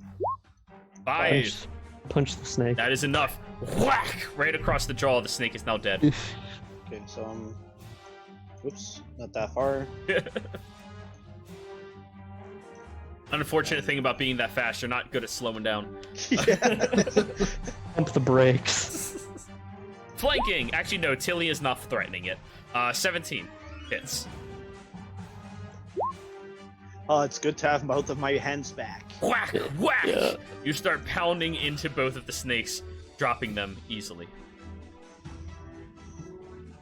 [SPEAKER 1] 5.
[SPEAKER 6] Punch the snake.
[SPEAKER 1] That is enough. Whack! Right across the jaw. The snake is now dead.
[SPEAKER 2] Okay, so oops, not that far.
[SPEAKER 1] Unfortunate thing about being that fast, you're not good at slowing down.
[SPEAKER 2] Yeah.
[SPEAKER 6] Pump the brakes.
[SPEAKER 1] Flanking! Actually, no, Tilly is not threatening it. 17 hits.
[SPEAKER 2] Oh, it's good to have both of my hands back.
[SPEAKER 1] Whack! Whack!
[SPEAKER 6] Yeah.
[SPEAKER 1] You start pounding into both of the snakes, dropping them easily.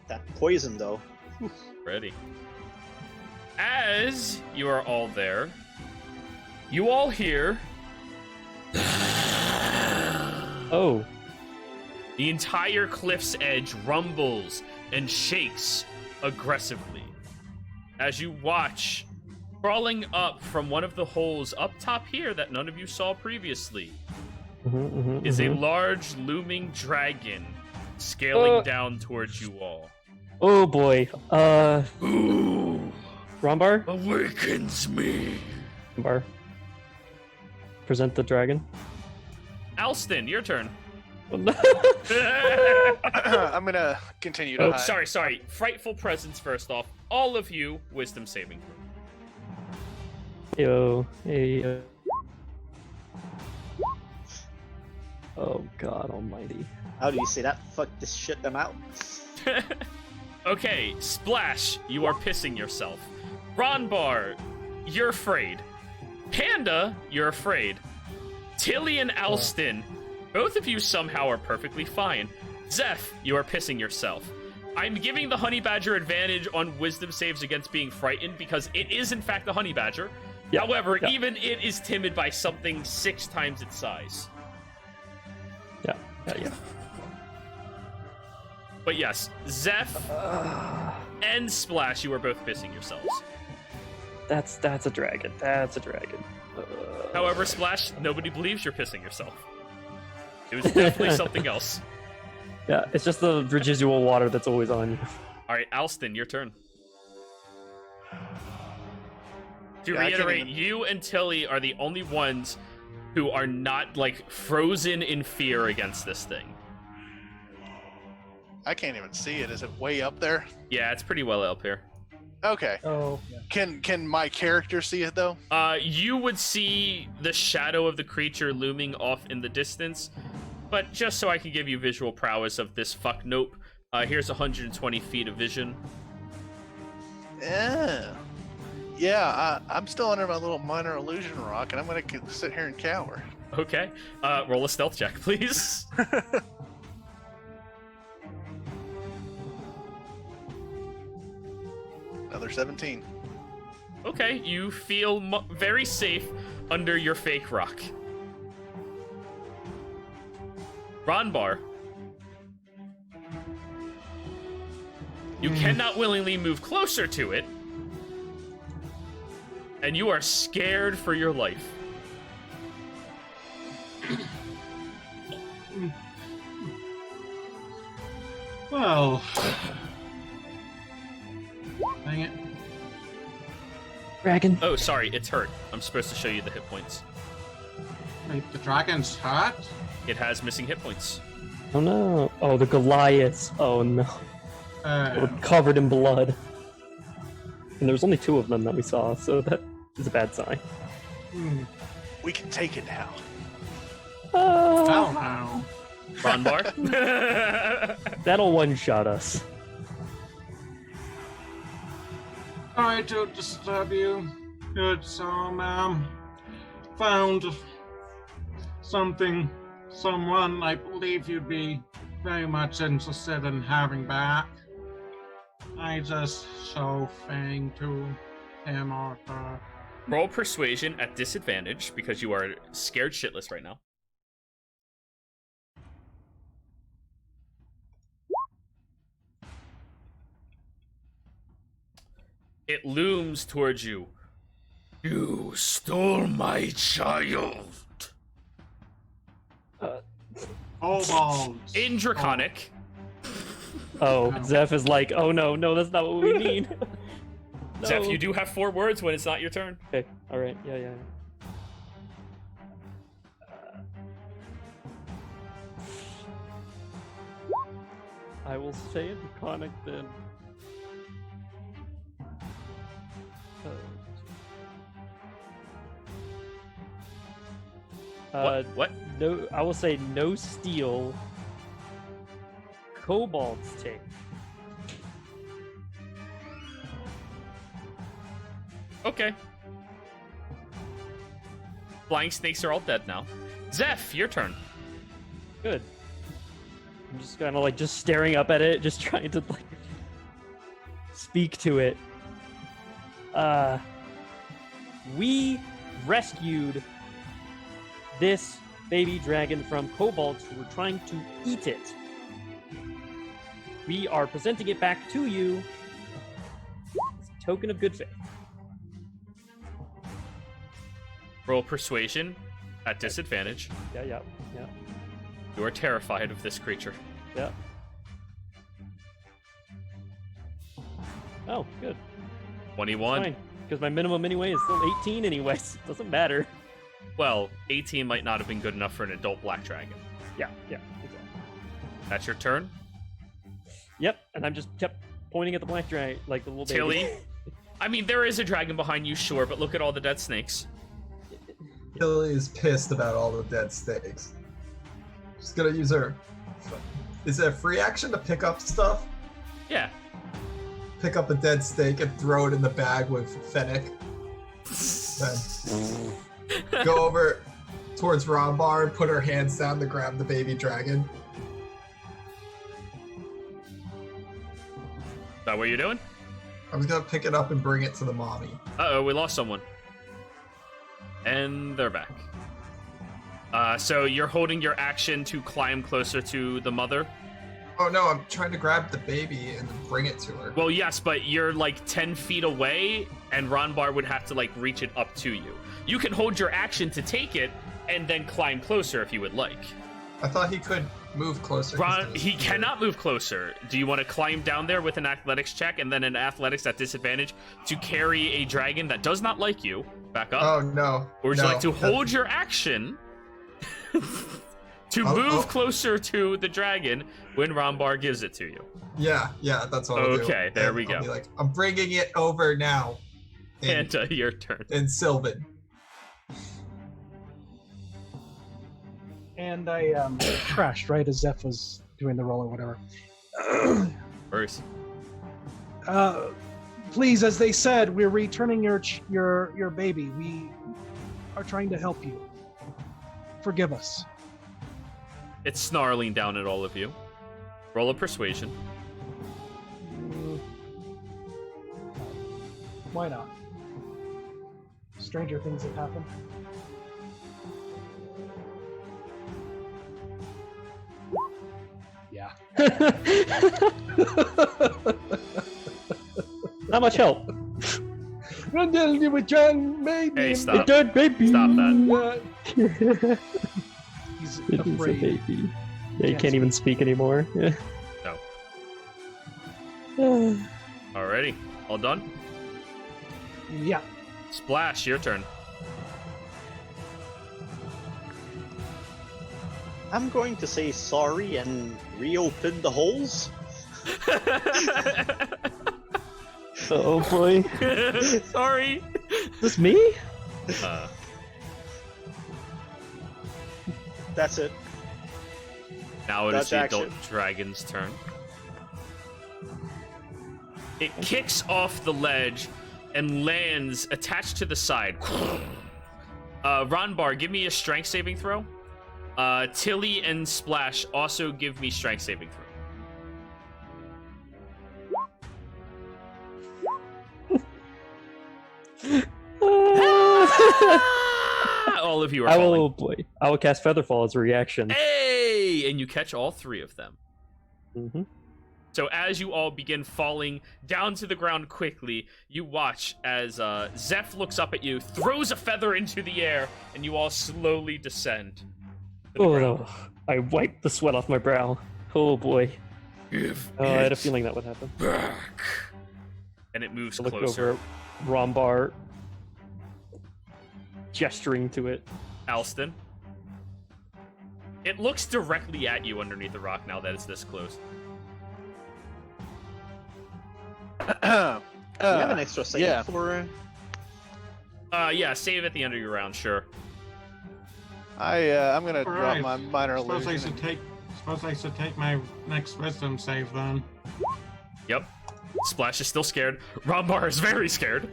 [SPEAKER 2] That poison, though.
[SPEAKER 1] Ready. As you are all there, you all hear
[SPEAKER 6] Oh.
[SPEAKER 1] the entire cliff's edge rumbles and shakes aggressively. As you watch, crawling up from one of the holes up top here that none of you saw previously, is a large looming dragon scaling down towards you all.
[SPEAKER 6] Oh boy.
[SPEAKER 1] Ooh,
[SPEAKER 6] Rombar?
[SPEAKER 1] awakens me.
[SPEAKER 6] Rombar. Present the dragon.
[SPEAKER 1] Alston, your turn.
[SPEAKER 6] Oh, no.
[SPEAKER 7] I'm gonna continue to
[SPEAKER 1] Oh,
[SPEAKER 7] hide.
[SPEAKER 1] sorry. Frightful presence first off. All of you, wisdom saving.
[SPEAKER 6] Yo, hey. Oh God Almighty.
[SPEAKER 2] How do you say that? Fuck this shit them out.
[SPEAKER 1] Okay, Splash, you are pissing yourself. Ronbar, you're afraid. Panda, you're afraid. Tilly and Alston, both of you somehow are perfectly fine. Zeph, you are pissing yourself. I'm giving the honey badger advantage on wisdom saves against being frightened because it is in fact the honey badger.
[SPEAKER 6] Yeah,
[SPEAKER 1] However,
[SPEAKER 6] yeah.
[SPEAKER 1] even it is timid by something 6 times its size.
[SPEAKER 6] Yeah.
[SPEAKER 1] But yes, Zeph and Splash, you are both pissing yourselves.
[SPEAKER 6] That's a dragon. That's a dragon.
[SPEAKER 1] However, Splash, nobody believes you're pissing yourself. It was definitely something else.
[SPEAKER 6] Yeah, it's just the residual water that's always on you.
[SPEAKER 1] All right, Alston, your turn. To
[SPEAKER 7] Yeah, I can't
[SPEAKER 1] reiterate,
[SPEAKER 7] even-
[SPEAKER 1] you and Tilly are the only ones who are not, like, frozen in fear against this thing.
[SPEAKER 7] I can't even see it. Is it way up there?
[SPEAKER 1] Yeah, it's pretty well up here.
[SPEAKER 7] Okay.
[SPEAKER 4] Oh, yeah.
[SPEAKER 7] Can my character see it though?
[SPEAKER 1] You would see the shadow of the creature looming off in the distance, but just so I can give you visual prowess of this fuck nope, here's 120 feet of vision.
[SPEAKER 7] Yeah, I'm still under my little minor illusion rock, and I'm gonna sit here and cower.
[SPEAKER 1] Okay, roll a stealth check, please.
[SPEAKER 7] Another 17.
[SPEAKER 1] Okay, you feel very safe under your fake rock. Ronbar. You cannot willingly move closer to it, and you are scared for your life.
[SPEAKER 3] Well. Dang it.
[SPEAKER 6] Dragon.
[SPEAKER 1] Oh, sorry, it's hurt. I'm supposed to show you the hit points.
[SPEAKER 3] Wait, the dragon's hurt?
[SPEAKER 1] It has missing hit points.
[SPEAKER 6] Oh no. Oh, the Goliaths. Oh no. We're covered in blood. And there was only 2 of them that we saw, so that is a bad sign.
[SPEAKER 7] We can take it now.
[SPEAKER 3] Oh no.
[SPEAKER 1] Ronbar?
[SPEAKER 6] That'll one-shot us.
[SPEAKER 3] Sorry to disturb you. Good, so, found someone I believe you'd be very much interested in having back. I just show Fang to him or her.
[SPEAKER 1] Roll persuasion at disadvantage because you are scared shitless right now. It looms towards you. You stole my child.
[SPEAKER 3] Kobolds.
[SPEAKER 1] In Draconic.
[SPEAKER 6] Oh, Zeph is like, oh no, that's not what we mean. No.
[SPEAKER 1] Zeph, you do have 4 words when it's not your turn.
[SPEAKER 6] Okay, alright, yeah. I will say it, Draconic then.
[SPEAKER 1] What?
[SPEAKER 6] No, I will say no steel. Kobolds take.
[SPEAKER 1] Okay. Flying snakes are all dead now. Zeph, your turn.
[SPEAKER 6] Good. I'm just kind of like just staring up at it, just trying to like speak to it. We rescued this baby dragon from kobolds who were trying to eat it. We are presenting it back to you as a token of good faith.
[SPEAKER 1] Roll persuasion at disadvantage.
[SPEAKER 6] Yeah.
[SPEAKER 1] You are terrified of this creature.
[SPEAKER 6] Yeah. Oh, good.
[SPEAKER 1] 21.
[SPEAKER 6] Fine. Because my minimum anyway is still 18 anyways. Doesn't matter.
[SPEAKER 1] Well, 18 might not have been good enough for an adult black dragon.
[SPEAKER 6] Yeah, exactly.
[SPEAKER 1] That's your turn.
[SPEAKER 6] Yep, and I'm just kept pointing at the black dragon, like the little baby.
[SPEAKER 1] Tilly. I mean, there is a dragon behind you, sure, but look at all the dead snakes.
[SPEAKER 5] Tilly is pissed about all the dead snakes. She's gonna use her. Is it a free action to pick up stuff?
[SPEAKER 1] Yeah.
[SPEAKER 5] Pick up a dead snake and throw it in the bag with Fennec. Then go over towards Rombar and put her hands down to grab the baby dragon.
[SPEAKER 1] Is that what you're doing?
[SPEAKER 5] I was gonna pick it up and bring it to the mommy.
[SPEAKER 1] Uh-oh, we lost someone. And they're back. So you're holding your action to climb closer to the mother?
[SPEAKER 5] Oh no, I'm trying to grab the baby and bring it to her.
[SPEAKER 1] Well, yes, but you're like 10 feet away, and Ronbar would have to like reach it up to you. You can hold your action to take it, and then climb closer if you would like.
[SPEAKER 5] I thought he could move closer.
[SPEAKER 1] He cannot move closer. Do you want to climb down there with an athletics check, and then an athletics at disadvantage to carry a dragon that does not like you back up?
[SPEAKER 5] Oh no.
[SPEAKER 1] Or would you
[SPEAKER 5] no.
[SPEAKER 1] like to hold your action to move closer to the dragon when Rombar gives it to you?
[SPEAKER 5] Yeah, that's what I'll do.
[SPEAKER 1] Okay, there
[SPEAKER 5] And
[SPEAKER 1] we
[SPEAKER 5] I'll
[SPEAKER 1] go.
[SPEAKER 5] be like, I'm bringing it over now.
[SPEAKER 1] And your turn.
[SPEAKER 5] In Sylvan.
[SPEAKER 4] And I crashed right as Zeph was doing the roll or whatever.
[SPEAKER 1] Bruce.
[SPEAKER 4] Please, as they said, we're returning your baby. We are trying to help you. Forgive us.
[SPEAKER 1] It's snarling down at all of you. Roll a persuasion.
[SPEAKER 4] Why not? Stranger things have happened. Yeah.
[SPEAKER 6] Not much help.
[SPEAKER 1] Hey, stop.
[SPEAKER 6] Dead baby.
[SPEAKER 1] Stop that.
[SPEAKER 4] He's
[SPEAKER 6] It is a
[SPEAKER 4] afraid.
[SPEAKER 6] baby. Yeah, he
[SPEAKER 4] Can't
[SPEAKER 6] can't even speak anymore. Yeah.
[SPEAKER 1] No. Alrighty. All done?
[SPEAKER 4] Yeah.
[SPEAKER 1] Splash, your turn.
[SPEAKER 2] I'm going to say sorry and reopen the holes.
[SPEAKER 6] Oh boy.
[SPEAKER 1] Sorry.
[SPEAKER 6] Is this me?
[SPEAKER 2] That's it.
[SPEAKER 1] Now it is
[SPEAKER 2] Dutch
[SPEAKER 1] the
[SPEAKER 2] action.
[SPEAKER 1] adult dragon's turn. It kicks off the ledge and lands attached to the side. Ronbar, give me a strength saving throw. Tilly and Splash also give me strength saving throw. All of you are falling.
[SPEAKER 6] Oh boy. I will cast Featherfall as a reaction.
[SPEAKER 1] Hey! And you catch all three of them.
[SPEAKER 6] Mm-hmm.
[SPEAKER 1] So as you all begin falling down to the ground quickly, you watch as Zeph looks up at you, throws a feather into the air, and you all slowly descend. to the
[SPEAKER 6] Oh
[SPEAKER 1] ground.
[SPEAKER 6] no. I wiped the sweat off my brow. Oh boy.
[SPEAKER 1] Give
[SPEAKER 6] I had a
[SPEAKER 1] it
[SPEAKER 6] feeling that would happen.
[SPEAKER 1] back. And it moves
[SPEAKER 6] I looked
[SPEAKER 1] closer.
[SPEAKER 6] over at Rombar, gesturing to it.
[SPEAKER 1] Alston. It looks directly at you underneath the rock now that it's this close.
[SPEAKER 2] Do you have an extra save
[SPEAKER 7] yeah.
[SPEAKER 2] for?
[SPEAKER 1] Yeah, save at the end of your round, sure.
[SPEAKER 7] I'm gonna drop
[SPEAKER 3] Alright.
[SPEAKER 7] my minor
[SPEAKER 3] Suppose I
[SPEAKER 7] illusion.
[SPEAKER 3] should take my next wisdom save then.
[SPEAKER 1] Yep. Splash is still scared. Rombar is very scared.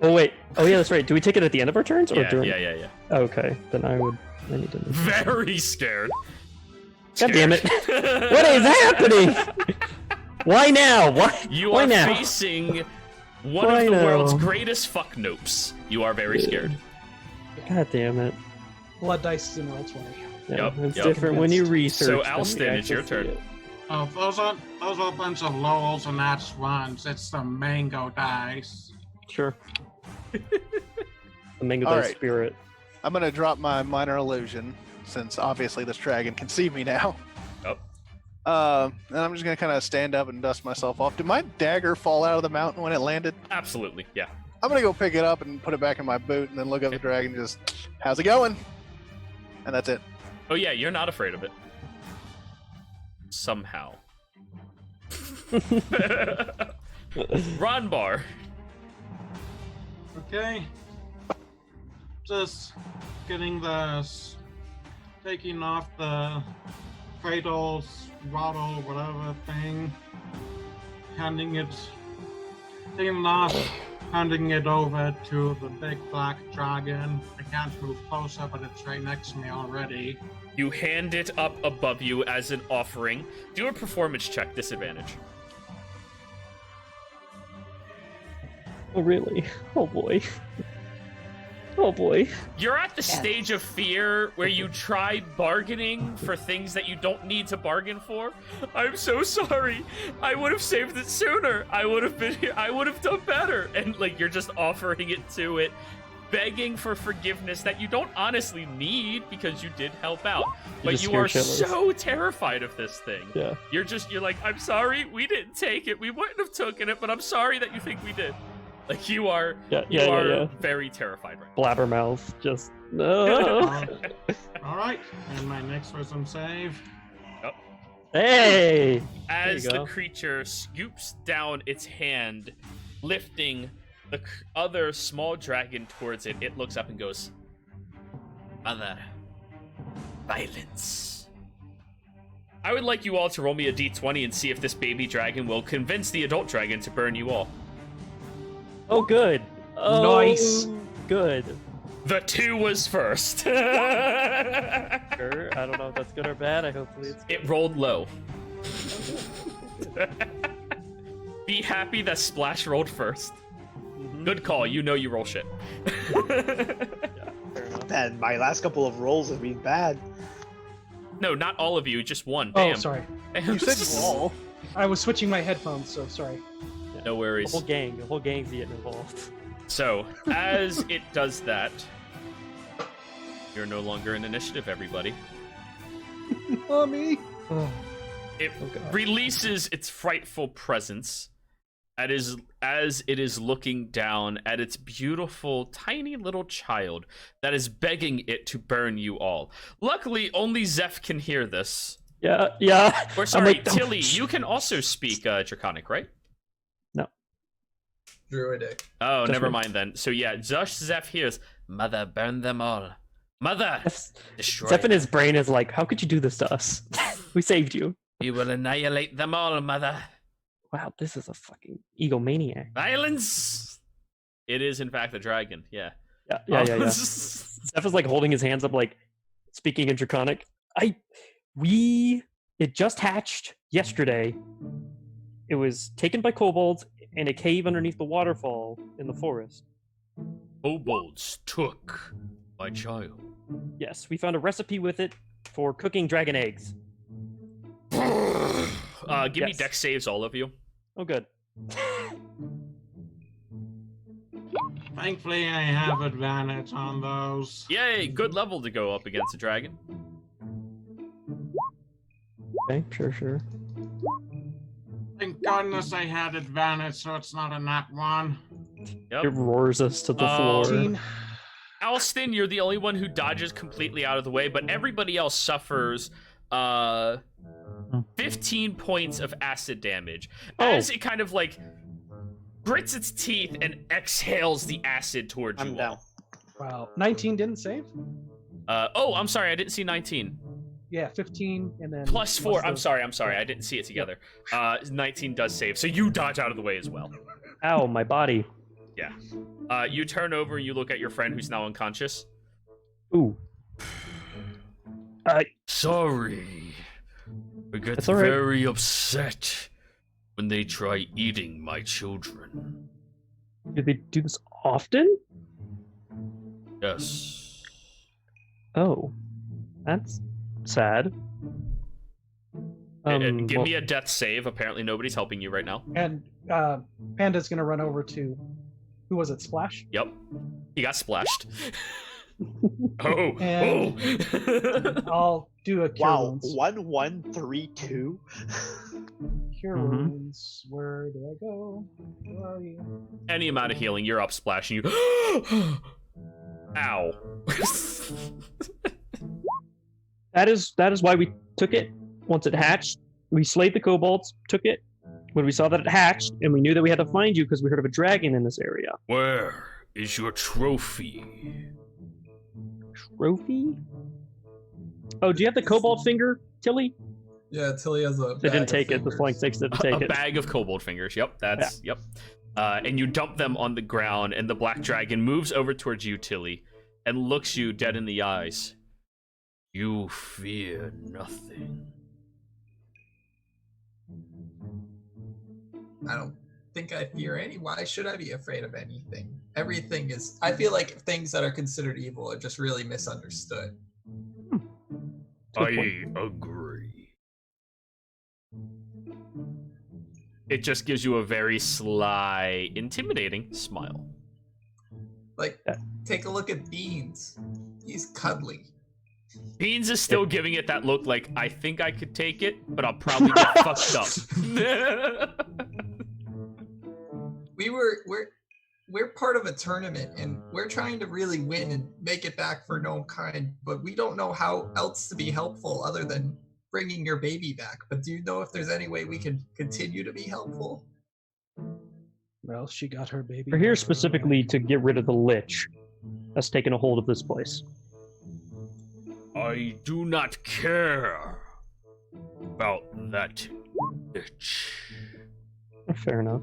[SPEAKER 6] Oh wait. Oh yeah, that's right. Do we take it at the end of our turns or
[SPEAKER 1] yeah,
[SPEAKER 6] during?
[SPEAKER 1] yeah.
[SPEAKER 6] Okay, then I need to.
[SPEAKER 1] Very scared.
[SPEAKER 6] God damn it! What is happening? Why now? Why?
[SPEAKER 1] You
[SPEAKER 6] Why
[SPEAKER 1] are
[SPEAKER 6] now?
[SPEAKER 1] facing one
[SPEAKER 6] Why
[SPEAKER 1] of the
[SPEAKER 6] now?
[SPEAKER 1] world's greatest fuck nopes. You are very scared.
[SPEAKER 6] God damn it!
[SPEAKER 4] Blood dice is in roll 20.
[SPEAKER 6] Yeah,
[SPEAKER 1] Yep,
[SPEAKER 6] it's
[SPEAKER 1] yep.
[SPEAKER 6] different when you research.
[SPEAKER 1] So,
[SPEAKER 6] than you
[SPEAKER 1] Alston, it's your
[SPEAKER 6] actually see
[SPEAKER 1] turn.
[SPEAKER 6] it.
[SPEAKER 3] Oh, those are a bunch of lowels and that's ones. It's the mango dice.
[SPEAKER 6] Sure. The mango
[SPEAKER 7] All
[SPEAKER 6] dice
[SPEAKER 7] right.
[SPEAKER 6] spirit.
[SPEAKER 7] I'm gonna drop my minor illusion since obviously this dragon can see me now.
[SPEAKER 1] Oh.
[SPEAKER 7] And I'm just gonna kind of stand up and dust myself off. Did my dagger fall out of the mountain when it landed?
[SPEAKER 1] Absolutely, yeah.
[SPEAKER 7] I'm gonna go pick it up and put it back in my boot, and then look at the dragon. Just, how's it going? And that's it.
[SPEAKER 1] Oh yeah, you're not afraid of it. Somehow. Ronbar.
[SPEAKER 3] Okay. Just getting taking off the cradles, throttle, whatever thing, taking it off, handing it over to the big black dragon. I can't move closer, but it's right next to me already.
[SPEAKER 1] You hand it up above you as an offering. Do a performance check, disadvantage.
[SPEAKER 6] Oh, really? Oh, boy. Oh, boy.
[SPEAKER 1] You're at the stage of fear where you try bargaining for things that you don't need to bargain for. I'm so sorry. I would have saved it sooner. I would have been here. I would have done better. And, like, you're just offering it to it, begging for forgiveness that you don't honestly need because you did help out. But you are so terrified of this thing.
[SPEAKER 6] Yeah.
[SPEAKER 1] You're like, I'm sorry, we didn't take it. We wouldn't have taken it, but I'm sorry that you think we did. Like, you are very terrified right now.
[SPEAKER 6] Blabbermouth, just no.
[SPEAKER 3] All right, and my next wisdom save.
[SPEAKER 1] Oh.
[SPEAKER 6] Hey!
[SPEAKER 1] As the creature scoops down its hand, lifting the other small dragon towards it, it looks up and goes, "Mother, violence." I would like you all to roll me a d20 and see if this baby dragon will convince the adult dragon to burn you all.
[SPEAKER 6] Oh, good. Oh,
[SPEAKER 4] Nice.
[SPEAKER 6] Good.
[SPEAKER 1] The 2 was first.
[SPEAKER 6] Sure. I don't know if that's good or bad. Hopefully it's good.
[SPEAKER 1] It rolled low. Be happy that Splash rolled first.
[SPEAKER 6] Mhm.
[SPEAKER 1] Good call. You know you roll shit.
[SPEAKER 6] Yeah, fair enough.
[SPEAKER 2] Man, my last couple of rolls have been bad.
[SPEAKER 1] No, not all of you. Just one.
[SPEAKER 4] Oh,
[SPEAKER 1] Bam.
[SPEAKER 4] sorry.
[SPEAKER 1] Bam.
[SPEAKER 7] You said roll.
[SPEAKER 4] I was switching my headphones, so sorry.
[SPEAKER 1] No worries.
[SPEAKER 6] The whole gang's getting involved.
[SPEAKER 1] So, as it does that, you're no longer in initiative, everybody.
[SPEAKER 4] Mommy.
[SPEAKER 1] It
[SPEAKER 6] God.
[SPEAKER 1] releases its frightful presence as it is looking down at its beautiful, tiny little child that is begging it to burn you all. Luckily, only Zeph can hear this.
[SPEAKER 6] Yeah.
[SPEAKER 1] Or
[SPEAKER 6] I'm
[SPEAKER 1] sorry,
[SPEAKER 6] like,
[SPEAKER 1] Tilly, you can also speak Draconic, right?
[SPEAKER 5] Druidic.
[SPEAKER 1] Oh,
[SPEAKER 6] Just
[SPEAKER 1] never
[SPEAKER 6] me.
[SPEAKER 1] mind then. So yeah, just Zeph hears, "Mother, burn them all. Mother, destroy
[SPEAKER 6] Zeph in
[SPEAKER 1] them.
[SPEAKER 6] his brain is like, how could you do this to us? We saved you.
[SPEAKER 1] We will annihilate them all, Mother.
[SPEAKER 6] Wow, this is a fucking egomaniac.
[SPEAKER 1] Violence!" It is, in fact, a dragon. Yeah.
[SPEAKER 6] Yeah. Zeph is like holding his hands up, like speaking in Draconic. It just hatched yesterday. It was taken by kobolds in a cave underneath the waterfall in the forest.
[SPEAKER 1] Kobolds took my child.
[SPEAKER 6] Yes, we found a recipe with it for cooking dragon eggs.
[SPEAKER 1] Give me
[SPEAKER 6] Yes.
[SPEAKER 1] dex saves, all of you.
[SPEAKER 6] Oh, good.
[SPEAKER 3] Thankfully, I have advantage on those.
[SPEAKER 1] Yay, good level to go up against a dragon.
[SPEAKER 6] Okay, sure.
[SPEAKER 3] Thank goodness I had advantage, so it's not a nat 1.
[SPEAKER 1] Yep.
[SPEAKER 6] It roars us to the floor.
[SPEAKER 4] 18.
[SPEAKER 1] Alston, you're the only one who dodges completely out of the way, but everybody else suffers 15 points of acid damage as it kind of like grits its teeth and exhales the acid towards
[SPEAKER 2] I'm
[SPEAKER 1] you
[SPEAKER 2] down.
[SPEAKER 1] all.
[SPEAKER 4] Wow. 19 didn't save?
[SPEAKER 1] Oh, I'm sorry, I didn't see 19.
[SPEAKER 4] Yeah, 15 and then
[SPEAKER 1] Plus 4. I'm
[SPEAKER 4] the-
[SPEAKER 1] sorry, I didn't see it together. 19 does save, so you dodge out of the way as well.
[SPEAKER 6] Ow, my body.
[SPEAKER 1] Yeah. You turn over and you look at your friend who's now unconscious.
[SPEAKER 6] Ooh.
[SPEAKER 1] Sorry. I get
[SPEAKER 6] That's all right.
[SPEAKER 1] very upset when they try eating my children.
[SPEAKER 6] Do they do this often?
[SPEAKER 1] Yes.
[SPEAKER 6] Oh. That's sad.
[SPEAKER 1] Give me a death save. Apparently nobody's helping you right now.
[SPEAKER 4] And Panda's gonna run over to, who was it, Splash?
[SPEAKER 1] Yep. He got splashed. Oh.
[SPEAKER 4] And-
[SPEAKER 1] Oh.
[SPEAKER 4] do a cure
[SPEAKER 2] Wow,
[SPEAKER 4] wounds.
[SPEAKER 2] 1132.
[SPEAKER 4] Cure wounds. Where do I go? Where are you?
[SPEAKER 1] Any amount of healing, you're up splashing you. Ow.
[SPEAKER 6] That is why we took it once it hatched. We slayed the kobolds, took it. When we saw that it hatched, and we knew that we had to find you because we heard of a dragon in this area.
[SPEAKER 1] Where is your trophy?
[SPEAKER 6] Trophy? Oh, do you have the kobold finger, Tilly?
[SPEAKER 5] Yeah, Tilly has a.
[SPEAKER 6] They
[SPEAKER 5] bag
[SPEAKER 6] didn't
[SPEAKER 5] of
[SPEAKER 6] take it. The
[SPEAKER 5] fingers.
[SPEAKER 6] flying snakes didn't take
[SPEAKER 1] A
[SPEAKER 6] it.
[SPEAKER 1] bag of kobold fingers. Yep, that's yep. And you dump them on the ground, and the black dragon moves over towards you, Tilly, and looks you dead in the eyes. You fear nothing.
[SPEAKER 5] I don't think I fear any. Why should I be afraid of anything? Everything is. I feel like things that are considered evil are just really misunderstood.
[SPEAKER 1] I agree. It just gives you a very sly, intimidating smile.
[SPEAKER 5] Like, take a look at Beans. He's cuddly.
[SPEAKER 1] Beans is still giving it that look like, I think I could take it, but I'll probably get fucked up.
[SPEAKER 5] We're part of a tournament, and we're trying to really win and make it back for Gnome kind, but we don't know how else to be helpful other than bringing your baby back. But do you know if there's any way we can continue to be helpful?
[SPEAKER 4] Well, she got her baby.
[SPEAKER 6] We're here specifically to get rid of the lich that's taken a hold of this place.
[SPEAKER 1] I do not care about that bitch.
[SPEAKER 6] Fair enough.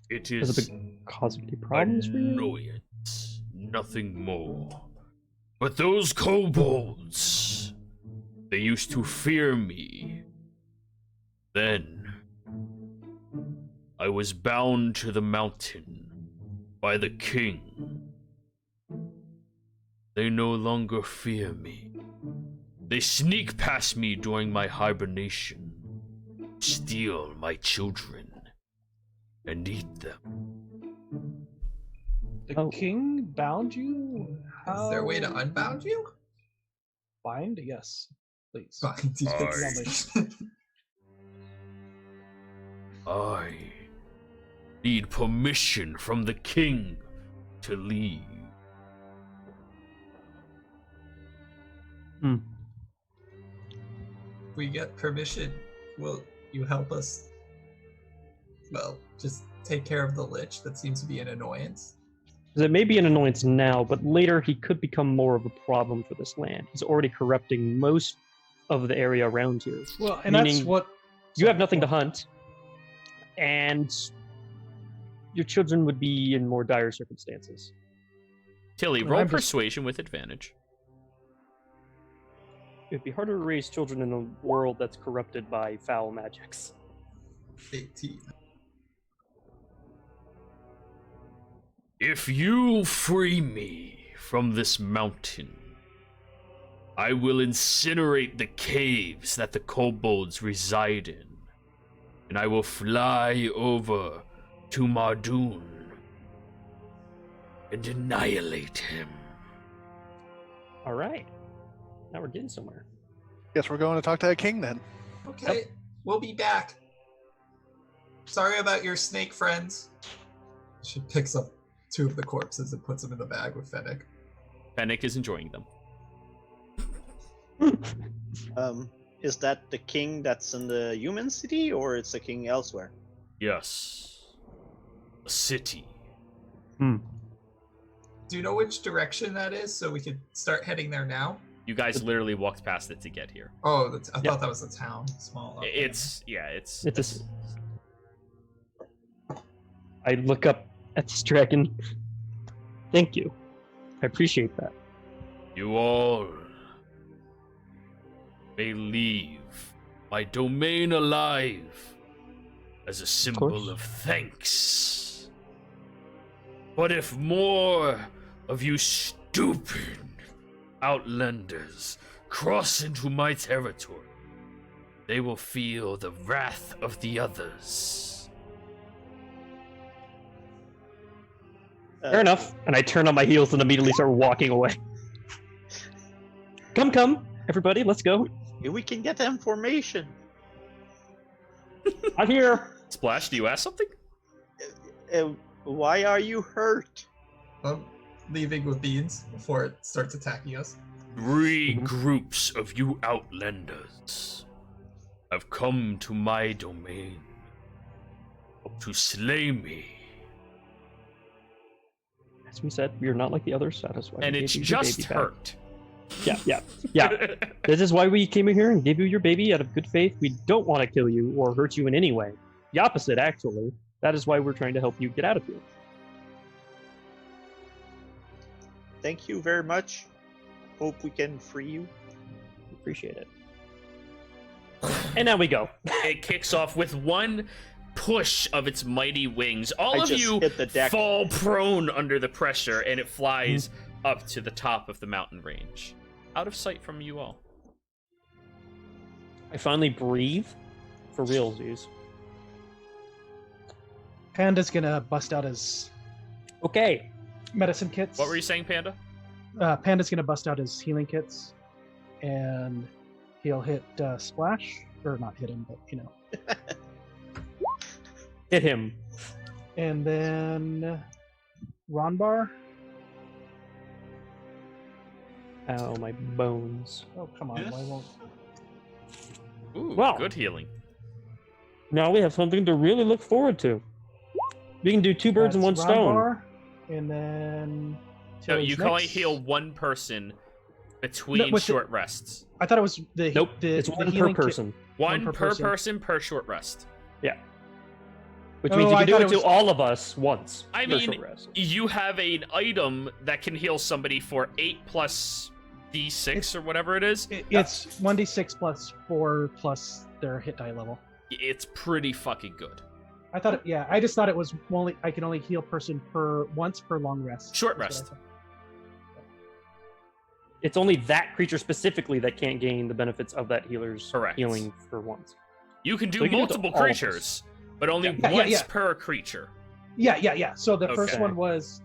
[SPEAKER 1] It
[SPEAKER 6] Does
[SPEAKER 1] is
[SPEAKER 6] it cause any problems for you?
[SPEAKER 1] annoyance, nothing more. But those kobolds, they used to fear me. Then, I was bound to the mountain by the king. They no longer fear me. They sneak past me during my hibernation, steal my children, and eat them.
[SPEAKER 4] The king bound you?
[SPEAKER 5] Is there a way to unbound you?
[SPEAKER 4] Bind? Yes. Please.
[SPEAKER 5] Bind you.
[SPEAKER 1] I need permission from the king to leave.
[SPEAKER 5] If we get permission, will you help us? Well, just take care of the lich. That seems to be an annoyance.
[SPEAKER 6] It may be an annoyance now, but later he could become more of a problem for this land. He's already corrupting most of the area around you.
[SPEAKER 4] Well, and that's
[SPEAKER 6] Meaning
[SPEAKER 4] what
[SPEAKER 6] You have nothing to hunt, and your children would be in more dire circumstances.
[SPEAKER 1] Tilly,
[SPEAKER 4] Well,
[SPEAKER 1] roll
[SPEAKER 4] I'm just-
[SPEAKER 1] persuasion with advantage.
[SPEAKER 6] It'd be harder to raise children in a world that's corrupted by foul magics.
[SPEAKER 5] 18.
[SPEAKER 1] If you free me from this mountain, I will incinerate the caves that the kobolds reside in, and I will fly over to Mardoon and annihilate him.
[SPEAKER 6] All right. Now we're getting somewhere.
[SPEAKER 7] Guess we're going to talk to that king then.
[SPEAKER 5] Okay, we'll be back. Sorry about your snake friends. She picks up 2 of the corpses and puts them in the bag with Fennec.
[SPEAKER 1] Fennec is enjoying them.
[SPEAKER 2] Is that the king that's in the human city, or it's a king elsewhere?
[SPEAKER 1] Yes. A city.
[SPEAKER 5] Do you know which direction that is so we could start heading there now?
[SPEAKER 1] You guys literally walked past it to get here.
[SPEAKER 5] Oh, I thought that was a town. Small. Okay.
[SPEAKER 1] It's
[SPEAKER 6] I look up at this dragon. Thank you. I appreciate that.
[SPEAKER 1] You all may leave my domain alive as a symbol of thanks. But if more of you stupid outlanders cross into my territory, they will feel the wrath of the others.
[SPEAKER 6] Fair enough. And I turn on my heels and immediately start walking away. Come, everybody, let's go.
[SPEAKER 2] If we can get the information.
[SPEAKER 6] I'm here.
[SPEAKER 1] Splash, do you ask something?
[SPEAKER 2] Why are you hurt?
[SPEAKER 5] I'm leaving with beans before it starts attacking us.
[SPEAKER 1] 3 groups of you outlanders have come to my domain to slay me.
[SPEAKER 6] As we said, we are not like the others. That is why.
[SPEAKER 1] And
[SPEAKER 6] we
[SPEAKER 1] it's
[SPEAKER 6] gave you your
[SPEAKER 1] just
[SPEAKER 6] baby back.
[SPEAKER 1] hurt.
[SPEAKER 6] Yeah. This is why we came in here and gave you your baby out of good faith. We don't want to kill you or hurt you in any way. The opposite, actually. That is why we're trying to help you get out of here.
[SPEAKER 2] Thank you very much. Hope we can free you.
[SPEAKER 6] Appreciate it. And now we go.
[SPEAKER 1] It kicks off with one push of its mighty wings. All
[SPEAKER 2] I
[SPEAKER 1] of
[SPEAKER 2] just
[SPEAKER 1] you
[SPEAKER 2] hit the deck.
[SPEAKER 1] fall prone under the pressure, and it flies up to the top of the mountain range, out of sight from you all.
[SPEAKER 6] I finally breathe for realsies.
[SPEAKER 4] Panda's gonna bust out his
[SPEAKER 6] Okay.
[SPEAKER 4] medicine kits.
[SPEAKER 1] What were you saying, Panda?
[SPEAKER 4] Panda's gonna bust out his healing kits, and he'll hit Splash, or not hit him, but you know.
[SPEAKER 6] Hit him.
[SPEAKER 4] And then Ronbar.
[SPEAKER 6] Ow, my bones.
[SPEAKER 4] Oh come on,
[SPEAKER 3] Yes.
[SPEAKER 4] why won't?
[SPEAKER 1] Ooh,
[SPEAKER 6] Wow.
[SPEAKER 1] good healing.
[SPEAKER 6] Now we have something to really look forward to. We can do 2 birds in one
[SPEAKER 4] That's
[SPEAKER 6] stone.
[SPEAKER 4] Ronbar, and then.
[SPEAKER 1] No,
[SPEAKER 4] Tilly's
[SPEAKER 1] you can only
[SPEAKER 4] next.
[SPEAKER 1] heal one person between
[SPEAKER 4] with the-
[SPEAKER 1] short rests.
[SPEAKER 4] I thought it was the.
[SPEAKER 6] Nope,
[SPEAKER 4] the,
[SPEAKER 6] it's
[SPEAKER 4] the
[SPEAKER 6] one per
[SPEAKER 4] healing kit-
[SPEAKER 6] person.
[SPEAKER 1] One
[SPEAKER 4] per
[SPEAKER 1] per
[SPEAKER 4] person.
[SPEAKER 1] person per short rest.
[SPEAKER 6] Which
[SPEAKER 4] Oh,
[SPEAKER 6] means you
[SPEAKER 4] I
[SPEAKER 6] can do
[SPEAKER 4] thought
[SPEAKER 6] it
[SPEAKER 4] it
[SPEAKER 6] to
[SPEAKER 4] was-
[SPEAKER 6] all of us once.
[SPEAKER 1] I
[SPEAKER 6] per
[SPEAKER 1] mean,
[SPEAKER 6] short rest.
[SPEAKER 1] You have an item that can heal somebody for 8 plus d6 or whatever it is.
[SPEAKER 4] It's 1d6 plus 4 plus their hit die level.
[SPEAKER 1] It's pretty fucking good.
[SPEAKER 4] I thought it, yeah, I just thought it was only I can only heal person per once per long rest.
[SPEAKER 1] Short
[SPEAKER 4] That's what
[SPEAKER 1] rest.
[SPEAKER 4] I thought.
[SPEAKER 6] It's only that creature specifically that can't gain the benefits of that healer's
[SPEAKER 1] Correct.
[SPEAKER 6] healing for once.
[SPEAKER 1] You can do
[SPEAKER 6] So you can do it to
[SPEAKER 1] multiple
[SPEAKER 6] all of us.
[SPEAKER 1] creatures, but only
[SPEAKER 4] Yeah,
[SPEAKER 1] once
[SPEAKER 4] yeah.
[SPEAKER 1] per creature.
[SPEAKER 4] Yeah. So the first
[SPEAKER 1] Okay.
[SPEAKER 4] one was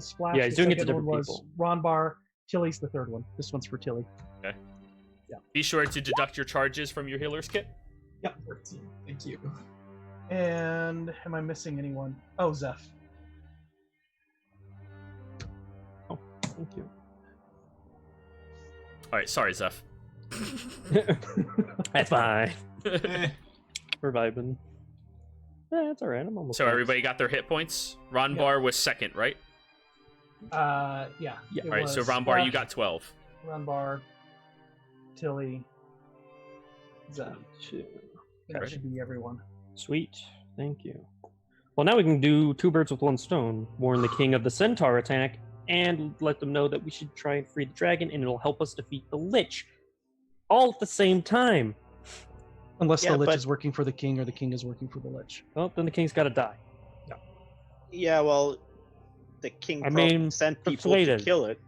[SPEAKER 4] Splash.
[SPEAKER 6] Yeah, he's
[SPEAKER 4] the
[SPEAKER 6] doing it to
[SPEAKER 4] second one
[SPEAKER 6] different
[SPEAKER 4] was
[SPEAKER 6] people.
[SPEAKER 4] Ronbar. Tilly's the third one. This one's for Tilly.
[SPEAKER 1] Be sure to deduct your charges from your healer's kit.
[SPEAKER 5] 13. Thank you.
[SPEAKER 4] And am I missing anyone? Oh, Zeph.
[SPEAKER 6] Oh, thank you.
[SPEAKER 1] All right, sorry, Zeph.
[SPEAKER 6] That's fine.
[SPEAKER 3] Eh,
[SPEAKER 6] We're vibing. Yeah, it's alright. I'm almost
[SPEAKER 1] So
[SPEAKER 6] done.
[SPEAKER 1] everybody got their hit points. Ronbar was second, right?
[SPEAKER 4] Yeah.
[SPEAKER 6] Yeah.
[SPEAKER 4] it
[SPEAKER 1] All right, so
[SPEAKER 4] was
[SPEAKER 1] Ronbar, you
[SPEAKER 4] Splash,
[SPEAKER 1] got 12.
[SPEAKER 4] Ronbar, Tilly, Zeph. That
[SPEAKER 1] Ready?
[SPEAKER 4] should be everyone.
[SPEAKER 6] Sweet. Thank you. Well, now we can do 2 birds with 1 stone. Warn the king of the centaur attack, and let them know that we should try and free the dragon, and it'll help us defeat the lich. All at the same time.
[SPEAKER 4] Unless
[SPEAKER 2] Yeah,
[SPEAKER 4] the Lich
[SPEAKER 2] but-
[SPEAKER 4] is working for the king or the king is working for the Lich.
[SPEAKER 6] Well, then the king's got to die.
[SPEAKER 2] Yeah, well, the king
[SPEAKER 6] I
[SPEAKER 2] probably
[SPEAKER 6] mean,
[SPEAKER 2] sent people
[SPEAKER 6] persuaded.
[SPEAKER 2] to kill it.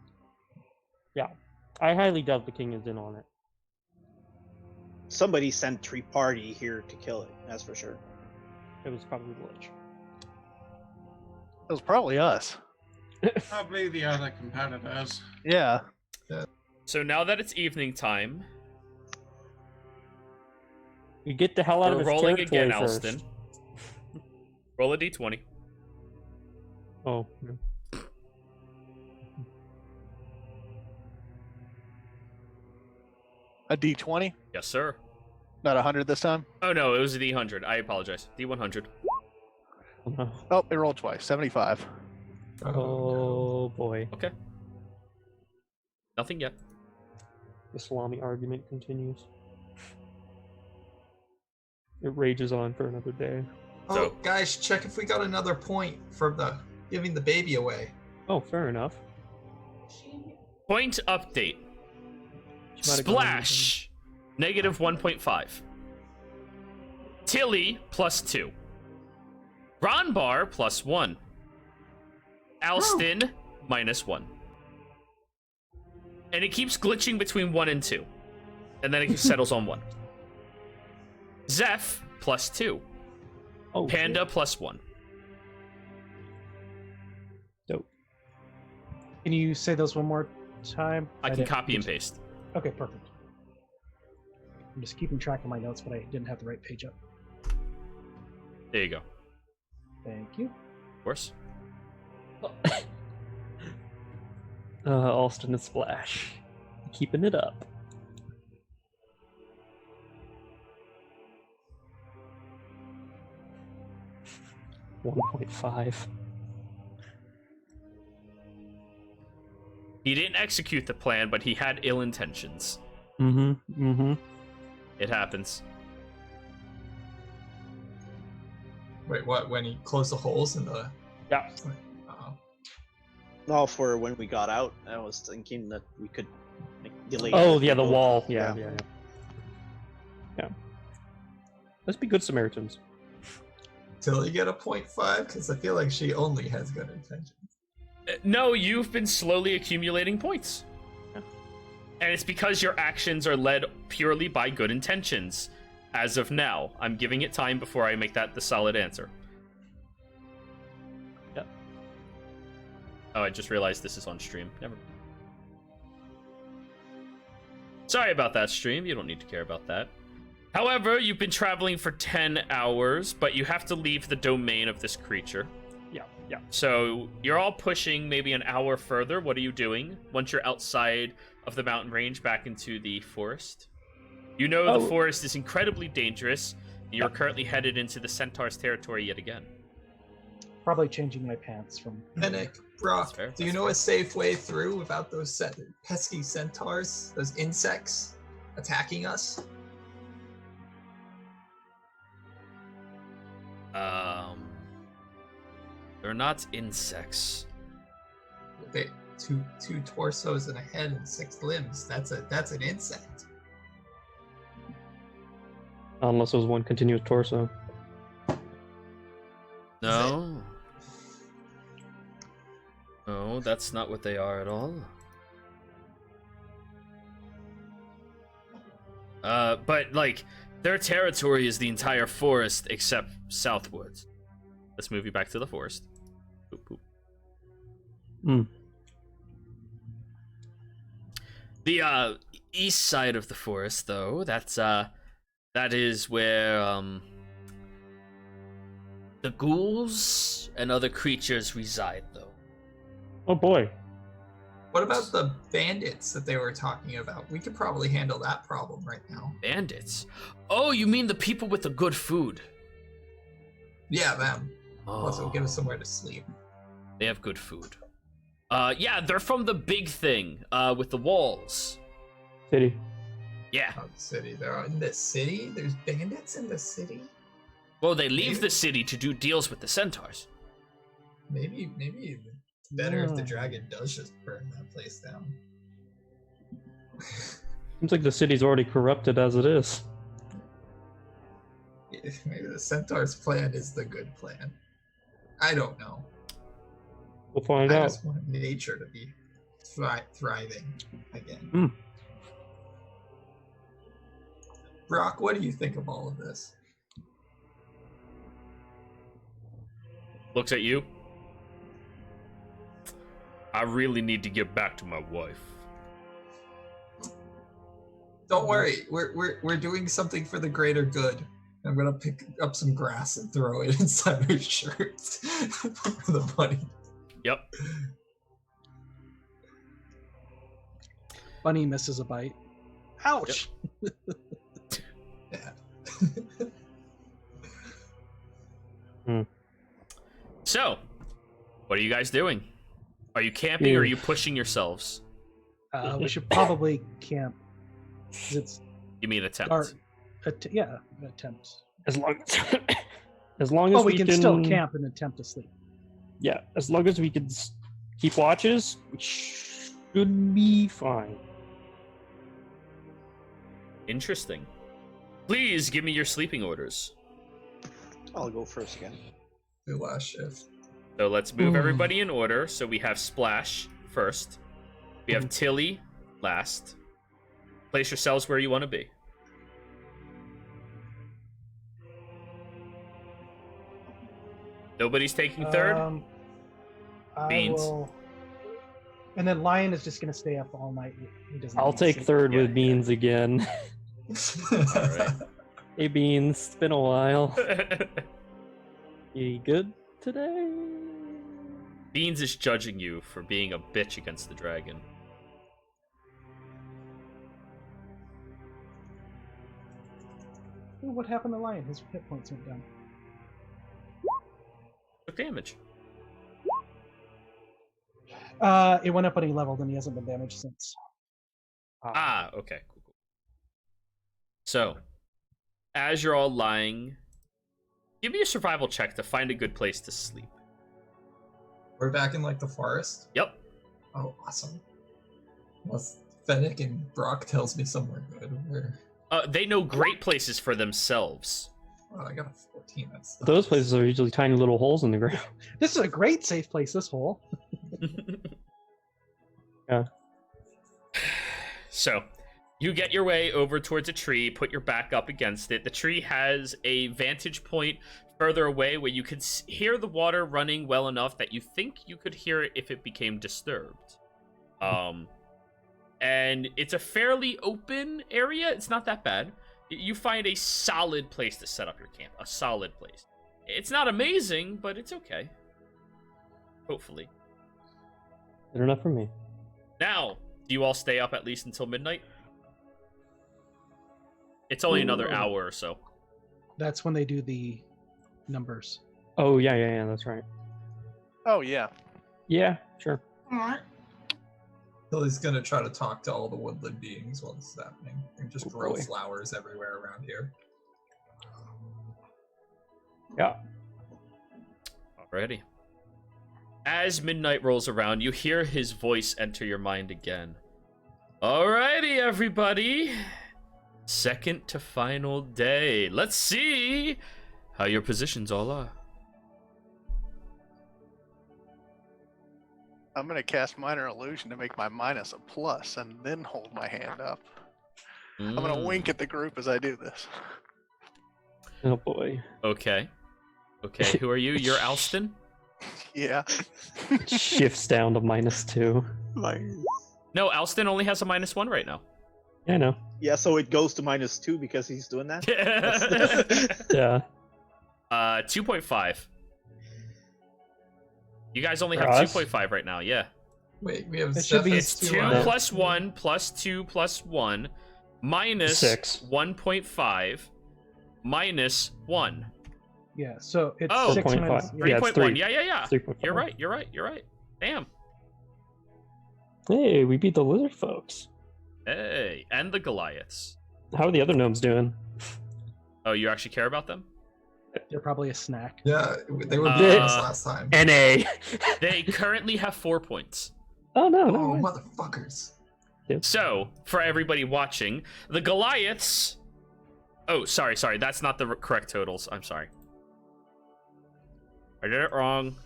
[SPEAKER 6] I highly doubt the king is in on it.
[SPEAKER 2] Somebody sent 3 party here to kill it. That's for sure.
[SPEAKER 6] It was probably the lich.
[SPEAKER 7] It was probably us.
[SPEAKER 3] probably the other competitors.
[SPEAKER 7] Yeah.
[SPEAKER 1] So now that it's evening time,
[SPEAKER 6] We get the hell out
[SPEAKER 1] we're
[SPEAKER 6] of his
[SPEAKER 1] rolling
[SPEAKER 6] territory
[SPEAKER 1] again,
[SPEAKER 6] first.
[SPEAKER 1] Alston. Roll a d20.
[SPEAKER 6] Oh, no.
[SPEAKER 7] A D20?
[SPEAKER 1] Yes, sir.
[SPEAKER 7] Not 100 this time?
[SPEAKER 1] Oh no, it was a d100. I apologize. D100.
[SPEAKER 6] Oh, no.
[SPEAKER 7] Oh, it rolled twice. 75.
[SPEAKER 6] Oh boy.
[SPEAKER 1] Okay. Nothing yet.
[SPEAKER 6] The salami argument continues. It rages on for another day.
[SPEAKER 5] Oh,
[SPEAKER 1] So-
[SPEAKER 5] guys, check if we got another point for the giving the baby away.
[SPEAKER 6] Oh, fair enough.
[SPEAKER 1] Point update.
[SPEAKER 6] She might have gone
[SPEAKER 1] Splash, negative 1.5. Tilly, plus 2. Ronbar, plus 1. Alston, minus 1. And it keeps glitching between 1 and 2. And then it settles on 1. Zeph, plus 2.
[SPEAKER 6] Oh,
[SPEAKER 1] Panda, plus 1.
[SPEAKER 6] dope.
[SPEAKER 4] Can you say those one more time?
[SPEAKER 1] I can
[SPEAKER 4] didn't-
[SPEAKER 1] copy and paste.
[SPEAKER 4] Okay, perfect. I'm just keeping track of my notes, but I didn't have the right page up.
[SPEAKER 1] There you go. Of
[SPEAKER 4] Thank you.
[SPEAKER 1] course.
[SPEAKER 6] Alston and Splash. Keeping it up. $1.5.
[SPEAKER 1] He didn't execute the plan, but he had ill intentions. It happens.
[SPEAKER 5] Wait, what? When he closed the holes in the...
[SPEAKER 6] Yeah.
[SPEAKER 5] Uh-oh.
[SPEAKER 2] No, for when we got out, I was thinking that we could delay.
[SPEAKER 6] Oh,
[SPEAKER 2] the
[SPEAKER 6] yeah, the
[SPEAKER 2] boat.
[SPEAKER 6] wall. Yeah. Let's be good Samaritans.
[SPEAKER 5] Tilly get a 0.5? Because I feel like she only has good intentions.
[SPEAKER 1] No, you've been slowly accumulating points.
[SPEAKER 6] Yeah.
[SPEAKER 1] And it's because your actions are led purely by good intentions. As of now, I'm giving it time before I make that the solid answer.
[SPEAKER 6] Yep.
[SPEAKER 1] Oh, I just realized this is on stream. Never. Sorry about that, stream. You don't need to care about that. However, you've been traveling for 10 hours, but you have to leave the domain of this creature.
[SPEAKER 6] Yeah.
[SPEAKER 1] So you're all pushing maybe an hour further. What are you doing once you're outside of the mountain range back into the forest? You know the forest is incredibly dangerous, and you're currently headed into the centaur's territory yet again.
[SPEAKER 4] Probably changing my pants from.
[SPEAKER 5] Fennec, Brock,
[SPEAKER 1] fair,
[SPEAKER 5] do you know a safe way through without those pesky centaurs, those insects, attacking us?
[SPEAKER 1] They're not insects.
[SPEAKER 5] They two torsos and a head and 6 limbs. That's an insect.
[SPEAKER 6] Unless it was one continuous torso.
[SPEAKER 1] No. No, that's not what they are at all. But like, their territory is the entire forest except southwards. Let's move you back to the forest. Boop, boop. The east side of the forest, though, that is where the ghouls and other creatures reside, though.
[SPEAKER 6] Oh boy.
[SPEAKER 5] What about the bandits that they were talking about? We could probably handle that problem right now.
[SPEAKER 1] Bandits? Oh, you mean the people with the good food?
[SPEAKER 5] Yeah, them.
[SPEAKER 1] Oh,
[SPEAKER 5] Plus, it'll give us somewhere to sleep.
[SPEAKER 1] they have good food. Yeah, they're from the big thing, with the walls.
[SPEAKER 6] City.
[SPEAKER 1] Yeah.
[SPEAKER 5] Oh, the city. They're in the city? There's bandits in the city?
[SPEAKER 1] Well, they leave the city to do deals with the centaurs.
[SPEAKER 5] Maybe it's better if the dragon does just burn that place down.
[SPEAKER 6] Seems like the city's already corrupted as it is.
[SPEAKER 5] Maybe the centaur's plan is the good plan. I don't know.
[SPEAKER 6] We'll find
[SPEAKER 5] I
[SPEAKER 6] out.
[SPEAKER 5] just want nature to be thriving again. Brock, what do you think of all of this?
[SPEAKER 1] Looks at you. I really need to get back to my wife.
[SPEAKER 5] Don't worry, we're doing something for the greater good. I'm gonna pick up some grass and throw it inside her shirt for the bunny.
[SPEAKER 1] Yep.
[SPEAKER 4] Bunny misses a bite. Ouch!
[SPEAKER 5] Yeah.
[SPEAKER 1] So, what are you guys doing? Are you camping or are you pushing yourselves?
[SPEAKER 4] We should probably camp. 'Cause it's
[SPEAKER 1] You mean attempt?
[SPEAKER 4] our attempt.
[SPEAKER 6] As long as long as
[SPEAKER 4] Oh, we can still camp and attempt to sleep.
[SPEAKER 6] Yeah, as long as we can keep watches, we should be fine.
[SPEAKER 1] Interesting. Please give me your sleeping orders.
[SPEAKER 2] I'll go first again.
[SPEAKER 5] The last shift.
[SPEAKER 1] So let's move everybody in order. So we have Splash first. We have Tilly last. Place yourselves where you want to be. Nobody's taking third?
[SPEAKER 4] I
[SPEAKER 1] Beans.
[SPEAKER 4] will And then Lion is just going to stay up all night. He doesn't
[SPEAKER 6] I'll
[SPEAKER 4] need to
[SPEAKER 6] take
[SPEAKER 4] sleep.
[SPEAKER 6] third
[SPEAKER 1] Yeah,
[SPEAKER 6] with Beans again.
[SPEAKER 1] Alright.
[SPEAKER 6] Hey Beans, it's been a while. You good today?
[SPEAKER 1] Beans is judging you for being a bitch against the dragon.
[SPEAKER 4] Ooh, what happened to Lion? His hit points went down.
[SPEAKER 1] Took damage.
[SPEAKER 4] It went up when he leveled, and he hasn't been damaged since.
[SPEAKER 1] Ah, okay. Cool, cool. So, as you're all lying, give me a survival check to find a good place to sleep.
[SPEAKER 5] We're back in like the forest.
[SPEAKER 1] Yep.
[SPEAKER 5] Oh, awesome. Unless Fennec and Brock tells me somewhere good. Where?
[SPEAKER 1] They know great places for themselves.
[SPEAKER 5] Oh, I got a 14. That's
[SPEAKER 6] Those places are usually tiny little holes in the ground.
[SPEAKER 4] This is a great safe place, this hole.
[SPEAKER 6] Yeah.
[SPEAKER 1] So, you get your way over towards a tree, put your back up against it. The tree has a vantage point further away where you can hear the water running well enough that you think you could hear it if it became disturbed. And it's a fairly open area. It's not that bad. You find a solid place to set up your camp. A solid place. It's not amazing, but it's okay. Hopefully.
[SPEAKER 6] Good enough for me.
[SPEAKER 1] Now, do you all stay up at least until midnight? It's only another hour or so.
[SPEAKER 4] That's when they do the numbers.
[SPEAKER 6] Oh yeah, that's right.
[SPEAKER 7] Oh yeah.
[SPEAKER 6] Yeah, sure.
[SPEAKER 3] Alright.
[SPEAKER 5] Billy's gonna try to talk to all the woodland beings while this is happening, and just grow
[SPEAKER 6] Really?
[SPEAKER 5] flowers everywhere around here.
[SPEAKER 6] Yeah.
[SPEAKER 1] Alrighty. As midnight rolls around, you hear his voice enter your mind again. Alrighty, everybody. Second to final day. Let's see how your positions all are.
[SPEAKER 7] I'm gonna cast minor illusion to make my minus a plus, and then hold my hand up. I'm gonna wink at the group as I do this.
[SPEAKER 6] Oh boy.
[SPEAKER 1] Okay. Okay, who are you? You're Alston?
[SPEAKER 7] Yeah.
[SPEAKER 6] Shifts down to -2.
[SPEAKER 1] No, Alston only has a -1 right now.
[SPEAKER 6] Yeah, I know.
[SPEAKER 2] Yeah, so it goes to -2 because he's doing that.
[SPEAKER 6] Yeah.
[SPEAKER 1] 2.5. You guys only
[SPEAKER 6] For
[SPEAKER 1] have
[SPEAKER 6] us?
[SPEAKER 1] 2.5 right now, yeah.
[SPEAKER 5] Wait, we have
[SPEAKER 4] It should be-
[SPEAKER 5] seven.
[SPEAKER 1] It's 2
[SPEAKER 6] No.
[SPEAKER 1] plus 1 plus 2 plus 1 minus
[SPEAKER 6] 6.
[SPEAKER 1] 1.5 minus 1.
[SPEAKER 4] Yeah, so it's
[SPEAKER 1] Oh.
[SPEAKER 4] 6 minus.
[SPEAKER 6] 4.5. Yeah, it's
[SPEAKER 1] 3.1.
[SPEAKER 6] 3.
[SPEAKER 1] Yeah.
[SPEAKER 6] 3.5.
[SPEAKER 1] You're right. Damn.
[SPEAKER 6] Hey, we beat the lizard folks.
[SPEAKER 1] Hey, and the Goliaths.
[SPEAKER 6] How are the other gnomes doing?
[SPEAKER 1] Oh, you actually care about them?
[SPEAKER 4] They're probably a snack.
[SPEAKER 5] Yeah, they were beating us
[SPEAKER 1] Uh,
[SPEAKER 5] last time.
[SPEAKER 6] NA.
[SPEAKER 1] They currently have 4 points.
[SPEAKER 6] Oh no, no.
[SPEAKER 5] Oh,
[SPEAKER 6] way.
[SPEAKER 5] motherfuckers.
[SPEAKER 1] So, for everybody watching, the Goliaths... Oh, sorry. That's not the correct totals. I'm sorry. I did it wrong.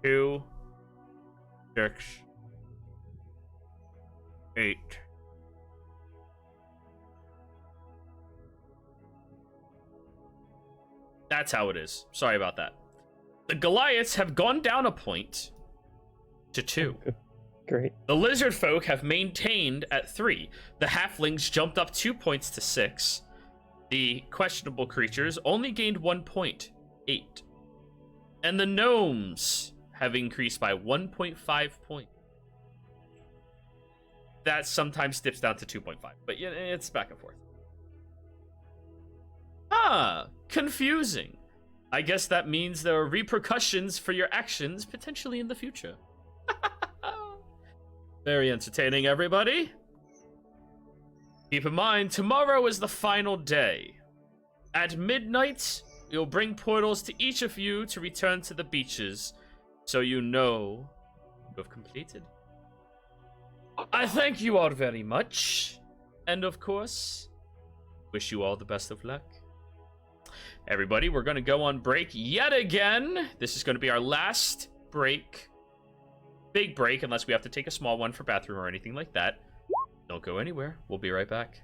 [SPEAKER 1] 2, 6, 8. That's how it is. Sorry about that. The Goliaths have gone down a point to 2.
[SPEAKER 6] Great.
[SPEAKER 1] The lizard folk have maintained at 3. The halflings jumped up 2 points to 6. The questionable creatures only gained 1 point, 8. And the gnomes have increased by 1.5 points. That sometimes dips down to 2.5, but yeah, it's back and forth. Confusing. I guess that means there are repercussions for your actions potentially in the future. Very entertaining, everybody. Keep in mind, tomorrow is the final day. At midnight, we'll bring portals to each of you to return to the beaches, so you know you have completed. I thank you all very much, and of course, wish you all the best of luck. Everybody, we're going to go on break yet again. This is going to be our last break. Big break, unless we have to take a small one for bathroom or anything like that. Don't go anywhere. We'll be right back.